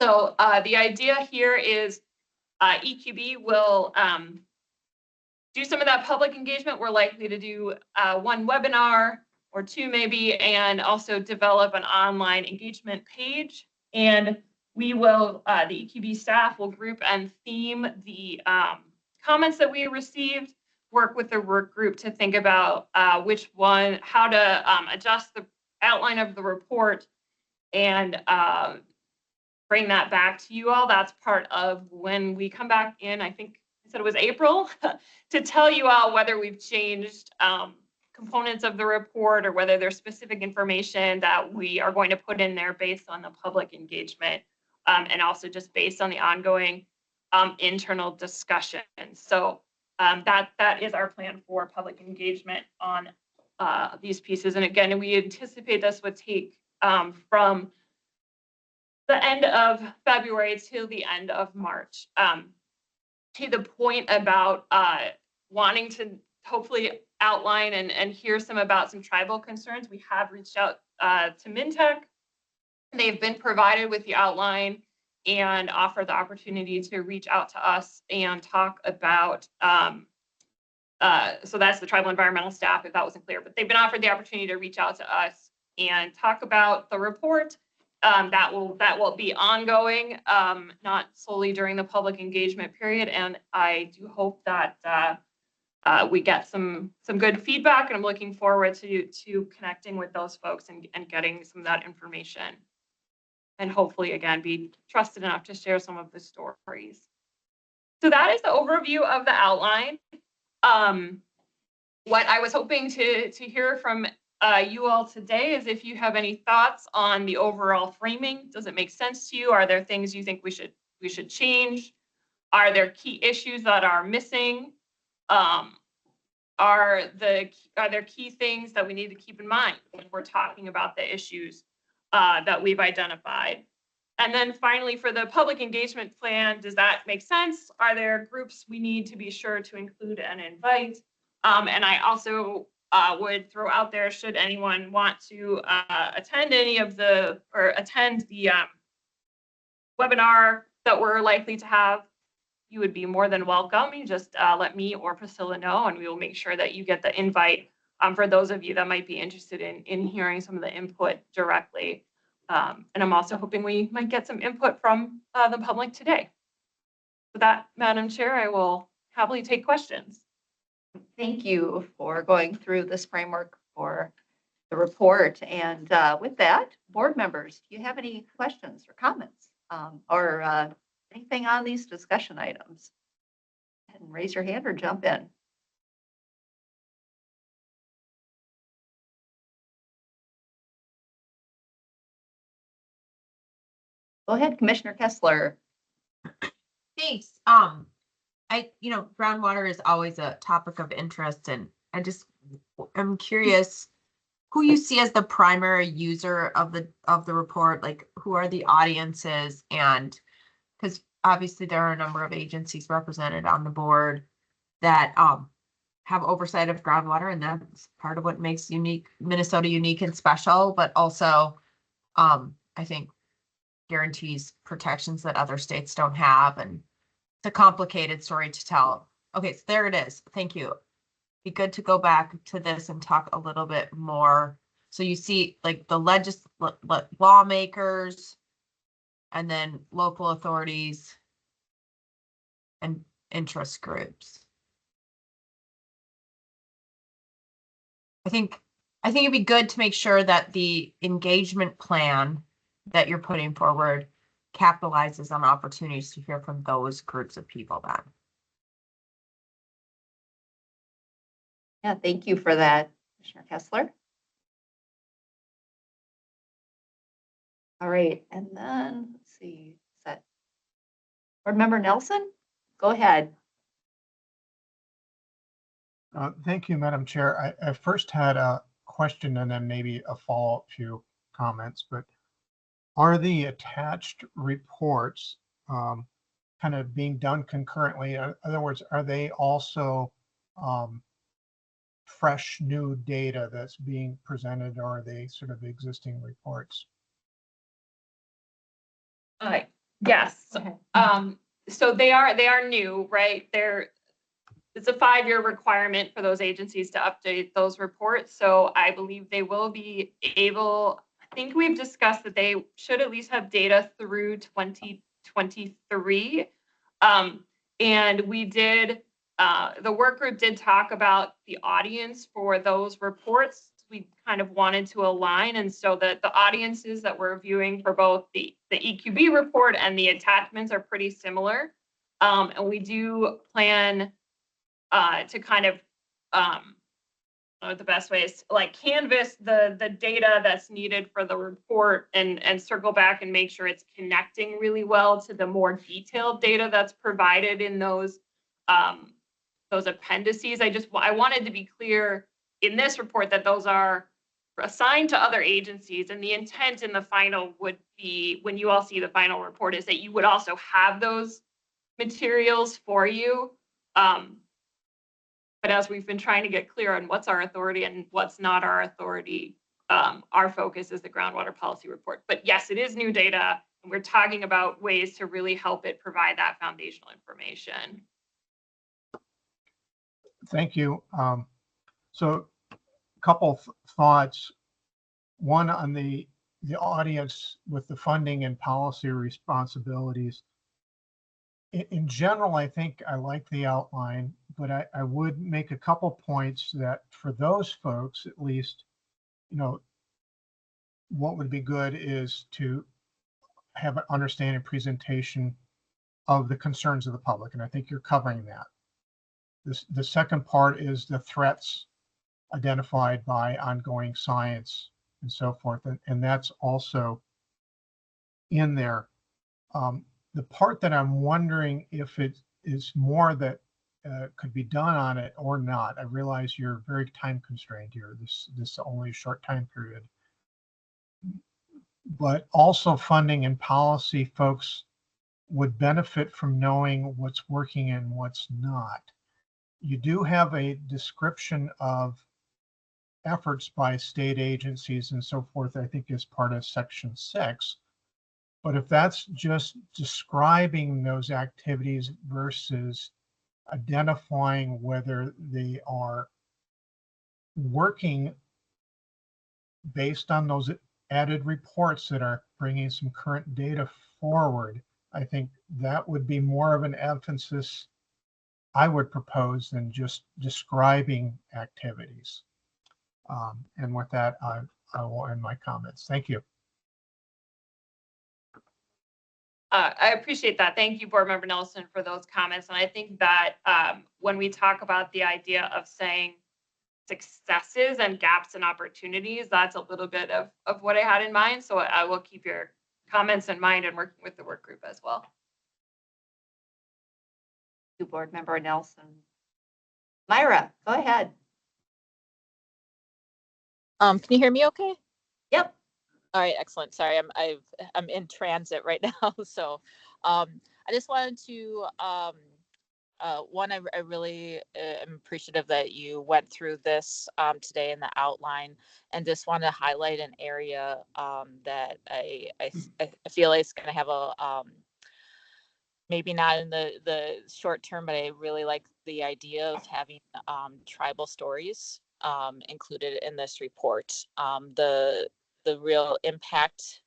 Speaker 2: So the idea here is EQB will do some of that public engagement. We're likely to do one webinar or two maybe, and also develop an online engagement page. And we will, the EQB staff will group and theme the comments that we received, work with the work group to think about which one, how to adjust the outline of the report and bring that back to you all. That's part of when we come back in, I think I said it was April, to tell you all whether we've changed components of the report or whether there's specific information that we are going to put in there based on the public engagement and also just based on the ongoing internal discussion. So that is our plan for public engagement on these pieces. And again, we anticipate this would take from the end of February till the end of March. To the point about wanting to hopefully outline and hear some about some tribal concerns, we have reached out to MinTech. They've been provided with the outline and offer the opportunity to reach out to us and talk about, so that's the tribal environmental staff, if that wasn't clear, but they've been offered the opportunity to reach out to us and talk about the report. That will be ongoing, not solely during the public engagement period. And I do hope that we get some good feedback, and I'm looking forward to connecting with those folks and getting some of that information. And hopefully, again, be trusted enough to share some of the stories. So that is the overview of the outline. What I was hoping to hear from you all today is if you have any thoughts on the overall framing. Does it make sense to you? Are there things you think we should change? Are there key issues that are missing? Are there key things that we need to keep in mind when we're talking about the issues that we've identified? And then finally, for the public engagement plan, does that make sense? Are there groups we need to be sure to include and invite? And I also would throw out there, should anyone want to attend attend the webinar that we're likely to have, you would be more than welcome. You just let me or Priscilla know, and we will make sure that you get the invite for those of you that might be interested in hearing some of the input directly. And I'm also hoping we might get some input from the public today. With that, Madam Chair, I will happily take questions.
Speaker 1: Thank you for going through this framework for the report. And with that, board members, do you have any questions or comments or anything on these discussion items? Go ahead and raise your hand or jump in. Go ahead, Commissioner Kessler.
Speaker 5: Thanks. Groundwater is always a topic of interest, and I'm curious who you see as the primary user of the report. Like, who are the audiences? And because obviously there are a number of agencies represented on the board that have oversight of groundwater, and that's part of what makes Minnesota unique and special, but also I think guarantees protections that other states don't have, and it's a complicated story to tell. Okay, so there it is. Thank you. Be good to go back to this and talk a little bit more. So you see, like, the lawmakers, and then local authorities and interest groups. I think it'd be good to make sure that the engagement plan that you're putting forward capitalizes on opportunities to hear from those groups of people then.
Speaker 1: Yeah, thank you for that, Commissioner Kessler. All right, and then let's see, is that Board Member Nelson? Go ahead.
Speaker 4: Thank you, Madam Chair. I first had a question and then maybe a follow-up few comments, but are the attached reports kind of being done concurrently? In other words, are they also fresh new data that's being presented, or are they sort of existing reports?
Speaker 2: Yes. So they are new, right? It's a 5-year requirement for those agencies to update those reports. So I believe they will be able, I think we've discussed that they should at least have data through 2023. And we did, the work group did talk about the audience for those reports. we kind of wanted to align, and so that the audiences that we're viewing for both the EQB report and the attachments are pretty similar. And we do plan to kind of the best way is like canvas the data that's needed for the report and circle back and make sure it's connecting really well to the more detailed data that's provided in those appendices. I wanted to be clear in this report that those are assigned to other agencies, and the intent in the final would be, when you all see the final report, is that you would also have those materials for you. But as we've been trying to get clear on what's our authority and what's not our authority, our focus is the groundwater policy report. But yes, it is new data, and we're talking about ways to really help it provide that foundational information.
Speaker 4: Thank you. So a couple thoughts. One on the audience with the funding and policy responsibilities. In general, I think I like the outline, but I would make a couple points that for those folks, at least, you know, what would be good is to have an understanding presentation of the concerns of the public. And I think you're covering that. The second part is the threats identified by ongoing science and so forth. And that's also in there. The part that I'm wondering if it is more that could be done on it or not. I realize you're very time constrained here. This is only a short time period. But also funding and policy folks would benefit from knowing what's working and what's not. You do have a description of efforts by state agencies and so forth, I think is part of section 6. But if that's just describing those activities versus identifying whether they are working based on those added reports that are bringing some current data forward, I think that would be more of an emphasis I would propose than just describing activities. And with that, I will end my comments. Thank you.
Speaker 2: I appreciate that. Thank you, Board Member Nelson, for those comments. And I think that when we talk about the idea of saying successes and gaps and opportunities, that's a little bit of what I had in mind. So I will keep your comments in mind and working with the work group as well.
Speaker 1: Thank you, Board Member Nelson. Myra, go ahead.
Speaker 11: Can you hear me okay?
Speaker 1: Yep.
Speaker 11: All right, excellent. Sorry, I'm in transit right now. So I just wanted to one, I really am appreciative that you went through this today in the outline, and just want to highlight an area that I feel like it's going to have a maybe not in the short term, but I really like the idea of having tribal stories included in this report. The real impact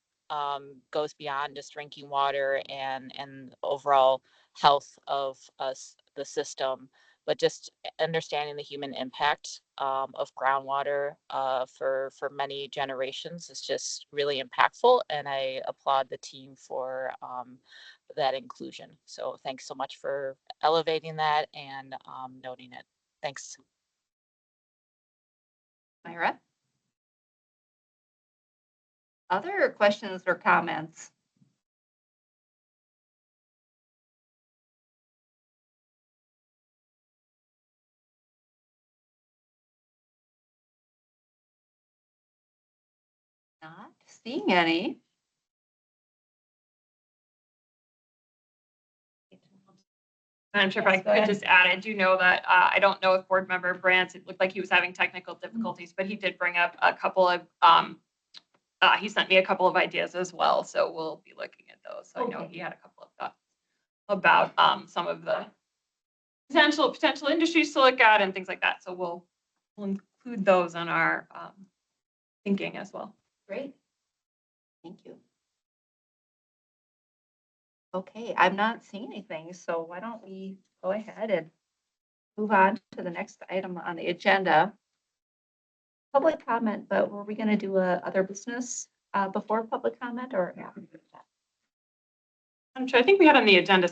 Speaker 11: goes beyond just drinking water and overall health of us, the system, but just understanding the human impact of groundwater for many generations is just really impactful, and I applaud the team for that inclusion. So thanks so much for elevating that and noting it. Thanks.
Speaker 1: Myra? Other questions or comments? Not seeing any.
Speaker 2: I'm sure if I could just add, I do know that I don't know if Board Member Brandt, it looked like he was having technical difficulties, but he did bring up a couple of, he sent me a couple of ideas as well. So we'll be looking at those. So I know he had a couple of thoughts about some of the potential industries to look at and things like that. So we'll include those on our thinking as well.
Speaker 1: Great. Thank you. Okay, I'm not seeing anything, so why don't we go ahead and move on to the next item on the agenda. public comment, but were we going to do other business before public comment or after that?
Speaker 2: I'm sure, I think we had on the agenda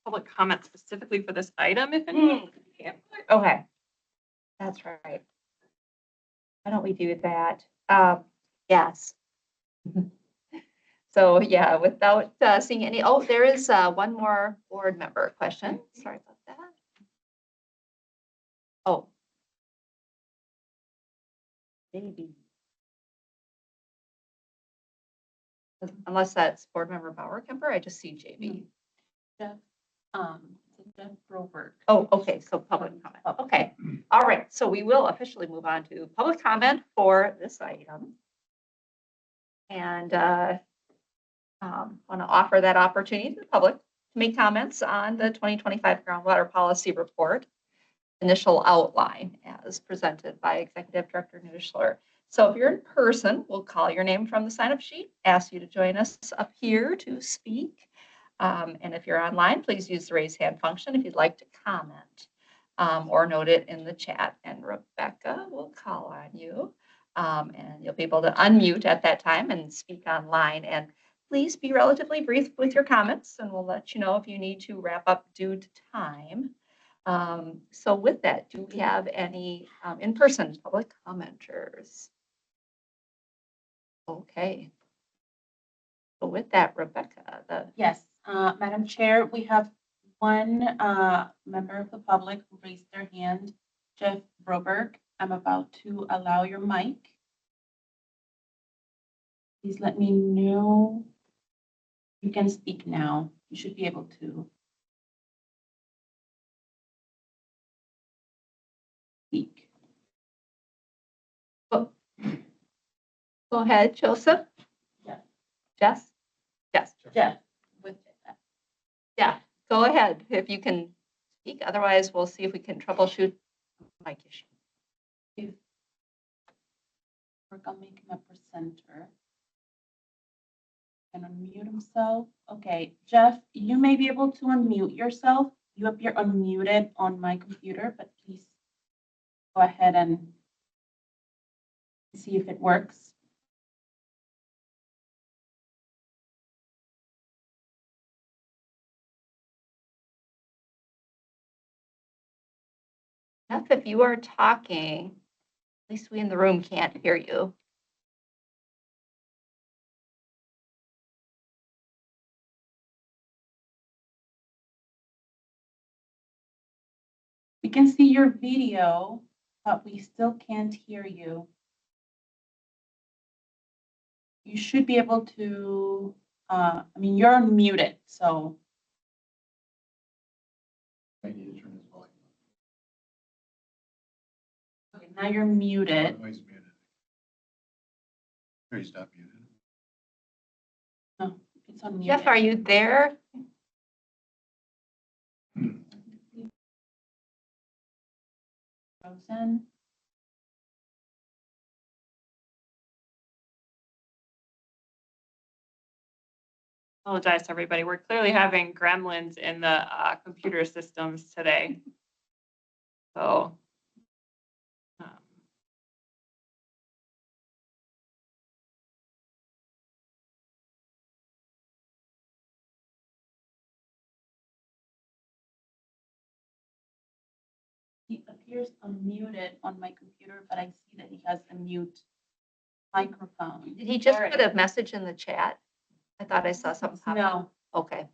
Speaker 2: public comment specifically for this item, if any. Yeah.
Speaker 1: Okay. That's right. Why don't we do that? Yes. So yeah, without seeing any, oh, there is one more board member question. Sorry about that. Oh. Maybe. Unless that's board member Bauer-Kemper, I just see JB.
Speaker 12: Jeff Broberg.
Speaker 1: Oh, okay, so public comment. Okay, all right, so we will officially move on to public comment for this item. And want to offer that opportunity to the public to make comments on the 2025 Groundwater Policy Report, initial outline as presented by Executive Director Nuschler. So if you're in person, we'll call your name from the sign-up sheet, ask you to join us up here to speak. And if you're online, please use the raise hand function if you'd like to comment or note it in the chat. And Rebecca will call on you. And you'll be able to unmute at that time and speak online. And please be relatively brief with your comments, and we'll let you know if you need to wrap up due to time. So with that, do we have any in-person public commenters? Okay. So with that, Rebecca,
Speaker 13: Yes, Madam Chair, we have one member of the public who raised their hand, Jeff Broberg. I'm about to allow your mic. Please let me know. You can speak now. You should be able to speak.
Speaker 1: go ahead, Joseph.
Speaker 13: Yeah.
Speaker 1: Jess? Yes.
Speaker 13: Jeff. With
Speaker 1: Yeah, go ahead if you can speak. Otherwise, we'll see if we can troubleshoot mic issue.
Speaker 13: I'll make him a presenter. And unmute himself. Okay, Jeff, you may be able to unmute yourself. You appear unmuted on my computer, but please go ahead and see if it works.
Speaker 1: Jeff, if you are talking, at least we in the room can't hear you.
Speaker 13: We can see your video, but we still can't hear you. You should be able to, I mean, you're unmuted, so.
Speaker 14: I need to turn his volume
Speaker 13: Okay, now you're muted.
Speaker 14: up. Oh, he's muted. Or he's not muted.
Speaker 13: No, it's unmuted.
Speaker 1: Jeff, are you there?
Speaker 13: Frozen.
Speaker 2: Apologize to everybody. We're clearly having gremlins in the computer systems today. So.
Speaker 13: He appears unmuted on my computer, but I see that he has a mute microphone.
Speaker 1: Did he just put a message in the chat? I thought I saw something pop up.
Speaker 13: No.
Speaker 1: Okay.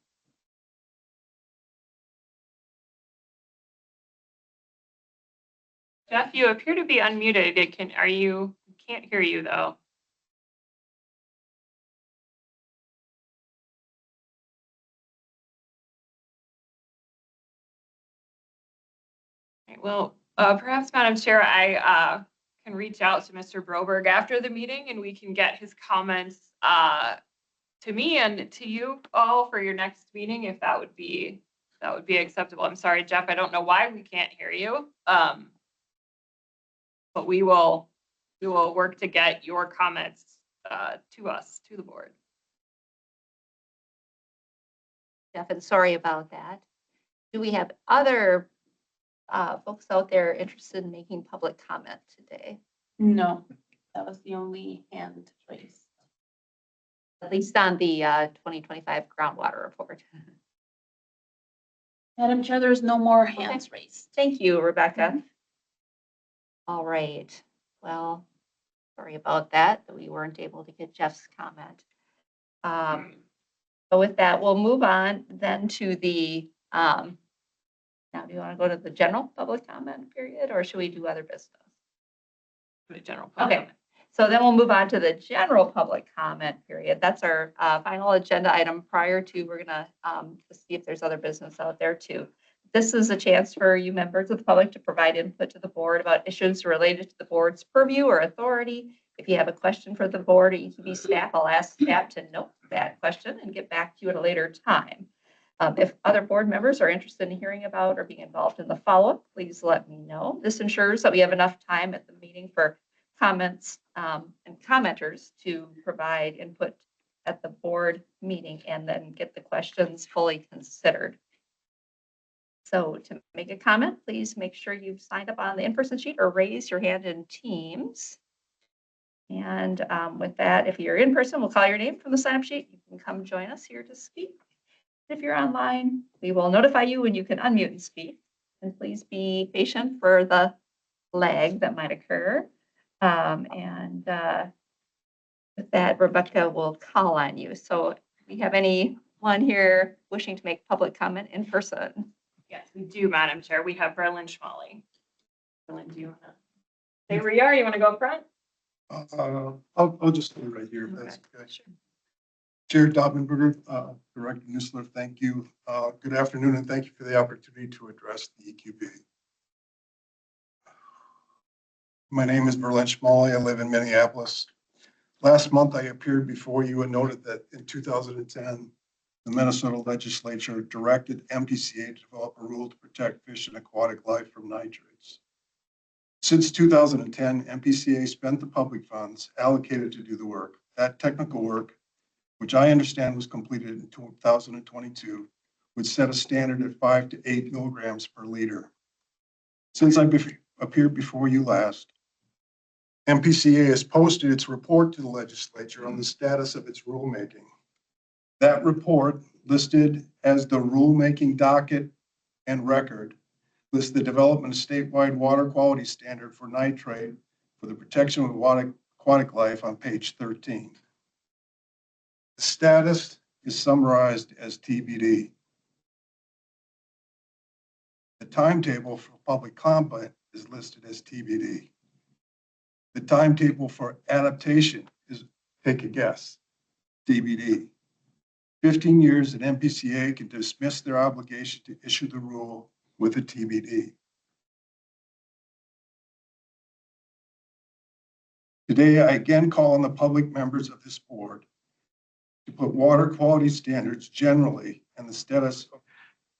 Speaker 2: Jeff, you appear to be unmuted. Can't hear you though. Right, well, perhaps Madam Chair, I can reach out to Mr. Broberg after the meeting and we can get his comments to me and to you all for your next meeting, if that would be acceptable. I'm sorry, Jeff, I don't know why we can't hear you. But we will work to get your comments to us, to the board.
Speaker 1: Jeff, and sorry about that. Do we have other folks out there interested in making public comment today?
Speaker 13: No, that was the only hand raised.
Speaker 1: At least on the 2025 groundwater report.
Speaker 13: Madam Chair, there's no more hands raised.
Speaker 1: Thank you, Rebecca. All right. Well, sorry about that we weren't able to get Jeff's comment. But with that, we'll move on then to the, now do you want to go to the general public comment period, or should we do other business?
Speaker 2: The general.
Speaker 1: Okay, so then we'll move on to the general public comment period. That's our final agenda item prior to, we're gonna see if there's other business out there too. This is a chance for you members of the public to provide input to the board about issues related to the board's purview or authority. If you have a question for the board or ETB staff, I'll ask staff to note that question and get back to you at a later time. If other board members are interested in hearing about or being involved in the follow-up, please let me know. This ensures that we have enough time at the meeting for comments and commenters to provide input at the board meeting and then get the questions fully considered. So to make a comment, please make sure you've signed up on the in-person sheet or raise your hand in Teams. And with that, if you're in person, we'll call your name from the sign-up sheet. You can come join us here to speak. If you're online, we will notify you when you can unmute and speak. And please be patient for the lag that might occur. With that, Rebecca will call on you. So if we have anyone here wishing to make public comment in person?
Speaker 2: Yes, we do, Madam Chair. We have Berlin Schmalley. Berlin, do you want to say where you are? You want to go up front?
Speaker 14: I'll just stay right here. If that's okay.
Speaker 2: Sure.
Speaker 14: Chair Dobbenberger, Director Nussler, thank you. Good afternoon, and thank you for the opportunity to address the EQB. My name is Berlin Schmalley. I live in Minneapolis. Last month, I appeared before you and noted that in 2010, the Minnesota legislature directed MPCA to develop a rule to protect fish and aquatic life from nitrates. Since 2010, MPCA spent the public funds allocated to do the work. That technical work, which I understand was completed in 2022, would set a standard at 5 to 8 milligrams per liter. Since I appeared before you last, MPCA has posted its report to the legislature on the status of its rulemaking. That report, listed as the rulemaking docket and record, lists the development of statewide water quality standard for nitrate for the protection of aquatic life on page 13. The status is summarized as TBD. The timetable for public comment is listed as TBD. The timetable for adaptation is, take a guess, TBD. 15 years that MPCA can dismiss their obligation to issue the rule with a TBD. Today, I again call on the public members of this board to put water quality standards generally and the status of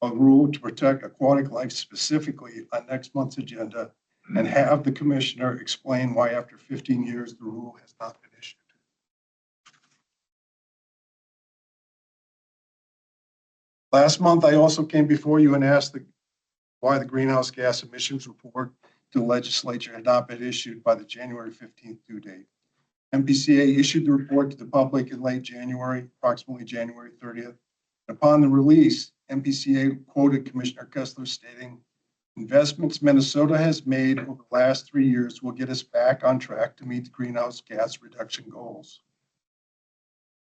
Speaker 14: a rule to protect aquatic life specifically on next month's agenda, and have the commissioner explain why after 15 years the rule has not been issued. Last month, I also came before you and asked why the greenhouse gas emissions report to the legislature had not been issued by the January 15th due date. MPCA issued the report to the public in late January, approximately January 30th. Upon the release, MPCA quoted Commissioner Kessler stating, "Investments Minnesota has made over the last 3 years will get us back on track to meet the greenhouse gas reduction goals."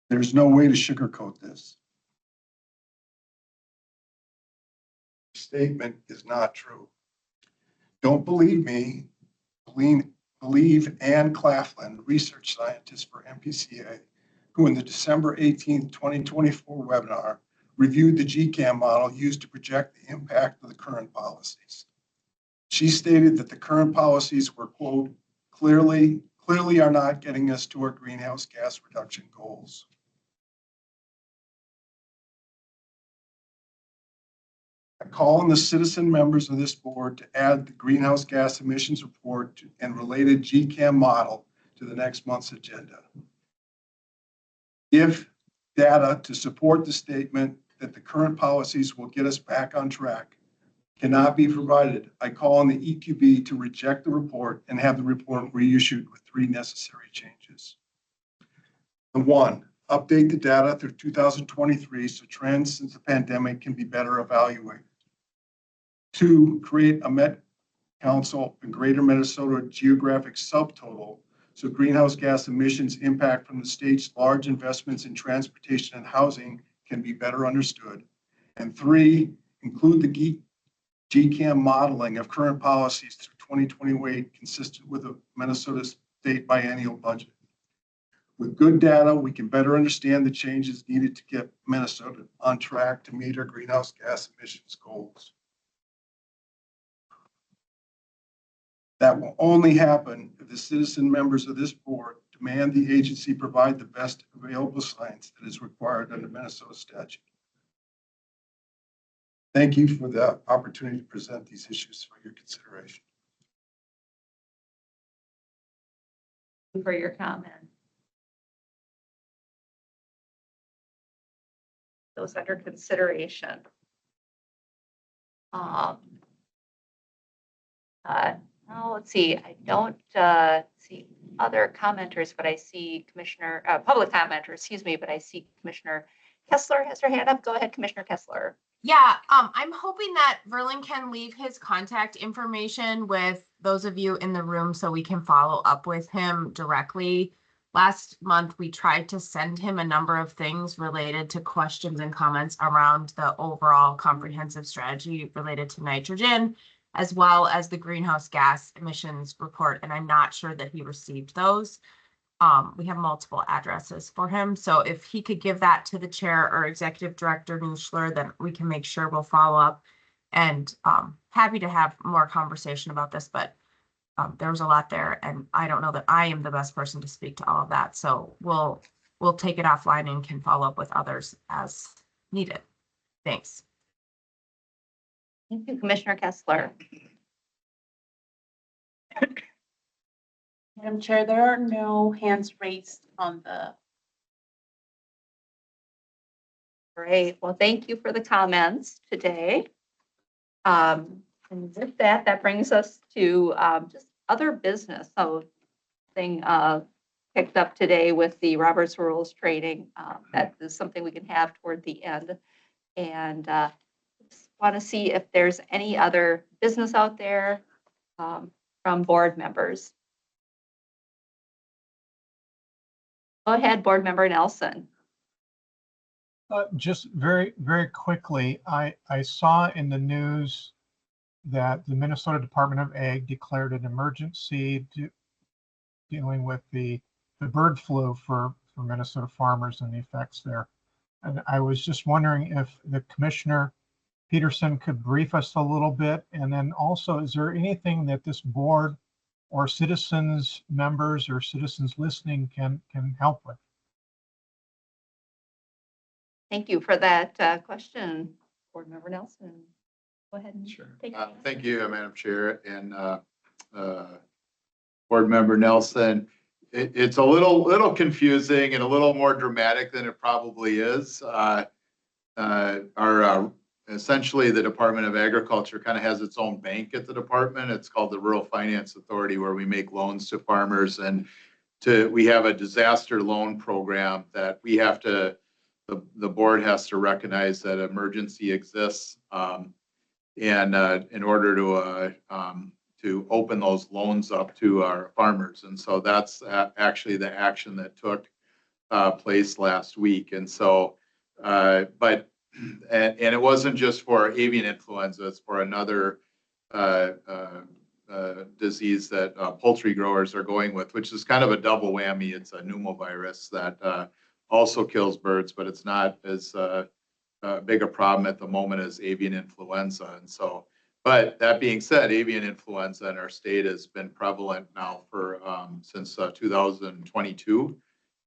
Speaker 14: There's no way to sugarcoat this. The statement is not true. Don't believe me, believe Ann Claflin, research scientist for MPCA, who in the December 18th, 2024 webinar reviewed the GCAM model used to project the impact of the current policies. She stated that the current policies were, quote, clearly are not getting us to our greenhouse gas reduction goals. I call on the citizen members of this board to add the greenhouse gas emissions report and related GCAM model to the next month's agenda. Give data to support the statement that the current policies will get us back on track cannot be provided, I call on the EQB to reject the report and have the report reissued with 3 necessary changes. The 1, update the data through 2023 so trends since the pandemic can be better evaluated. 2, create a Met Council and Greater Minnesota geographic subtotal so greenhouse gas emissions impact from the state's large investments in transportation and housing can be better understood. And 3, include the GCAM modeling of current policies through 2028 consistent with the Minnesota state biennial budget. With good data, we can better understand the changes needed to get Minnesota on track to meet our greenhouse gas emissions goals. That will only happen if the citizen members of this board demand the agency provide the best available science that is required under Minnesota statute. Thank you for the opportunity to present these issues for your consideration.
Speaker 1: For your comment. Those under consideration. Now let's see. I don't see other commenters, but I see Commissioner public commenters. Excuse me, but I see Commissioner Kessler has her hand up. Go ahead, Commissioner Kessler.
Speaker 5: Yeah, I'm hoping that Verlin can leave his contact information with those of you in the room so we can follow up with him directly. Last month, we tried to send him a number of things related to questions and comments around the overall comprehensive strategy related to nitrogen, as well as the greenhouse gas emissions report, and I'm not sure that he received those. We have multiple addresses for him. So if he could give that to the chair or executive director Nuschler, then we can make sure we'll follow up. And happy to have more conversation about this, but there was a lot there and I don't know that I am the best person to speak to all of that. So we'll take it offline and can follow up with others as needed. Thanks.
Speaker 1: Thank you, Commissioner Kessler.
Speaker 13: Madam Chair, there are no hands raised on the.
Speaker 1: Great. Well, thank you for the comments today. And with that, that brings us to just other business. So thing picked up today with the Roberts Rules training. That is something we can have toward the end. And just want to see if there's any other business out there from board members. Go ahead, Board Member Nelson.
Speaker 4: Just very, very quickly, I saw in the news that the Minnesota Department of Ag declared an emergency dealing with the bird flu for Minnesota farmers and the effects there. And I was just wondering if the Commissioner Peterson could brief us a little bit. And then also, is there anything that this board or citizens members or citizens listening can help with?
Speaker 1: Thank you for that question, Board Member Nelson. Go ahead and
Speaker 15: Sure.
Speaker 1: take
Speaker 15: thank you, Madam Chair and Board Member Nelson. It's a little confusing and a little more dramatic than it probably is. Essentially, the Department of Agriculture kind of has its own bank at the department. It's called the Rural Finance Authority, where we make loans to farmers, and we have a disaster loan program that we have to. The board has to recognize that emergency exists, and in order to open those loans up to our farmers, and so that's actually the action that took place last week. And so, but it wasn't just for avian influenza; it's for another disease that poultry growers are going with, which is kind of a double whammy. It's a pneumovirus that also kills birds, but it's not as big a problem at the moment as avian influenza. And so, but that being said, avian influenza in our state has been prevalent now for since 2022,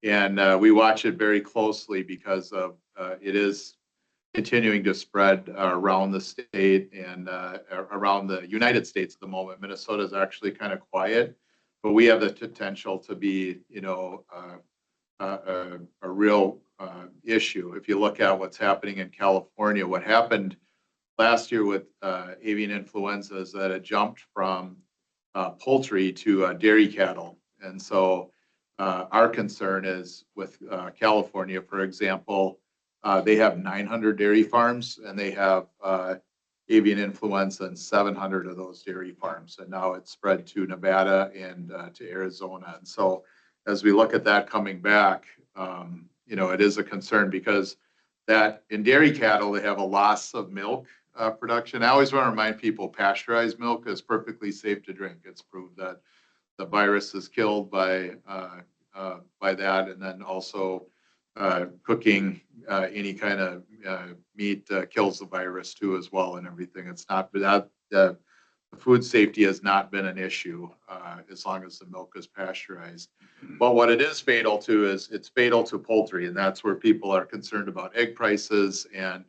Speaker 15: and we watch it very closely because of it is continuing to spread around the state and around the United States at the moment. Minnesota is actually kind of quiet, but we have the potential to be, a real issue. If you look at what's happening in California, what happened last year with avian influenza is that it jumped from poultry to dairy cattle. And so our concern is with California, for example, they have 900 dairy farms and they have avian influenza in 700 of those dairy farms. And now it's spread to Nevada and to Arizona. And so as we look at that coming back, you know, it is a concern because that in dairy cattle, they have a loss of milk production. I always want to remind people pasteurized milk is perfectly safe to drink. It's proved that the virus is killed by that. And then also cooking any kind of meat kills the virus too as well and everything. It's not, but that food safety has not been an issue as long as the milk is pasteurized. But what it is fatal to is it's fatal to poultry, and that's where people are concerned about egg prices. And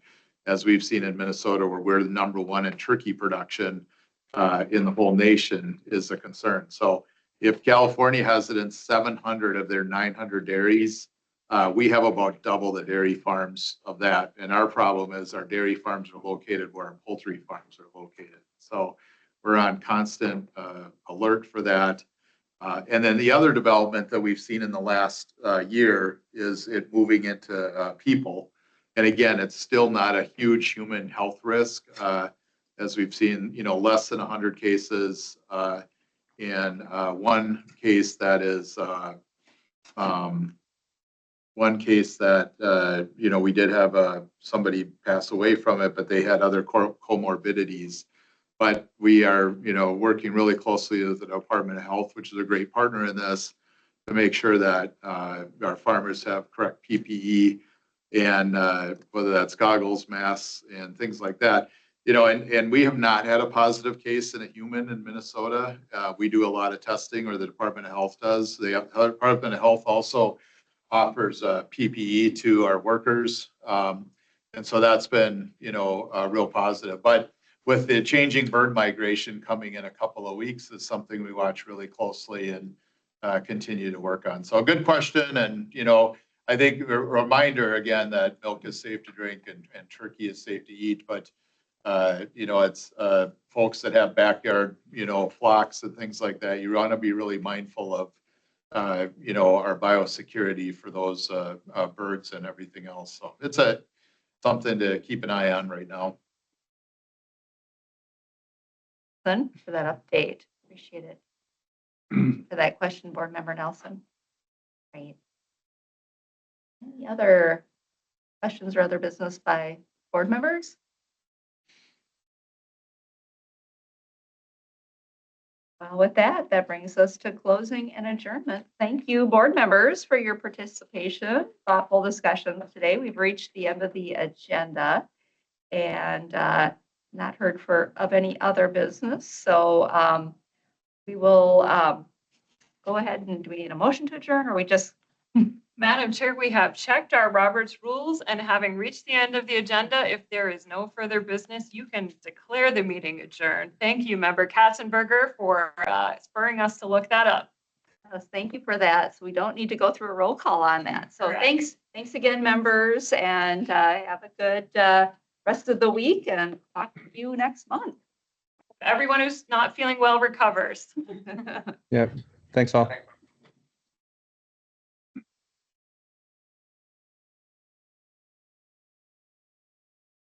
Speaker 15: as we've seen in Minnesota, where we're the #1 in turkey production in the whole nation, is a concern. So if California has it in 700 of their 900 dairies, we have about double the dairy farms of that. And our problem is our dairy farms are located where our poultry farms are located. So we're on constant alert for that. And then the other development that we've seen in the last year is it moving into people. And again, it's still not a huge human health risk, as we've seen, you know, less than 100 cases in one case that is one case that, you know, we did have somebody pass away from it, but they had other comorbidities. But we are, you know, working really closely with the Department of Health, which is a great partner in this, to make sure that our farmers have correct PPE and whether that's goggles, masks, and things like that. You know, and we have not had a positive case in a human in Minnesota. We do a lot of testing, or the Department of Health does. The Department of Health also offers PPE to our workers. And so that's been, you know, real positive. But with the changing bird migration coming in a couple of weeks is something we watch really closely and continue to work on. So a good question. And, you know, I think a reminder again that milk is safe to drink and turkey is safe to eat. But, you know, it's folks that have backyard, you know, flocks and things like that. You want to be really mindful of, you know, our biosecurity for those birds and everything else. So it's something to keep an eye on right now.
Speaker 1: For that update. Appreciate it. For that question, Board Member Nelson. Great. Any other questions or other business by board members? Well, with that, that brings us to closing and adjournment. Thank you, board members, for your participation, thoughtful discussion today. We've reached the end of the agenda and not heard of any other business. So we will go ahead and do we need a motion to adjourn or we just?
Speaker 2: Madam Chair, we have checked our Roberts rules and having reached the end of the agenda, if there is no further business, you can declare the meeting adjourned. Thank you, Member Katzenberger, for spurring us to look that up.
Speaker 1: Yes, thank you for that. So we don't need to go through a roll call on that. So
Speaker 2: Correct.
Speaker 1: Thanks again, members, and have a good rest of the week and talk to you next month.
Speaker 2: Everyone who's not feeling well recovers.
Speaker 6: Yeah, thanks all.